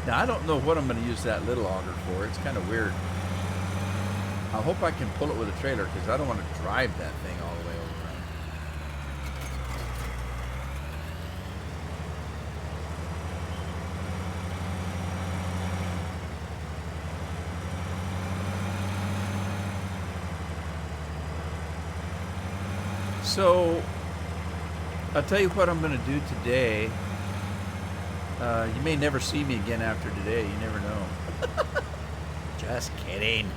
Now, I don't know what I'm going to use that little auger for. It's kind of weird. I hope I can pull it with a trailer because I don't want to drive that thing all the way over. So, I'll tell you what I'm going to do today. You may never see me again after today. You never know. Just kidding.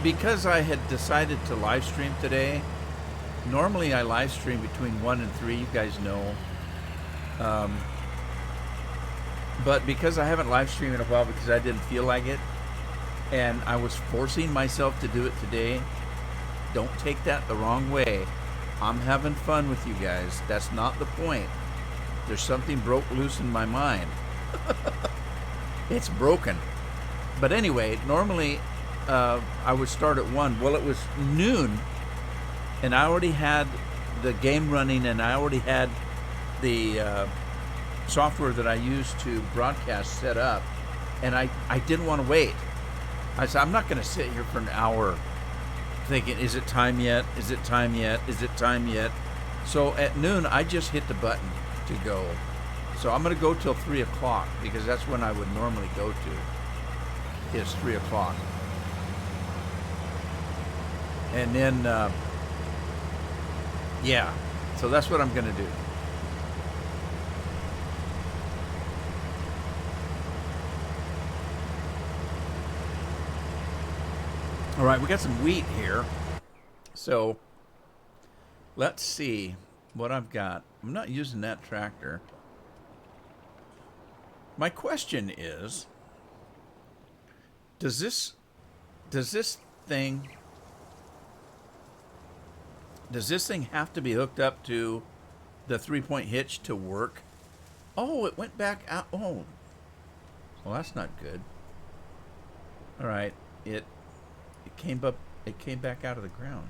Because I had decided to live stream today, Normally I live stream between 1 and 3, you guys know. But because I haven't live streamed in a while because I didn't feel like it, and I was forcing myself to do it today, don't take that the wrong way. I'm having fun with you guys. That's not the point. There's something broke loose in my mind. It's broken. But anyway, normally I would start at 1. Well, it was noon, and I already had the game running, and I already had the software that I use to broadcast set up, and I didn't want to wait. I said, I'm not going to sit here for an hour thinking, is it time yet? Is it time yet? Is it time yet? So at noon, I just hit the button to go. So I'm going to go till 3 o'clock because that's when I would normally go to, is 3 o'clock. And then, yeah, so that's what I'm going to do. All right, we got some wheat here. So let's see what I've got. I'm not using that tractor. My question is, does this thing have to be hooked up to the 3-point hitch to work? Oh, it went back out. Oh, well, that's not good. All right, it came up. It came back out of the ground.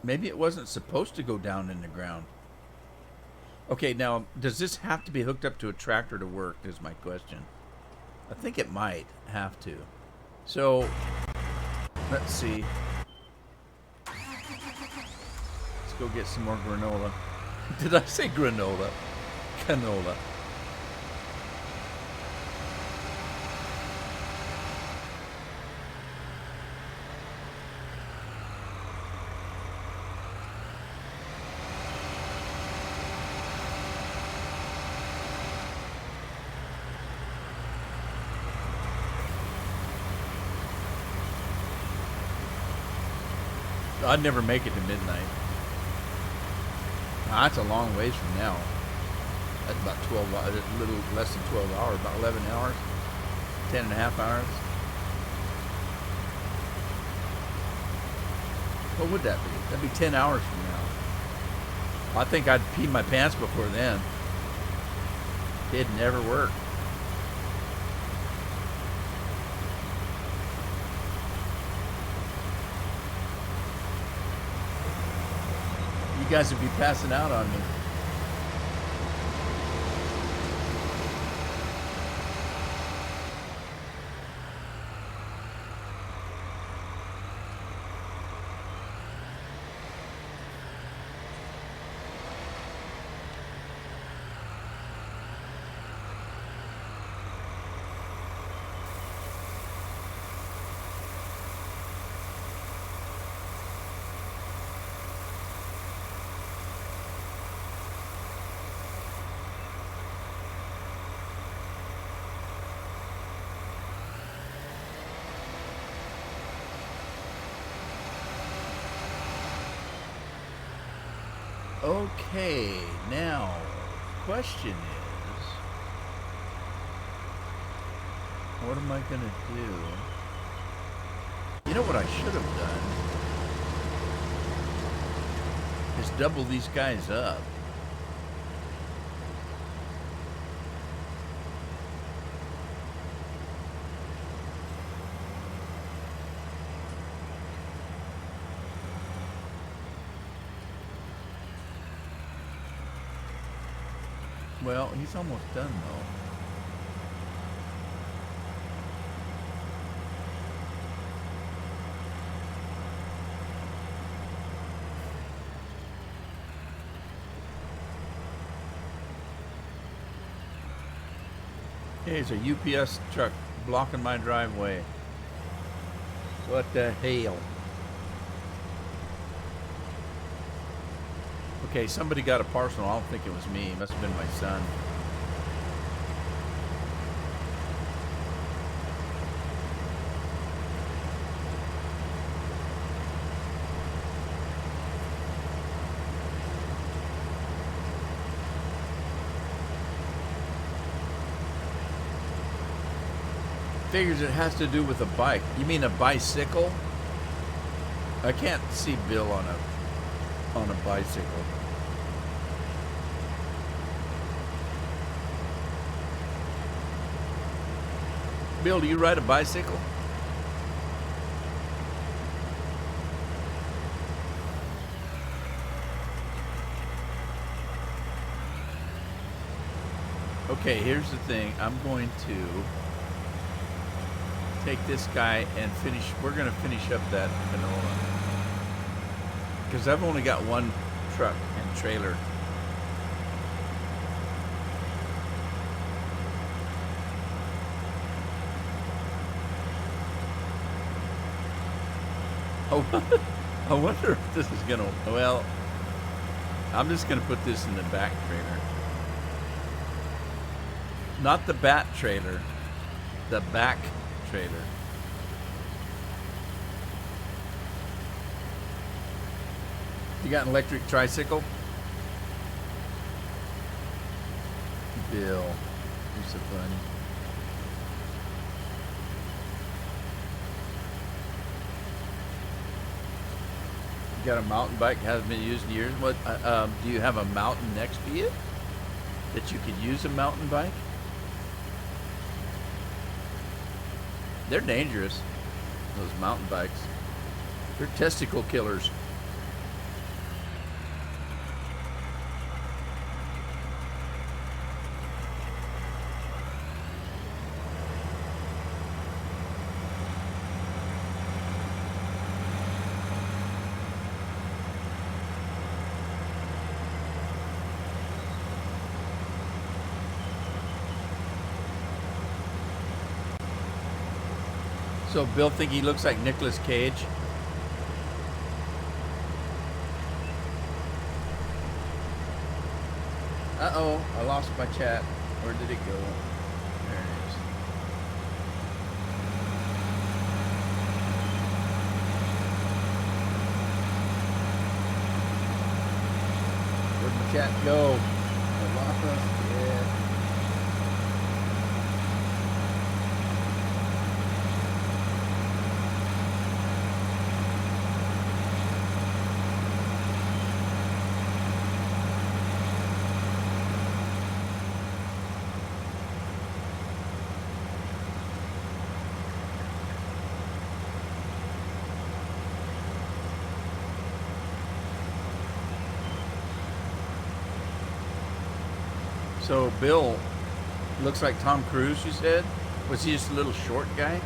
Maybe it wasn't supposed to go down in the ground. Okay, now, does this have to be hooked up to a tractor to work, is my question. I think it might have to. So, let's see. Let's go get some more granola. Did I say granola? Canola. I'd never make it to midnight. Now, that's a long ways from now. That's about 12 hours, a little less than 12 hours, about 11 hours, 10 and a half hours. What would that be? That'd be 10 hours from now. I think I'd pee my pants before then. It'd never work. You guys would be passing out on me. Okay, now, question is, what am I going to do? You know what I should have done? Is double these guys up. Well, he's almost done, though. Hey, there's a UPS truck blocking my driveway. What the hell? Okay, somebody got a parcel. I don't think it was me. It must have been my son. figures it has to do with a bike. You mean a bicycle? I can't see Bill on a bicycle. Bill, do you ride a bicycle? Okay, here's the thing. I'm going to take this guy and finish. We're going to finish up that canola. Because I've only got one truck and trailer. Oh, I wonder if this is going to, well, I'm just going to put this in the back trailer. Not the bat trailer, the back trailer. You got an electric tricycle? Bill, you're so funny. You got a mountain bike, hasn't been used in years. What? Do you have a mountain next to you that you could use a mountain bike? They're dangerous, those mountain bikes. They're testicle killers. So Bill think he looks like Nicolas Cage? Uh-oh, I lost my chat. Where did it go? There it is. Where'd my chat go? I lost us. Yeah. So Bill looks like Tom Cruise, you said? Was he just a little short guy?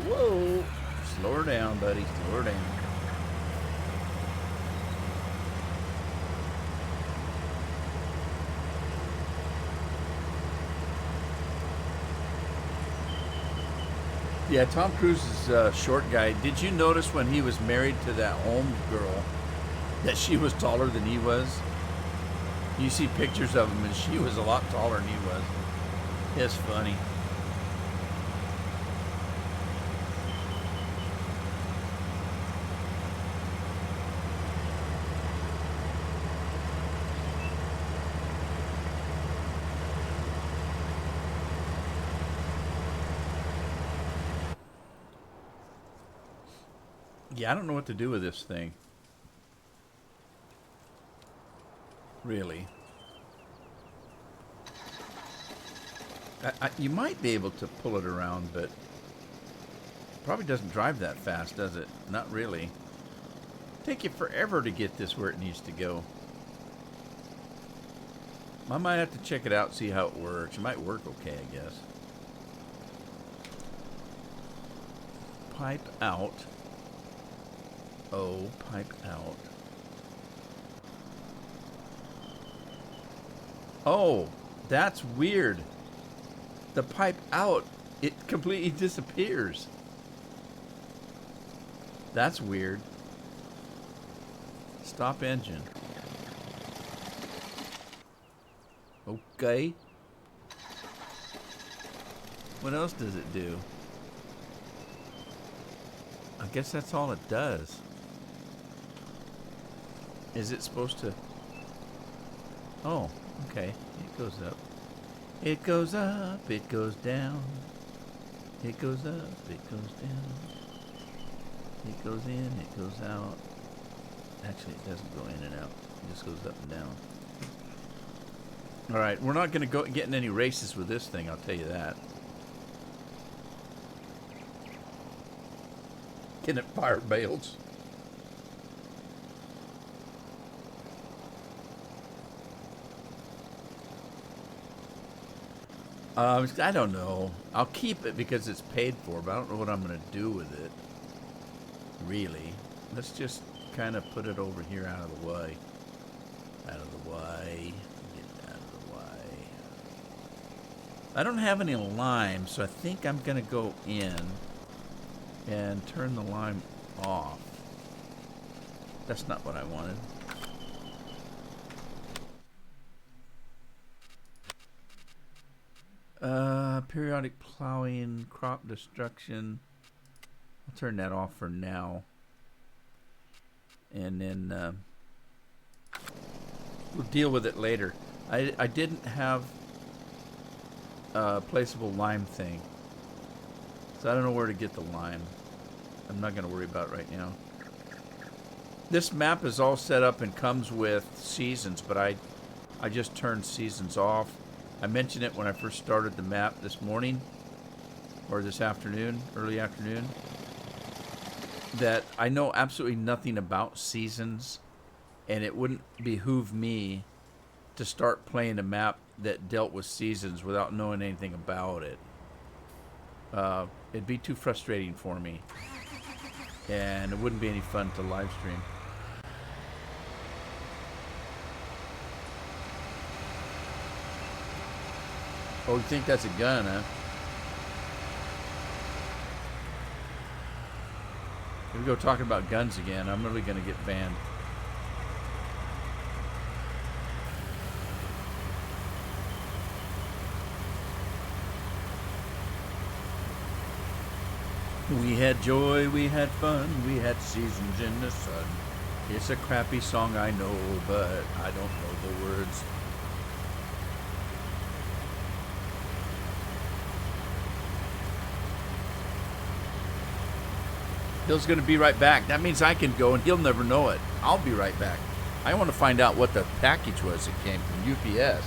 Whoa! Slow her down, buddy. Slow her down. Yeah, Tom Cruise is a short guy. Did you notice when he was married to that Holmes girl that she was taller than he was? You see pictures of him and she was a lot taller than he was. It's funny. Yeah, I don't know what to do with this thing. Really. You might be able to pull it around, but probably doesn't drive that fast, does it? Not really. Take you forever to get this where it needs to go. I might have to check it out and see how it works. It might work okay, I guess. Pipe out. Oh, pipe out. Oh, that's weird. The pipe out, it completely disappears. That's weird. Stop engine. Okay. What else does it do? I guess that's all it does. Is it supposed to... Oh, okay. It goes up. It goes up, it goes down. It goes up, it goes down. It goes in, it goes out. Actually, it doesn't go in and out. It just goes up and down. Alright, we're not going to get in any races with this thing, I'll tell you that. Getting it fire bailed. I don't know. I'll keep it because it's paid for, but I don't know what I'm going to do with it. Really. Let's just kind of put it over here out of the way. Out of the way. Get out of the way. I don't have any lime, so I think I'm going to go in and turn the lime off. That's not what I wanted. Periodic plowing, crop destruction. I'll turn that off for now. And then we'll deal with it later. I didn't have a placeable lime thing. So I don't know where to get the lime. I'm not going to worry about it right now. This map is all set up and comes with seasons, but I just turned seasons off. I mentioned it when I first started the map this morning, or this afternoon, early afternoon, that I know absolutely nothing about seasons, and it wouldn't behoove me to start playing a map that dealt with seasons without knowing anything about it. It'd be too frustrating for me, and it wouldn't be any fun to live stream. Oh, you think that's a gun, huh? Here we go talking about guns again. I'm really going to get banned. We had joy, we had fun, we had seasons in the sun. It's a crappy song, I know, but I don't know the words. Bill's going to be right back. That means I can go and he'll never know it. I'll be right back. I want to find out what the package was that came from UPS.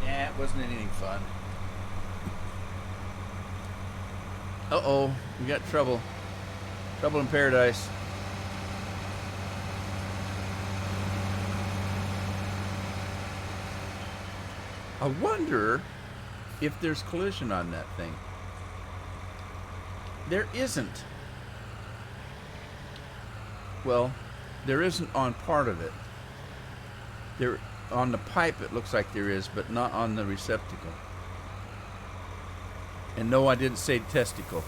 It wasn't anything fun. Uh-oh, we got trouble. Trouble in paradise. I wonder if there's collision on that thing. There isn't. Well, there isn't on part of it. There, on the pipe it looks like there is, but not on the receptacle. And no, I didn't say testicle.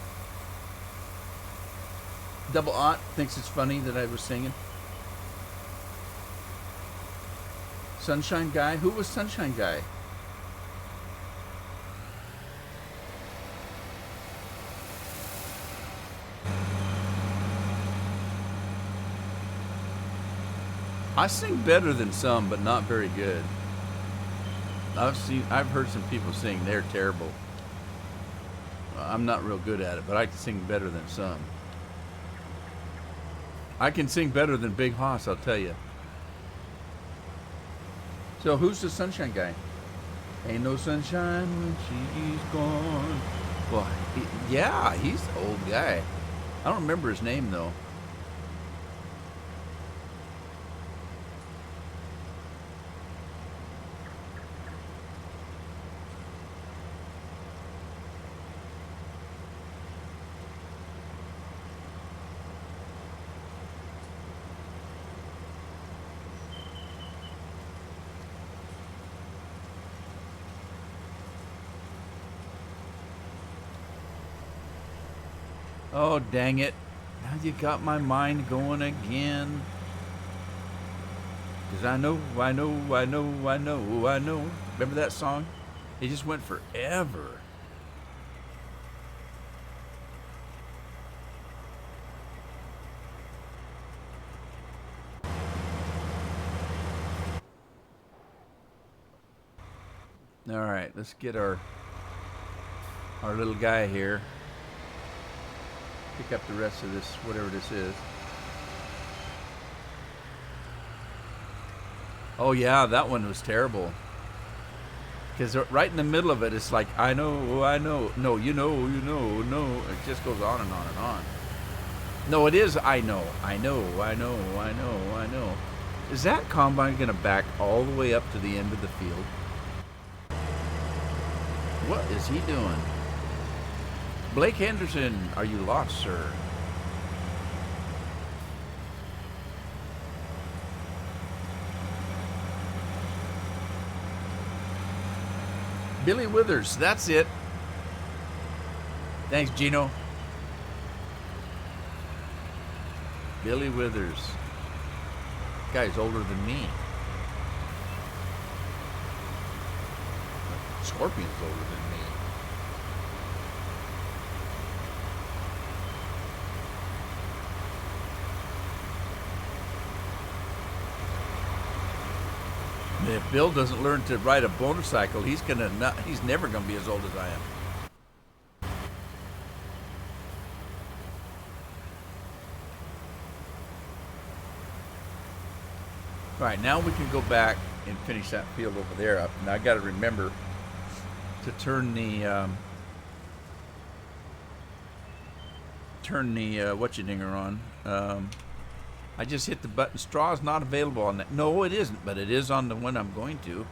Double Aunt thinks it's funny that I was singing. Sunshine Guy? Who was Sunshine Guy? I sing better than some, but not very good. I've heard some people sing, they're terrible. I'm not real good at it, but I can sing better than some. I can sing better than Big Hoss, I'll tell you. So who's the Sunshine Guy? Ain't no sunshine when she's gone. Well, yeah, he's the old guy. I don't remember his name though. Oh, dang it. Now you got my mind going again. Because I know. Remember that song? It just went forever. All right, let's get our little guy here. Pick up the rest of this, whatever this is. Oh yeah, that one was terrible. Because right in the middle of it, it's like, I know, no, you know, no. It just goes on and on and on. No, it is, I know. Is that combine going to back all the way up to the end of the field? What is he doing? Blake Henderson, are you lost, sir? Billy Withers, that's it. Thanks, Gino. Billy Withers. Guy's older than me. Scorpion's older than me. If Bill doesn't learn to ride a motorcycle, he's never gonna be as old as I am. All right, now we can go back and finish that field over there up. Now I got to remember to turn the whatcha-dinger on. I just hit the button. Straw is not available on that. No, it isn't, but it is on the one I'm going to.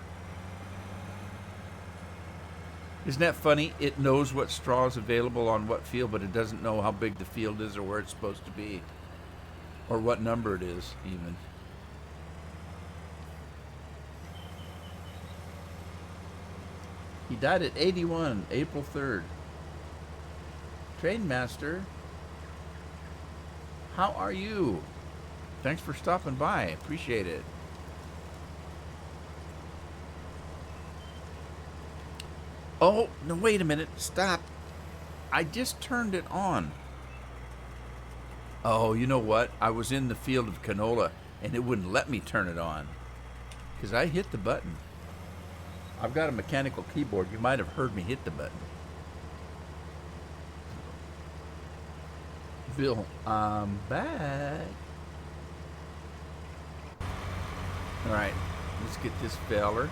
Isn't that funny? It knows what straw is available on what field, but it doesn't know how big the field is or where it's supposed to be. Or what number it is, even. He died at 81, April 3rd. Trainmaster, how are you? Thanks for stopping by. Appreciate it. Oh, no, wait a minute. Stop. I just turned it on. Oh, you know what? I was in the field of canola, and it wouldn't let me turn it on. Because I hit the button. I've got a mechanical keyboard. You might have heard me hit the button. Bill, I'm back. All right, let's get this feller.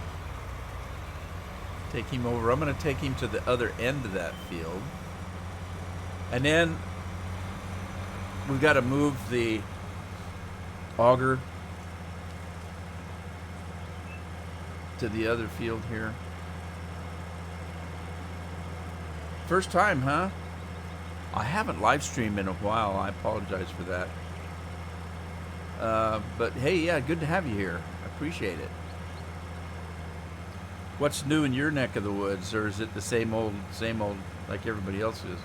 Take him over. I'm going to take him to the other end of that field. And then we've got to move the auger to the other field here. First time, huh? I haven't live streamed in a while. I apologize for that. But hey, yeah, good to have you here. I appreciate it. What's new in your neck of the woods, or is it the same old like everybody else is?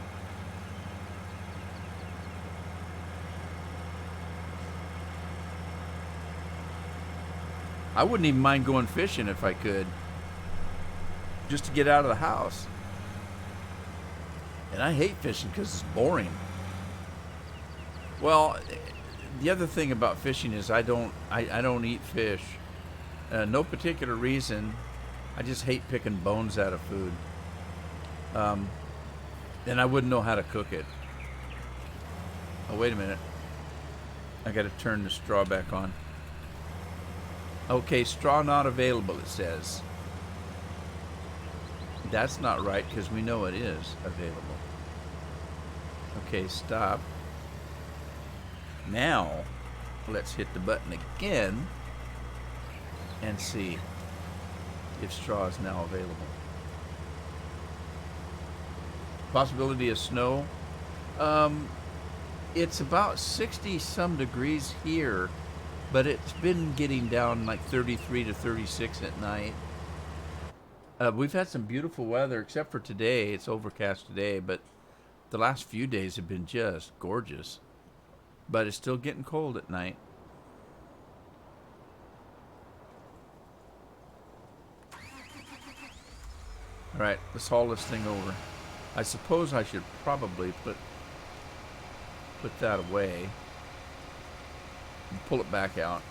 I wouldn't even mind going fishing if I could, just to get out of the house. And I hate fishing because it's boring. Well, the other thing about fishing is I don't eat fish. No particular reason. I just hate picking bones out of food. And I wouldn't know how to cook it. Oh, wait a minute. I got to turn the straw back on. Okay, straw not available, it says. That's not right because we know it is available. Okay, stop. Now, let's hit the button again and see if straw is now available. Possibility of snow. It's about 60 some degrees here, but it's been getting down like 33 to 36 at night. We've had some beautiful weather, except for today. It's overcast today, but The last few days have been just gorgeous, but it's still getting cold at night. All right, let's haul this thing over. I suppose I should probably put that away and pull it back out.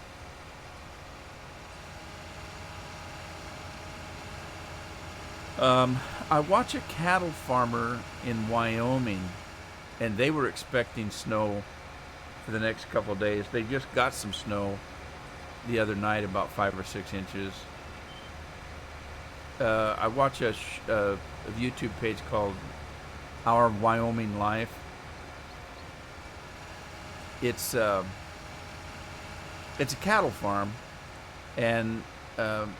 I watch a cattle farmer in Wyoming, and they were expecting snow for the next couple of days. They just got some snow the other night, about 5 or 6 inches. I watch a YouTube page called Our Wyoming Life. It's a cattle farm, and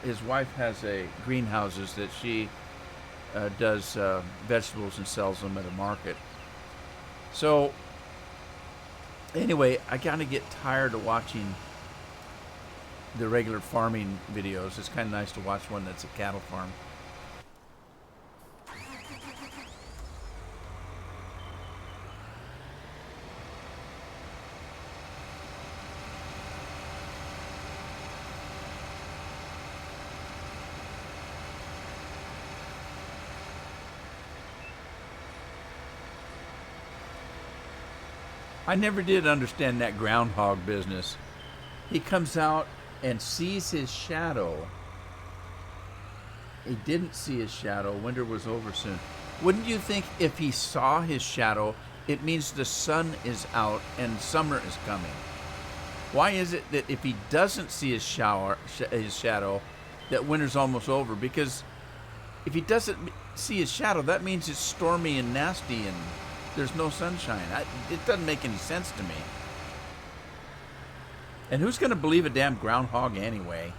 his wife has a greenhouses that she does vegetables and sells them at a market. So anyway, I kind of get tired of watching the regular farming videos. It's kind of nice to watch one that's a cattle farm. I never did understand that groundhog business. He comes out and sees his shadow. He didn't see his shadow. Winter was over soon. Wouldn't you think if he saw his shadow, it means the sun is out and summer is coming? Why is it that if he doesn't see his shadow, that winter's almost over? Because if he doesn't see his shadow, that means it's stormy and nasty and there's no sunshine. It doesn't make any sense to me. And who's going to believe a damn groundhog anyway?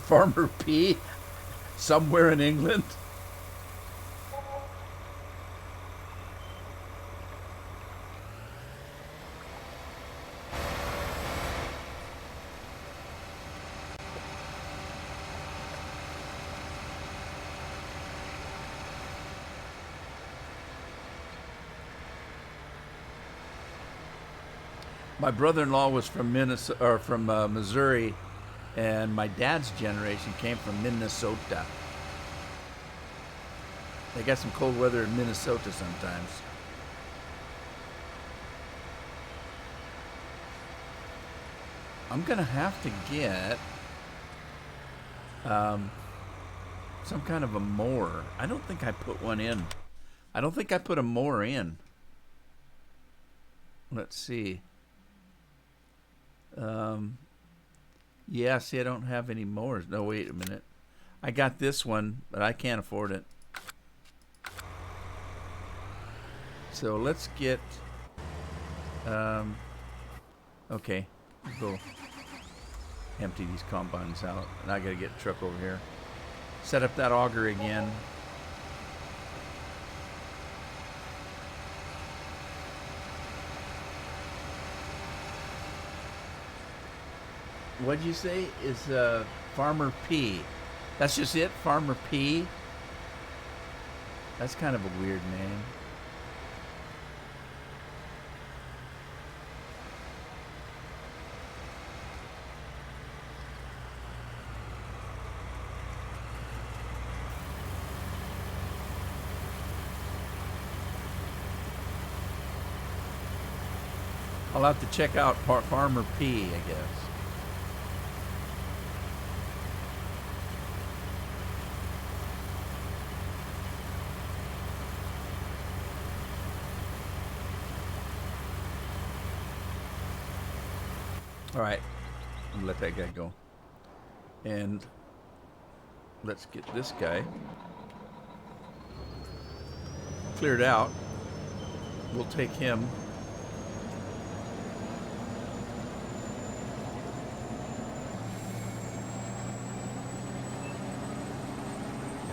Farmer P? Somewhere in England? My brother-in-law was from Minnesota, or from Missouri, and my dad's generation came from Minnesota. They got some cold weather in Minnesota sometimes. I'm gonna have to get some kind of a mower. I don't think I put one in. I don't think I put a mower in. Let's see. Yeah, see, I don't have any mowers. No, wait a minute. I got this one, but I can't afford it. So let's get, okay, go empty these combines out. And I gotta get the truck over here. Set up that auger again. What'd you say is Farmer P? That's just it, Farmer P? That's kind of a weird name. I'll have to check out Farmer P, I guess. All right, let that guy go. And let's get this guy cleared out. We'll take him.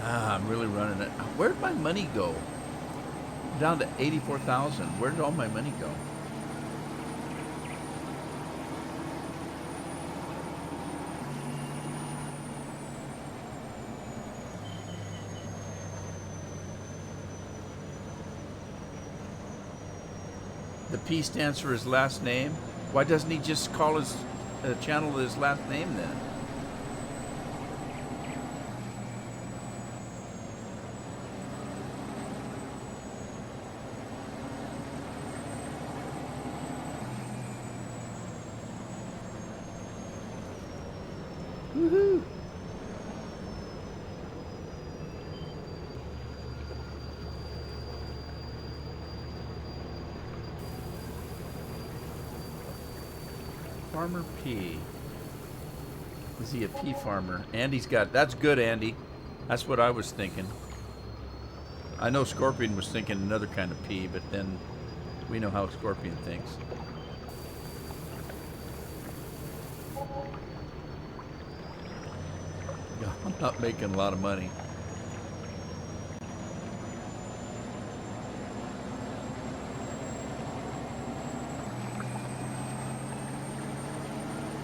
I'm really running it. Where'd my money go? Down to 84,000. Where did all my money go? P stands for his last name. Why doesn't he just call his channel his last name then? Woohoo! Farmer P. Is he a pea farmer? Andy's got... That's good, Andy. That's what I was thinking. I know Scorpion was thinking another kind of pea, but then we know how Scorpion thinks. I'm not making a lot of money.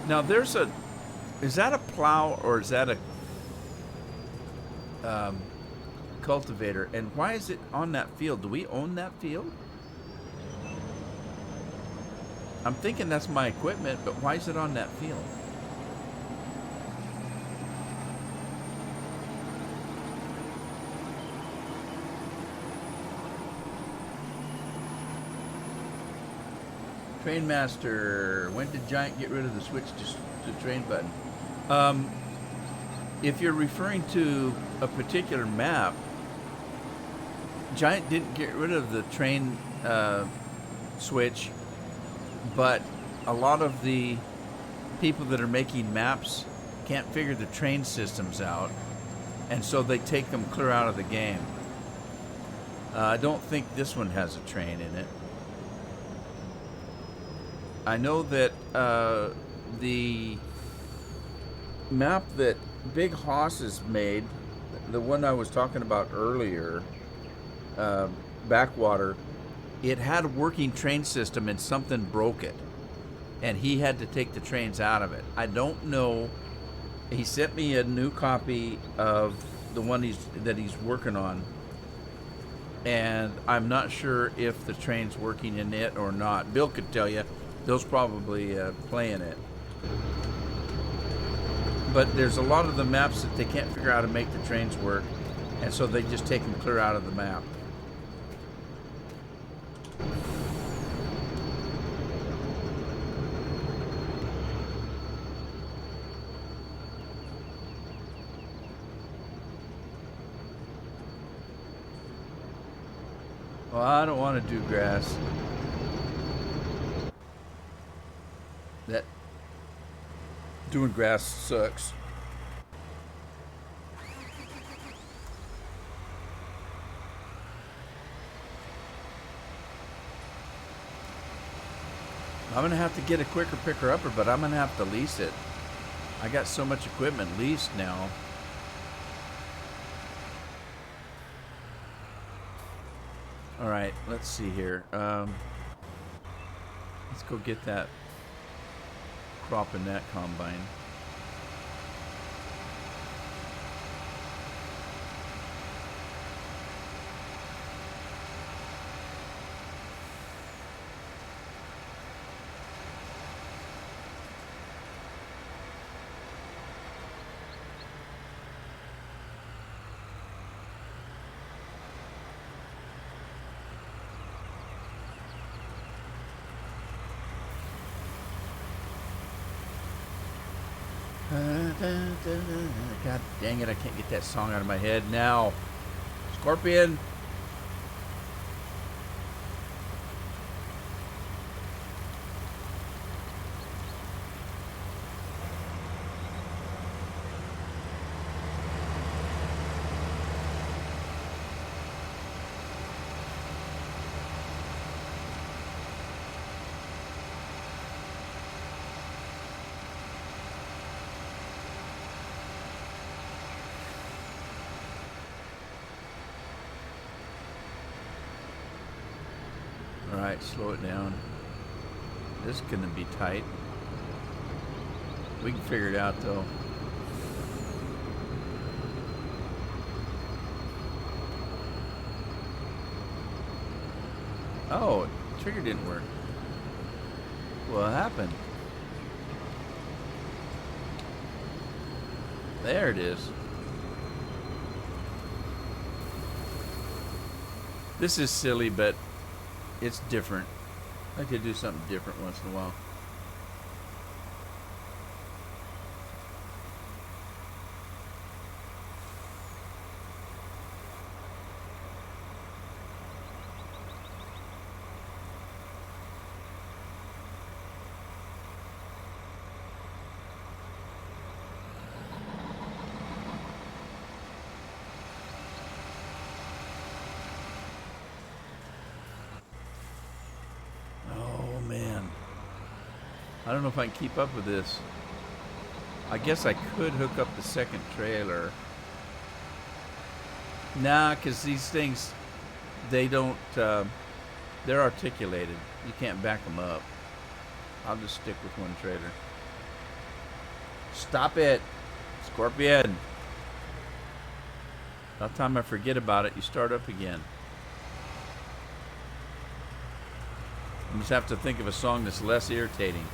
Now there's a... Is that a plow or is that a cultivator? And why is it on that field? Do we own that field? I'm thinking that's my equipment, but why is it on that field? Trainmaster, when did Giant get rid of the switch to train button? If you're referring to a particular map, Giant didn't get rid of the train switch, but a lot of the people that are making maps can't figure the train systems out, and so they take them clear out of the game. I don't think this one has a train in it. I know that the map that Big Hoss has made, the one I was talking about earlier, Backwater, it had a working train system and something broke it. And he had to take the trains out of it. I don't know. He sent me a new copy of the one that he's working on. And I'm not sure if the train's working in it or not. Bill could tell you. Bill's probably playing it. But there's a lot of the maps that they can't figure out how to make the trains work, and so they just take them clear out of the map. Well, I don't want to do grass. That doing grass sucks. I'm gonna have to get a quicker picker-upper, but I'm gonna have to lease it. I got so much equipment leased now. All right, let's see here. Let's go get that crop in that combine. God dang it, I can't get that song out of my head now. Scorpion. Alright, slow it down. This is gonna be tight. We can figure it out though. Oh, trigger didn't work. What happened? There it is. This is silly, but it's different. I like to do something different once in a while. Oh man, I don't know if I can keep up with this. I guess I could hook up the second trailer. Nah, because these things, they don't, they're articulated. You can't back them up. I'll just stick with one trailer. Stop it, Scorpion. By the time I forget about it, you start up again. I just have to think of a song that's less irritating.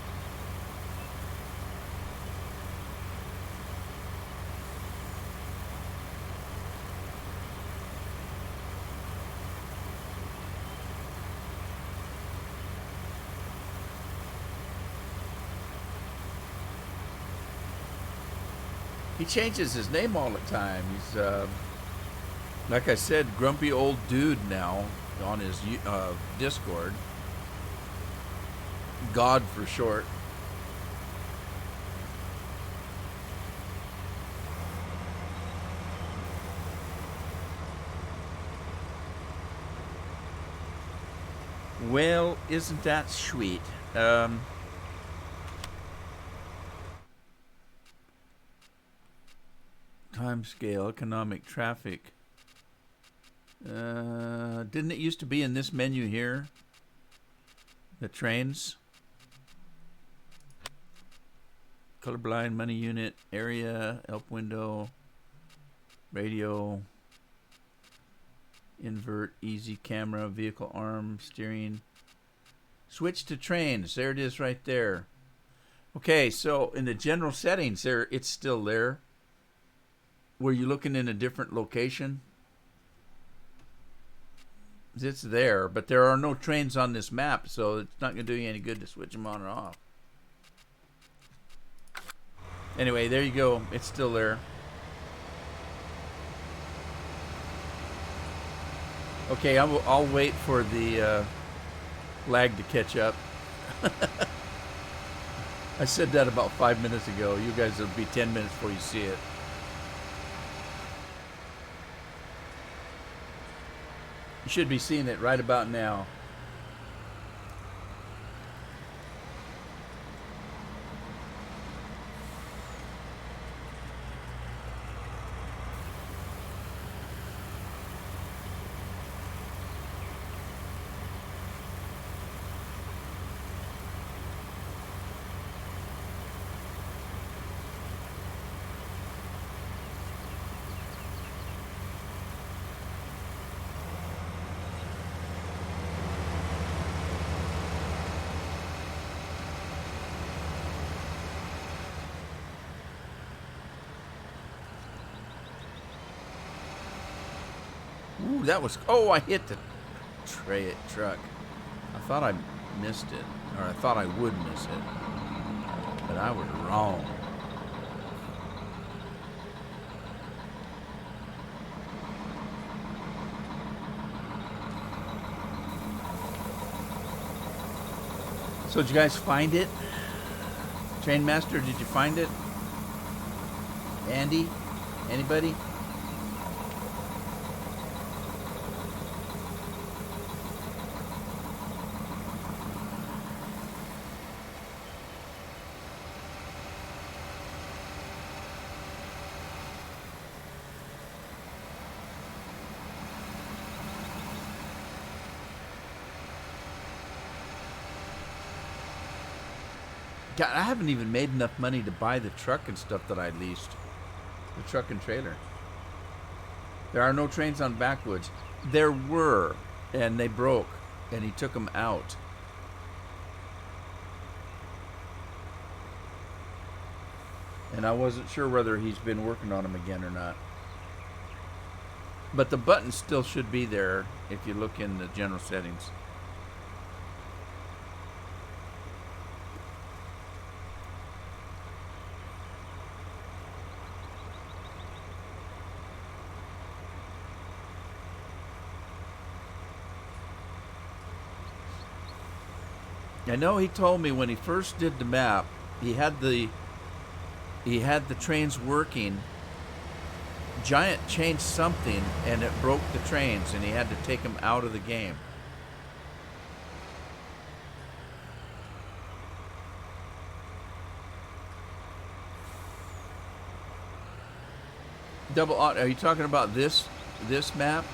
He changes his name all the time. He's, like I said, grumpy old dude now on his Discord. God for short. Well, isn't that sweet? Time scale, economic, traffic. Didn't it used to be in this menu here? The trains. Colorblind, money unit, area, help window, radio, invert, easy camera, vehicle arm, steering. Switch to trains. There it is right there. Okay, so in the general settings there, it's still there. Were you looking in a different location? It's there, but there are no trains on this map, so it's not going to do you any good to switch them on or off. Anyway, there you go. It's still there. Okay, I'll wait for the lag to catch up. I said that about 5 minutes ago. You guys will be 10 minutes before you see it. You should be seeing it right about now. Ooh, that was... Oh, I hit the truck. I thought I missed it. Or I thought I would miss it. But I was wrong. So did you guys find it? Train Master, did you find it? Andy? Anybody? God, I haven't even made enough money to buy the truck and stuff that I leased. The truck and trailer. There are no trains on Backwoods. There were, and they broke, and he took them out. And I wasn't sure whether he's been working on them again or not. But the button still should be there if you look in the general settings. I know he told me when he first did the map, he had the trains working. Giant changed something and it broke the trains, and he had to take them out of the game. Double auto. Are you talking about this map?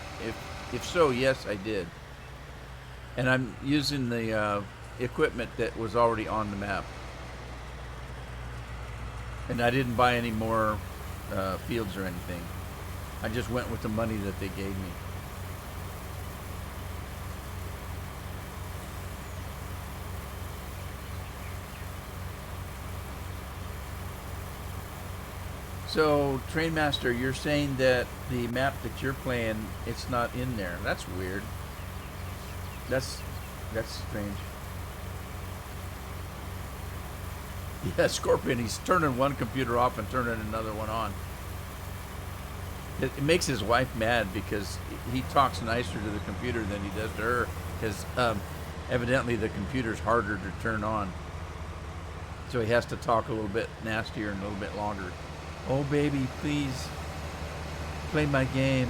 If so, yes, I did. And I'm using the equipment that was already on the map. And I didn't buy any more fields or anything. I just went with the money that they gave me. So, Trainmaster, you're saying that the map that you're playing, it's not in there. That's weird. That's strange. Yeah, Scorpion, he's turning one computer off and turning another one on. It makes his wife mad because he talks nicer to the computer than he does to her, because evidently the computer's harder to turn on. So he has to talk a little bit nastier and a little bit longer. Oh, baby, please play my game.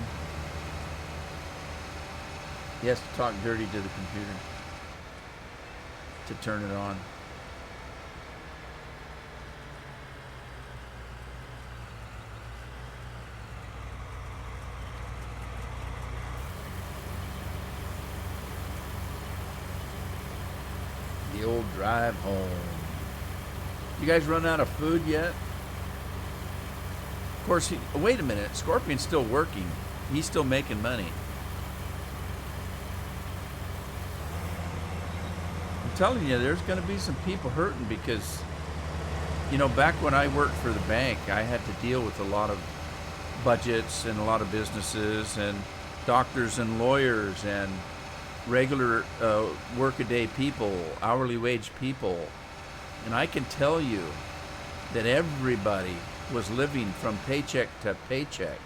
He has to talk dirty to the computer to turn it on. The old drive home. You guys run out of food yet? Of course, wait a minute. Scorpion's still working. He's still making money. I'm telling you, there's going to be some people hurting because, you know, back when I worked for the bank, I had to deal with a lot of budgets and a lot of businesses and doctors and lawyers and regular workaday people, hourly wage people. And I can tell you that everybody was living from paycheck to paycheck.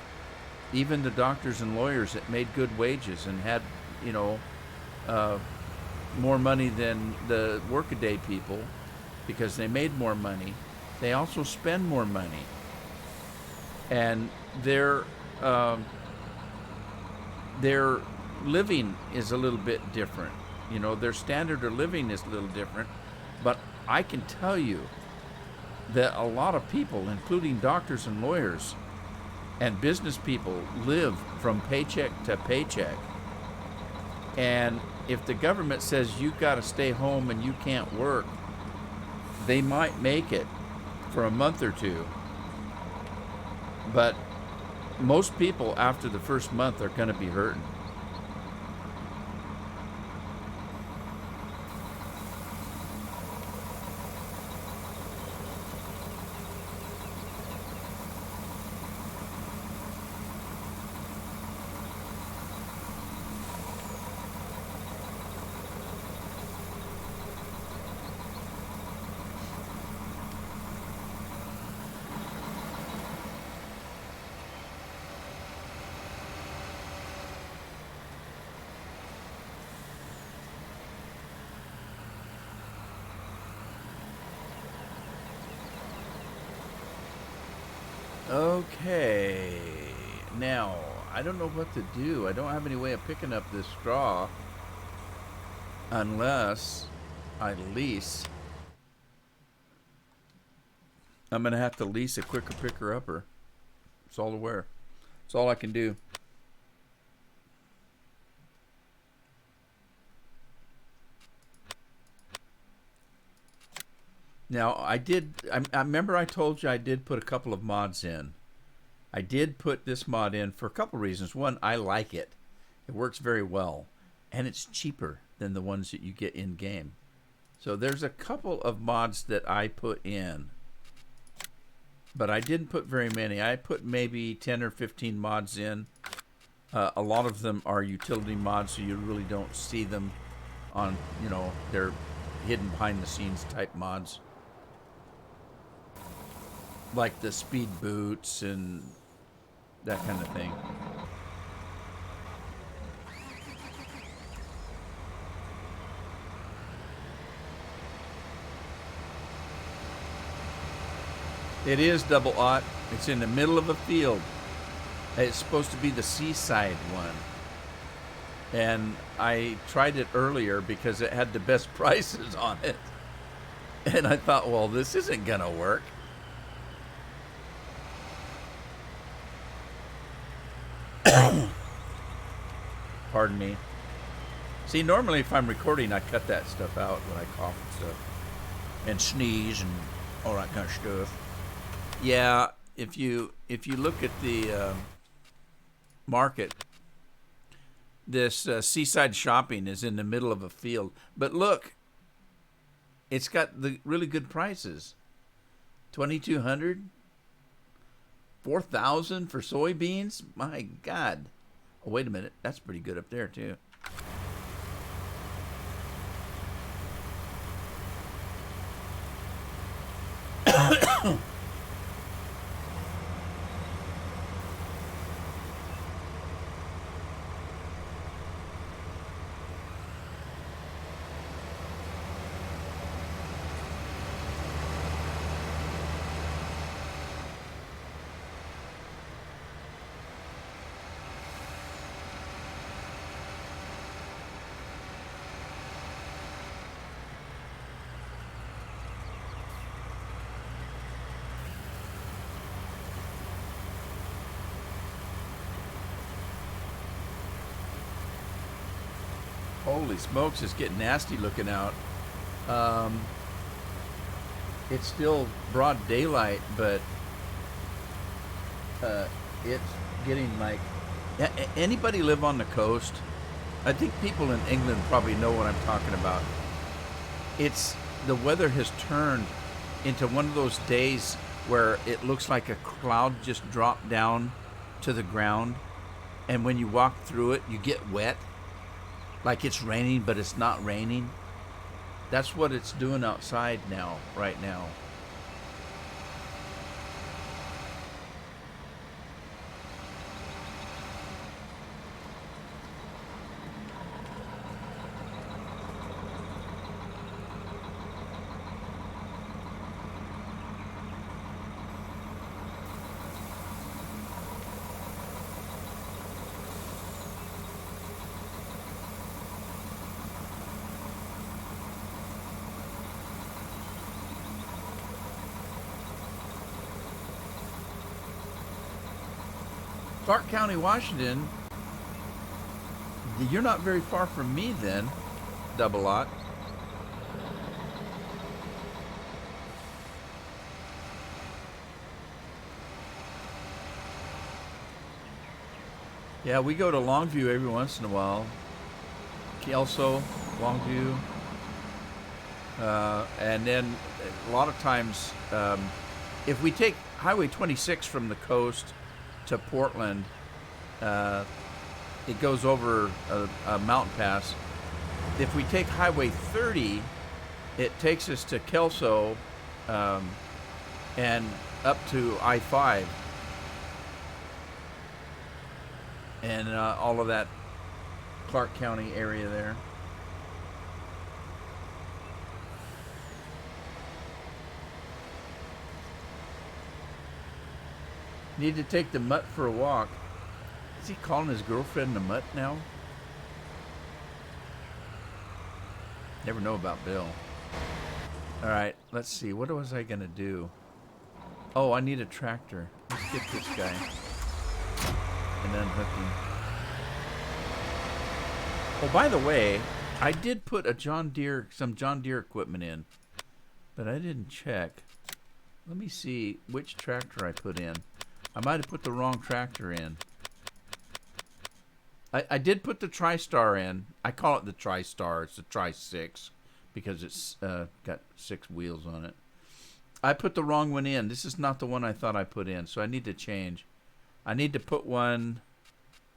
Even the doctors and lawyers that made good wages and had, you know, more money than the workaday people because they made more money. They also spend more money. And their living is a little bit different. You know, their standard of living is a little different. But I can tell you that a lot of people, including doctors and lawyers and business people, live from paycheck to paycheck. And if the government says you've got to stay home and you can't work, they might make it for a month or two. But most people after the first month are going to be hurting. Okay, now I don't know what to do. I don't have any way of picking up this straw unless I lease. I'm gonna have to lease a quicker picker upper. It's all aware. It's all I can do. Now, I remember I told you I did put a couple of mods in. I did put this mod in for a couple reasons. One, I like it. It works very well. And it's cheaper than the ones that you get in-game. So there's a couple of mods that I put in. but I didn't put very many. I put maybe 10 or 15 mods in. A lot of them are utility mods, so you really don't see them on, they're hidden behind the scenes type mods. Like the speed boots and that kind of thing. It is double aught. It's in the middle of a field. It's supposed to be the seaside one. And I tried it earlier because it had the best prices on it. And I thought, well, this isn't going to work. Pardon me. See, normally if I'm recording, I cut that stuff out when I cough and stuff. And sneeze and all that kind of stuff. Yeah, if you look at the market, this seaside shopping is in the middle of a field. But look, it's got the really good prices. $2,200, $4,000 for soybeans. My God! Oh, wait a minute, that's pretty good up there too. Holy smokes, it's getting nasty looking out. It's still broad daylight, but it's getting like... Anybody live on the coast? I think people in England probably know what I'm talking about. The weather has turned into one of those days where it looks like a cloud just dropped down to the ground, and when you walk through it, you get wet. Like it's raining, but it's not raining. That's what it's doing outside now, right now. Clark County, Washington. You're not very far from me then, Double Lot. Yeah, we go to Longview every once in a while. Kelso, Longview. And then a lot of times, if we take Highway 26 from the coast to Portland, it goes over a mountain pass. If we take Highway 30, it takes us to Kelso and up to I-5 and all of that Clark County area there. Need to take the mutt for a walk. Is he calling his girlfriend the mutt now? Never know about Bill. Alright, let's see. What was I going to do? Oh, I need a tractor. Let's get this guy. And unhook him. Oh, by the way, I did put some John Deere equipment in. But I didn't check. Let me see which tractor I put in. I might have put the wrong tractor in. I did put the TriStar in. I call it the TriStar. It's the Tri-6 because it's got 6 wheels on it. I put the wrong one in. This is not the one I thought I put in, so I need to change. I need to put one.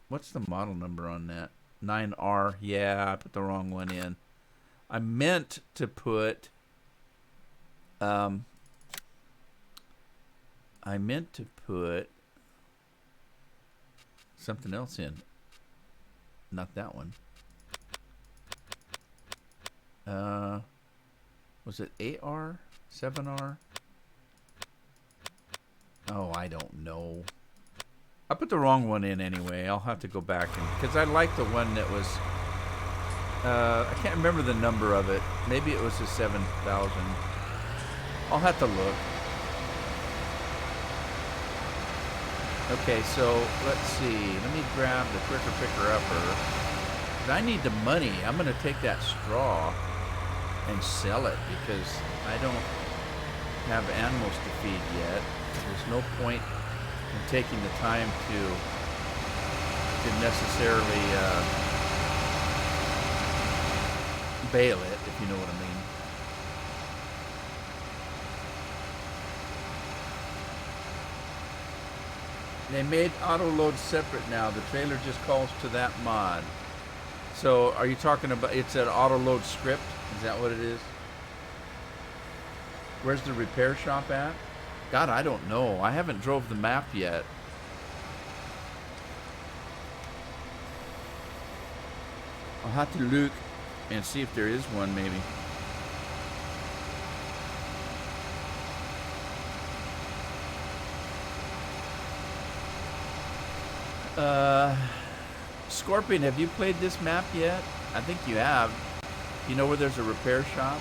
What's the model number on that? 9R. Yeah, I put the wrong one in. I meant to put. I meant to put something else in. Not that one. Was it 8R? 7R? Oh, I don't know. I put the wrong one in anyway. I'll have to go back and because I like the one that was. I can't remember the number of it. Maybe it was a 7,000. I'll have to look. Okay, so let's see. Let me grab the quicker picker upper. I need the money. I'm going to take that straw and sell it because I don't have animals to feed yet. There's no point in taking the time to necessarily bale it, if you know what I mean. They made auto load separate now. The trailer just calls to that mod. So are you talking about it's an auto load script? Is that what it is? Where's the repair shop at? God, I don't know. I haven't drove the map yet. I'll have to look and see if there is one maybe. Scorpion, have you played this map yet? I think you have. You know where there's a repair shop?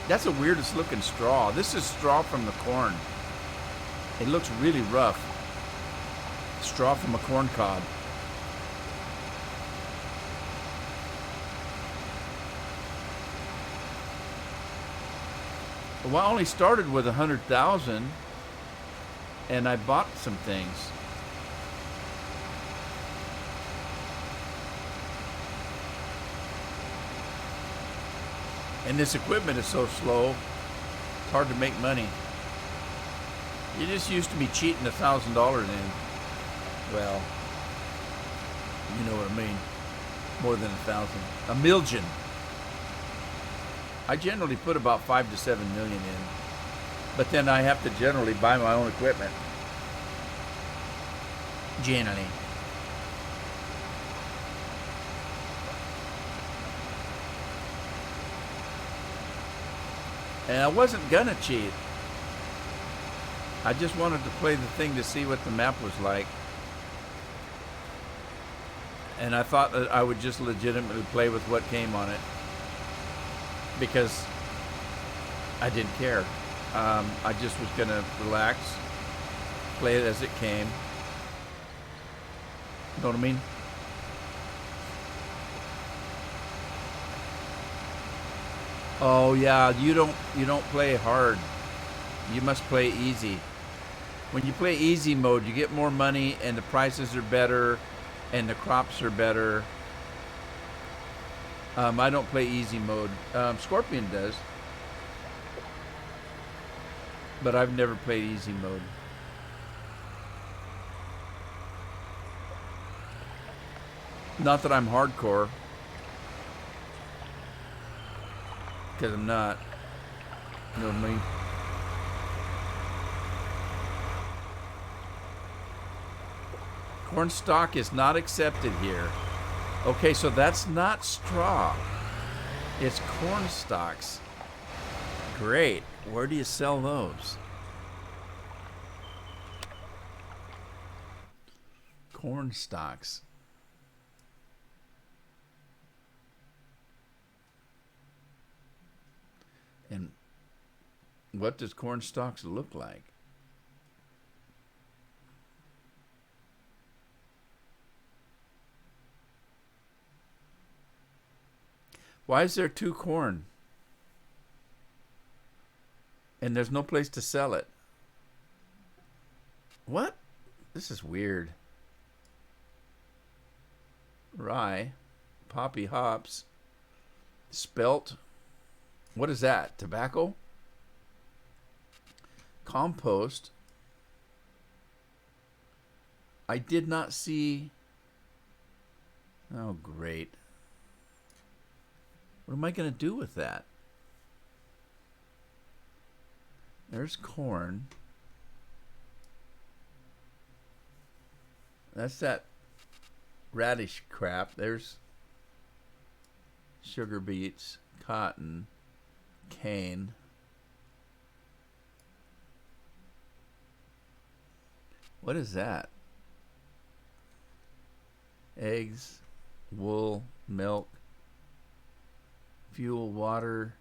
That's the weirdest looking straw. This is straw from the corn. It looks really rough. Straw from a corn cob. Well, I only started with 100,000. And I bought some things. And this equipment is so slow, it's hard to make money. You're just used to me cheating $1,000 in. Well, you know what I mean. More than 1,000. A million. I generally put about 5 to 7 million in. But then I have to generally buy my own equipment. Generally. And I wasn't gonna cheat. I just wanted to play the thing to see what the map was like. And I thought that I would just legitimately play with what came on it. Because I didn't care. I just was going to relax, play it as it came. You know what I mean? Oh yeah, you don't play hard. You must play easy. When you play easy mode, you get more money and the prices are better and the crops are better. I don't play easy mode. Scorpion does. But I've never played easy mode. Not that I'm hardcore. Because I'm not. You know what I mean? Corn stalk is not accepted here. Okay, so that's not straw. It's corn stalks. Great. Where do you sell those? Corn stalks. And what does corn stalks look like? Why is there 2 corn? And there's no place to sell it. What? This is weird. Rye, poppy hops, spelt, What is that? Tobacco? Compost. I did not see. Oh, great. What am I going to do with that? There's corn. That's that radish crap. There's sugar beets, cotton, cane. What is that? Eggs, wool, milk, fuel, water,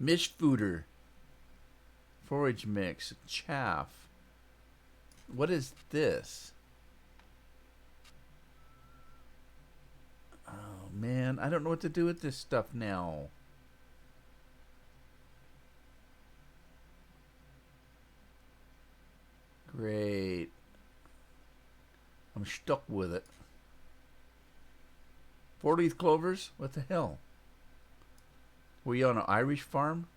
mishfooder, forage mix, chaff. What is this? Oh man, I don't know what to do with this stuff now. Great. I'm stuck with it. 4-leaf clovers? What the hell? Were you on an Irish farm?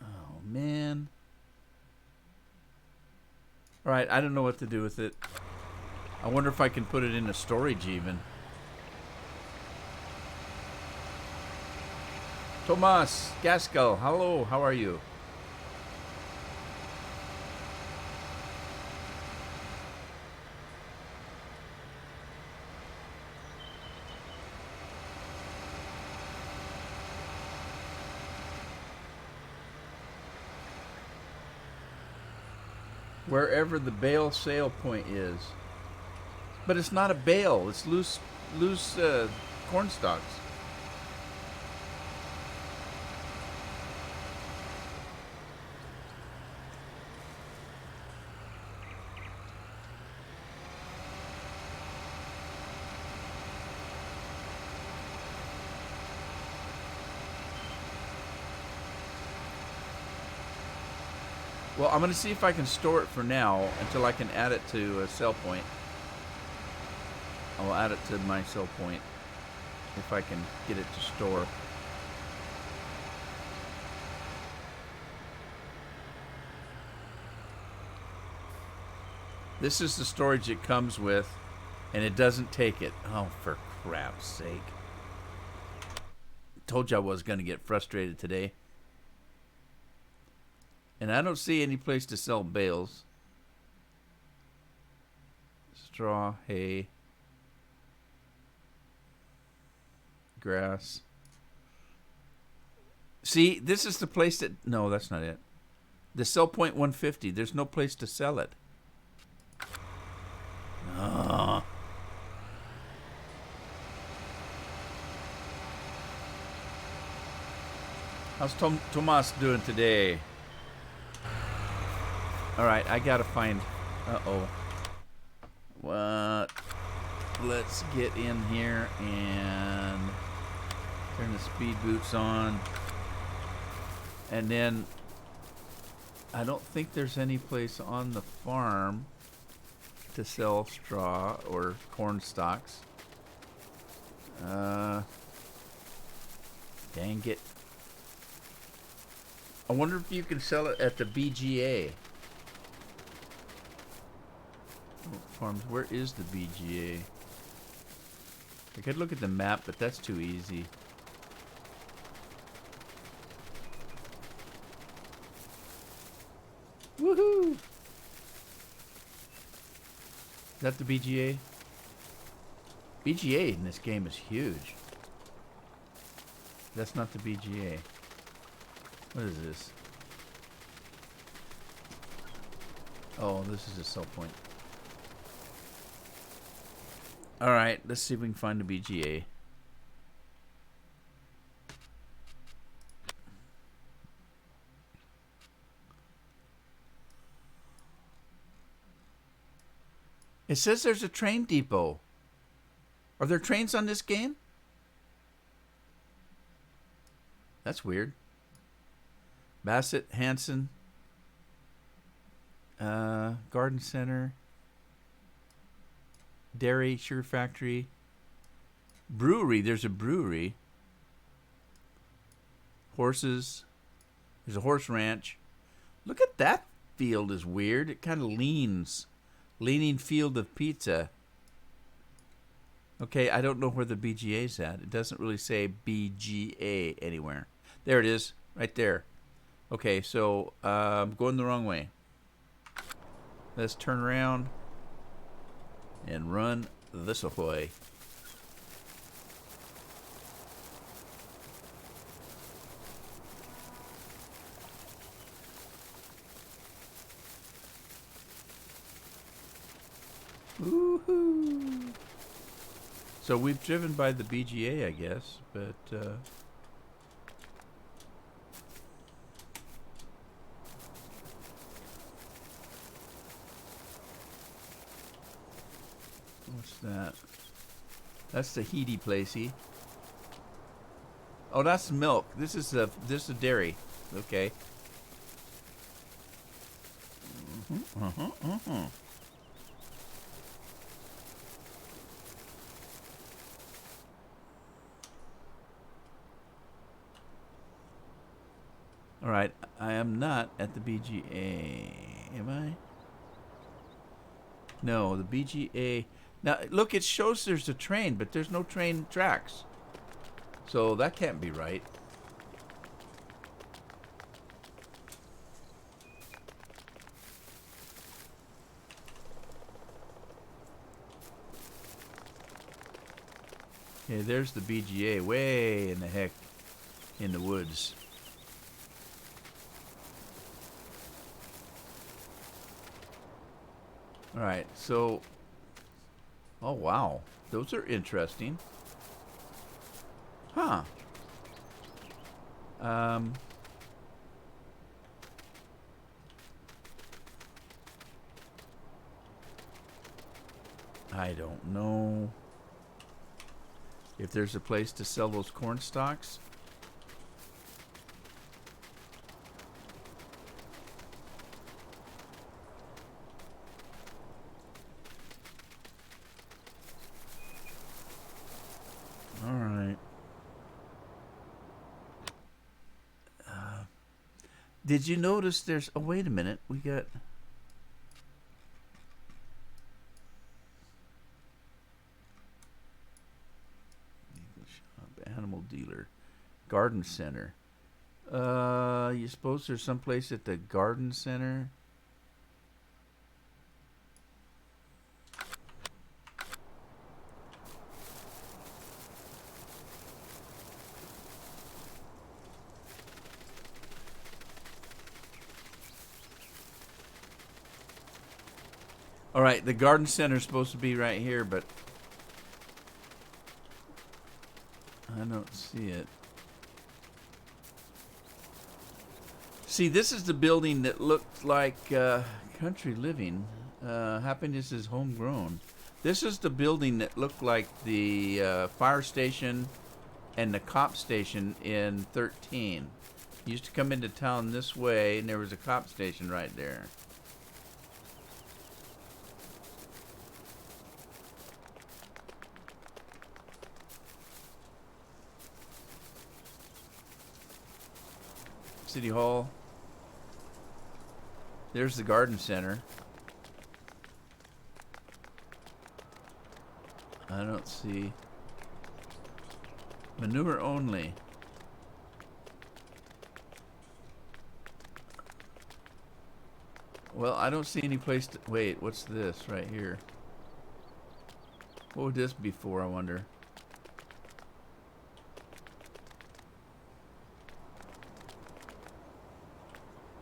Oh, man. Alright, I don't know what to do with it. I wonder if I can put it into storage even. Tomas Gaskell, hello, how are you? Wherever the bale sale point is. But it's not a bale, it's loose corn stalks. Well, I'm going to see if I can store it for now until I can add it to a sell point. I'll add it to my sell point if I can get it to store. This is the storage it comes with, and it doesn't take it. Oh, for crap's sake. Told you I was going to get frustrated today. And I don't see any place to sell bales. Straw, hay, grass. See, this is the place that... No, that's not it. The sell point 150. There's no place to sell it. Oh. How's Tomas doing today? Alright, I gotta find... Uh-oh. What? Let's get in here and turn the speed boots on. And then... I don't think there's any place on the farm to sell straw or corn stalks. Dang it. I wonder if you can sell it at the BGA. Farms, where is the BGA? I could look at the map, but that's too easy. Woohoo! Is that the BGA? BGA in this game is huge. That's not the BGA. What is this? Oh, this is a sell point. Alright, let's see if we can find a BGA. It says there's a train depot. Are there trains on this game? That's weird. Bassett, Hanson, Garden Center, Dairy, Sugar Factory, Brewery. There's a brewery. Horses. There's a horse ranch. Look at that field is weird. It kind of leans. Leaning field of pizza. Okay, I don't know where the BGA's at. It doesn't really say BGA anywhere. There it is, right there. Okay, so I'm going the wrong way. Let's turn around and run this way. Woohoo! So we've driven by the BGA, I guess, but what's that? That's the heaty placey. Oh, that's milk. This is a dairy. Okay. All right, I am not at the BGA, am I? No, the BGA. Now, look, it shows there's a train, but there's no train tracks. So that can't be right. Okay, there's the BGA way in the heck in the woods. All right, so, oh wow, those are interesting. Huh. I don't know if there's a place to sell those corn stalks. All right. Did you notice there's... Oh, wait a minute. We got... Animal dealer. Garden center. You suppose there's someplace at the garden center? All right, the garden center is supposed to be right here, but I don't see it. See, this is the building that looked like country living. Happiness is homegrown. This is the building that looked like the fire station and the cop station in 13. You used to come into town this way, and there was a cop station right there. City Hall. There's the garden center. I don't see. Manure only. Well, I don't see any place to... Wait, what's this right here? What would this be for, I wonder?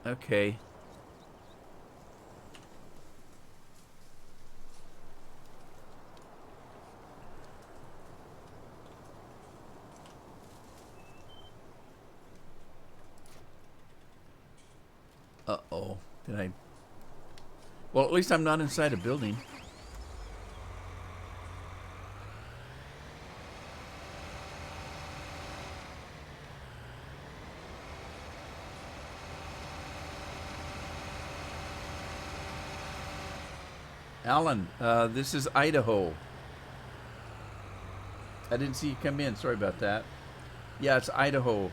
Okay. Uh-oh. Did I... Well, at least I'm not inside a building. Alan, this is Idaho. I didn't see you come in. Sorry about that. Yeah, it's Idaho.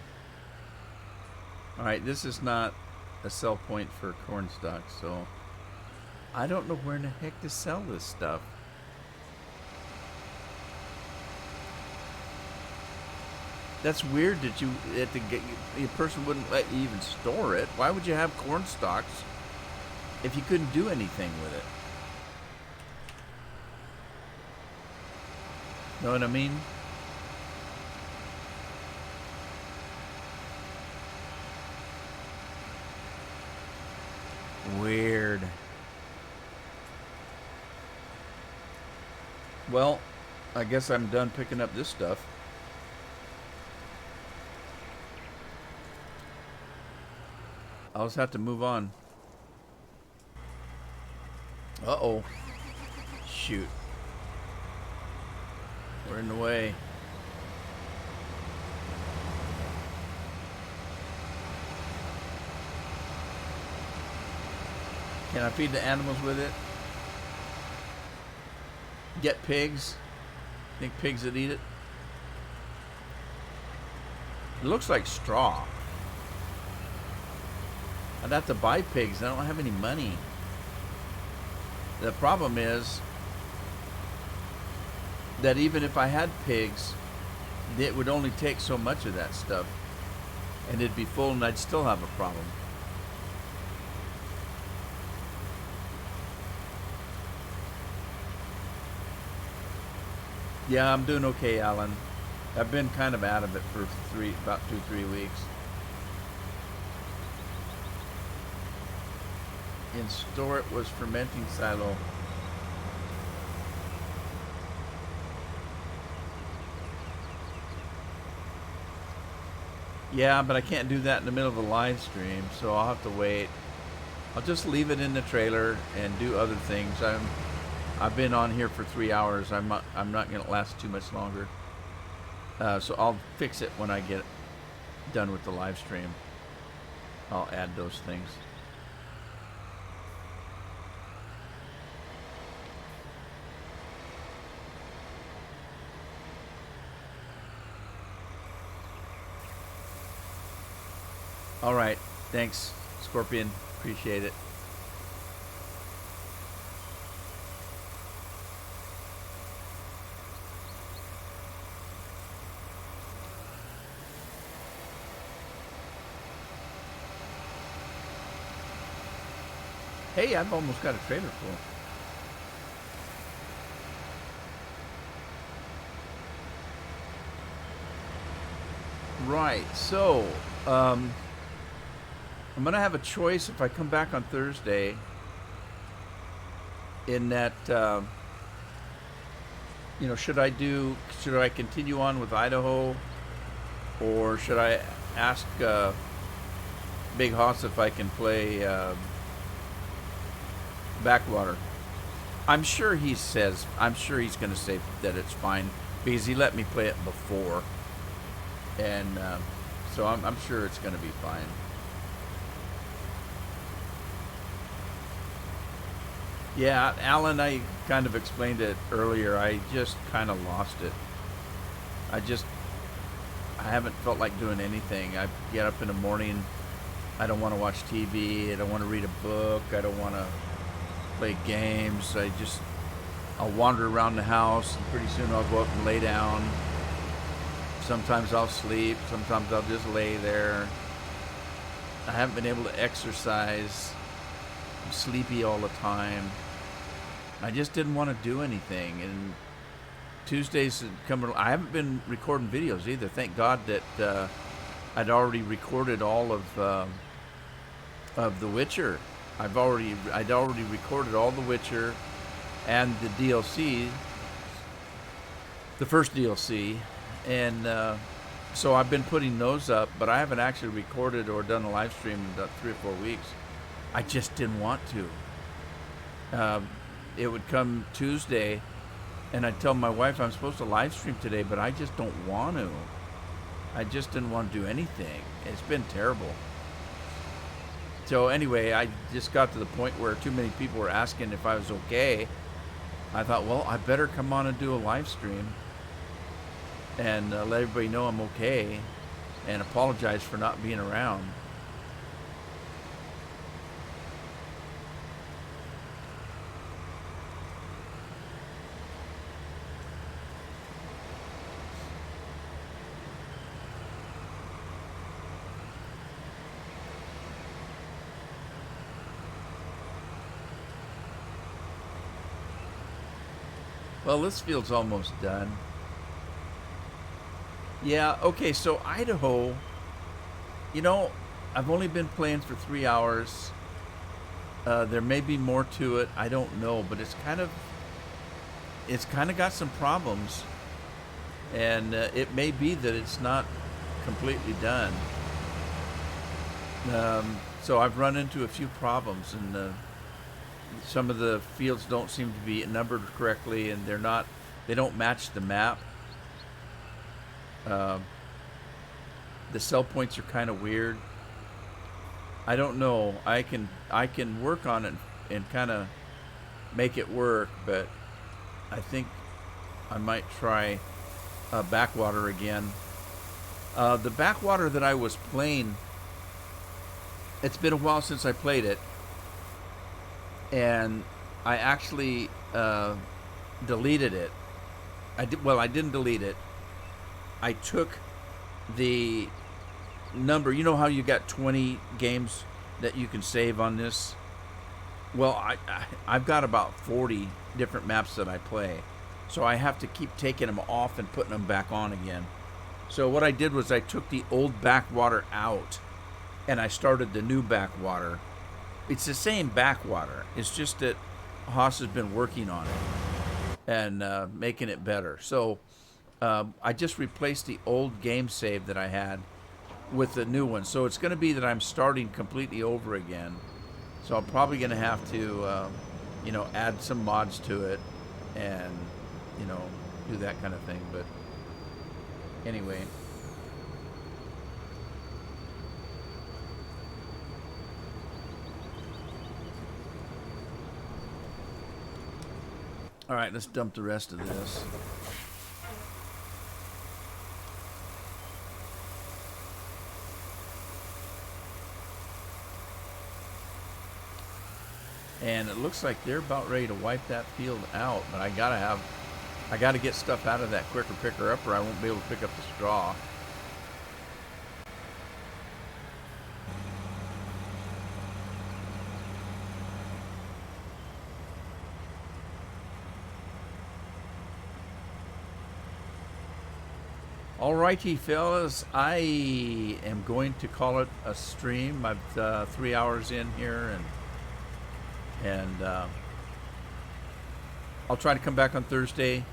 All right, this is not a sell point for corn stalks, so I don't know where in the heck to sell this stuff. That's weird that the person wouldn't let you even store it. Why would you have corn stalks if you couldn't do anything with it? Know what I mean? Weird. Well, I guess I'm done picking up this stuff. I'll just have to move on. Uh-oh. Shoot. We're in the way. Can I feed the animals with it? Get pigs? Think pigs would eat it? It looks like straw. I'd have to buy pigs. I don't have any money. The problem is that even if I had pigs, it would only take so much of that stuff. And it'd be full and I'd still have a problem. Yeah, I'm doing okay, Alan. I've been kind of out of it for about 2-3 weeks. In store it was fermenting silo. Yeah, but I can't do that in the middle of a live stream, so I'll have to wait. I'll just leave it in the trailer and do other things. I've been on here for 3 hours. I'm not going to last too much longer. So I'll fix it when I get done with the live stream. I'll add those things. All right. Thanks, Scorpion. Appreciate it. Hey, I've almost got a trailer full. Right. So, I'm going to have a choice if I come back on Thursday in that, should I continue on with Idaho, or should I ask Big Hoss if I can play Backwater? I'm sure he's going to say that it's fine because he let me play it before. And so I'm sure it's going to be fine. Yeah, Alan, I kind of explained it earlier. I just kind of lost it. I haven't felt like doing anything. I get up in the morning. I don't want to watch TV. I don't want to read a book. I don't want to play games. I'll wander around the house, and pretty soon I'll go up and lay down. Sometimes I'll sleep. Sometimes I'll just lay there. I haven't been able to exercise. I'm sleepy all the time. I just didn't want to do anything. And Tuesdays coming. I haven't been recording videos either. Thank God that I'd already recorded all of The Witcher. I'd already recorded all The Witcher and the DLC, the first DLC, and so I've been putting those up, but I haven't actually recorded or done a live stream in about 3 or 4 weeks. I just didn't want to. It would come Tuesday, and I'd tell my wife I'm supposed to live stream today, but I just don't want to. I just didn't want to do anything. It's been terrible. So anyway, I just got to the point where too many people were asking if I was okay. I thought, well, I better come on and do a live stream. and let everybody know I'm okay, and apologize for not being around. Well, this field's almost done. Yeah, okay, so Idaho, you know, I've only been playing for 3 hours. There may be more to it. I don't know, but it's kind of got some problems, and it may be that it's not completely done. So I've run into a few problems, and some of the fields don't seem to be numbered correctly, and they don't match the map. Uh, the cell points are kind of weird. I don't know. I can work on it and kind of make it work, but I think I might try backwater again. The backwater that I was playing, it's been a while since I played it, and I actually deleted it. I didn't delete it. I took the number. You know how you got 20 games that you can save on this? Well, I've got about 40 different maps that I play. So I have to keep taking them off and putting them back on again. So what I did was I took the old backwater out and I started the new backwater. It's the same backwater. It's just that Haas has been working on it and making it better. So I just replaced the old game save that I had with the new one. So it's going to be that I'm starting completely over again. So I'm probably going to have to, add some mods to it and, do that kind of thing. But anyway. All right, let's dump the rest of this. And it looks like they're about ready to wipe that field out, but I gotta get stuff out of that quicker picker up, or I won't be able to pick up the straw. Alrighty, fellas, I am going to call it a stream. I'm 3 hours in here, and I'll try to come back on Thursday.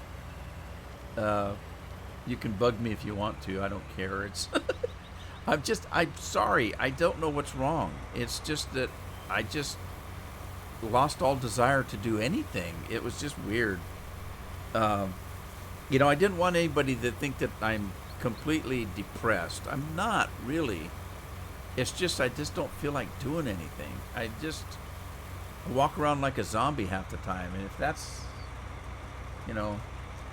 You can bug me if you want to. I don't care. It's I'm sorry. I don't know what's wrong. It's just that I just lost all desire to do anything. It was just weird. I didn't want anybody to think that I'm completely depressed. I'm not really. It's just I just don't feel like doing anything. I walk around like a zombie half the time, and if that's,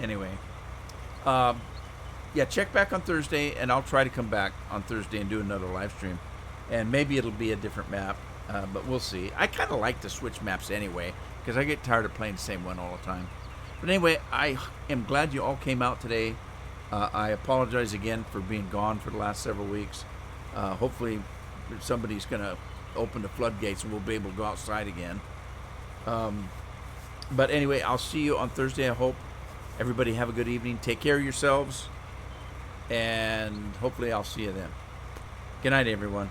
anyway. Yeah, check back on Thursday, and I'll try to come back on Thursday and do another live stream, and maybe it'll be a different map, but we'll see. I kind of like to switch maps anyway, because I get tired of playing the same one all the time. But anyway, I am glad you all came out today. I apologize again for being gone for the last several weeks. Hopefully somebody's going to open the floodgates and we'll be able to go outside again. But anyway, I'll see you on Thursday, I hope. Everybody have a good evening. Take care of yourselves. And hopefully I'll see you then. Good night, everyone.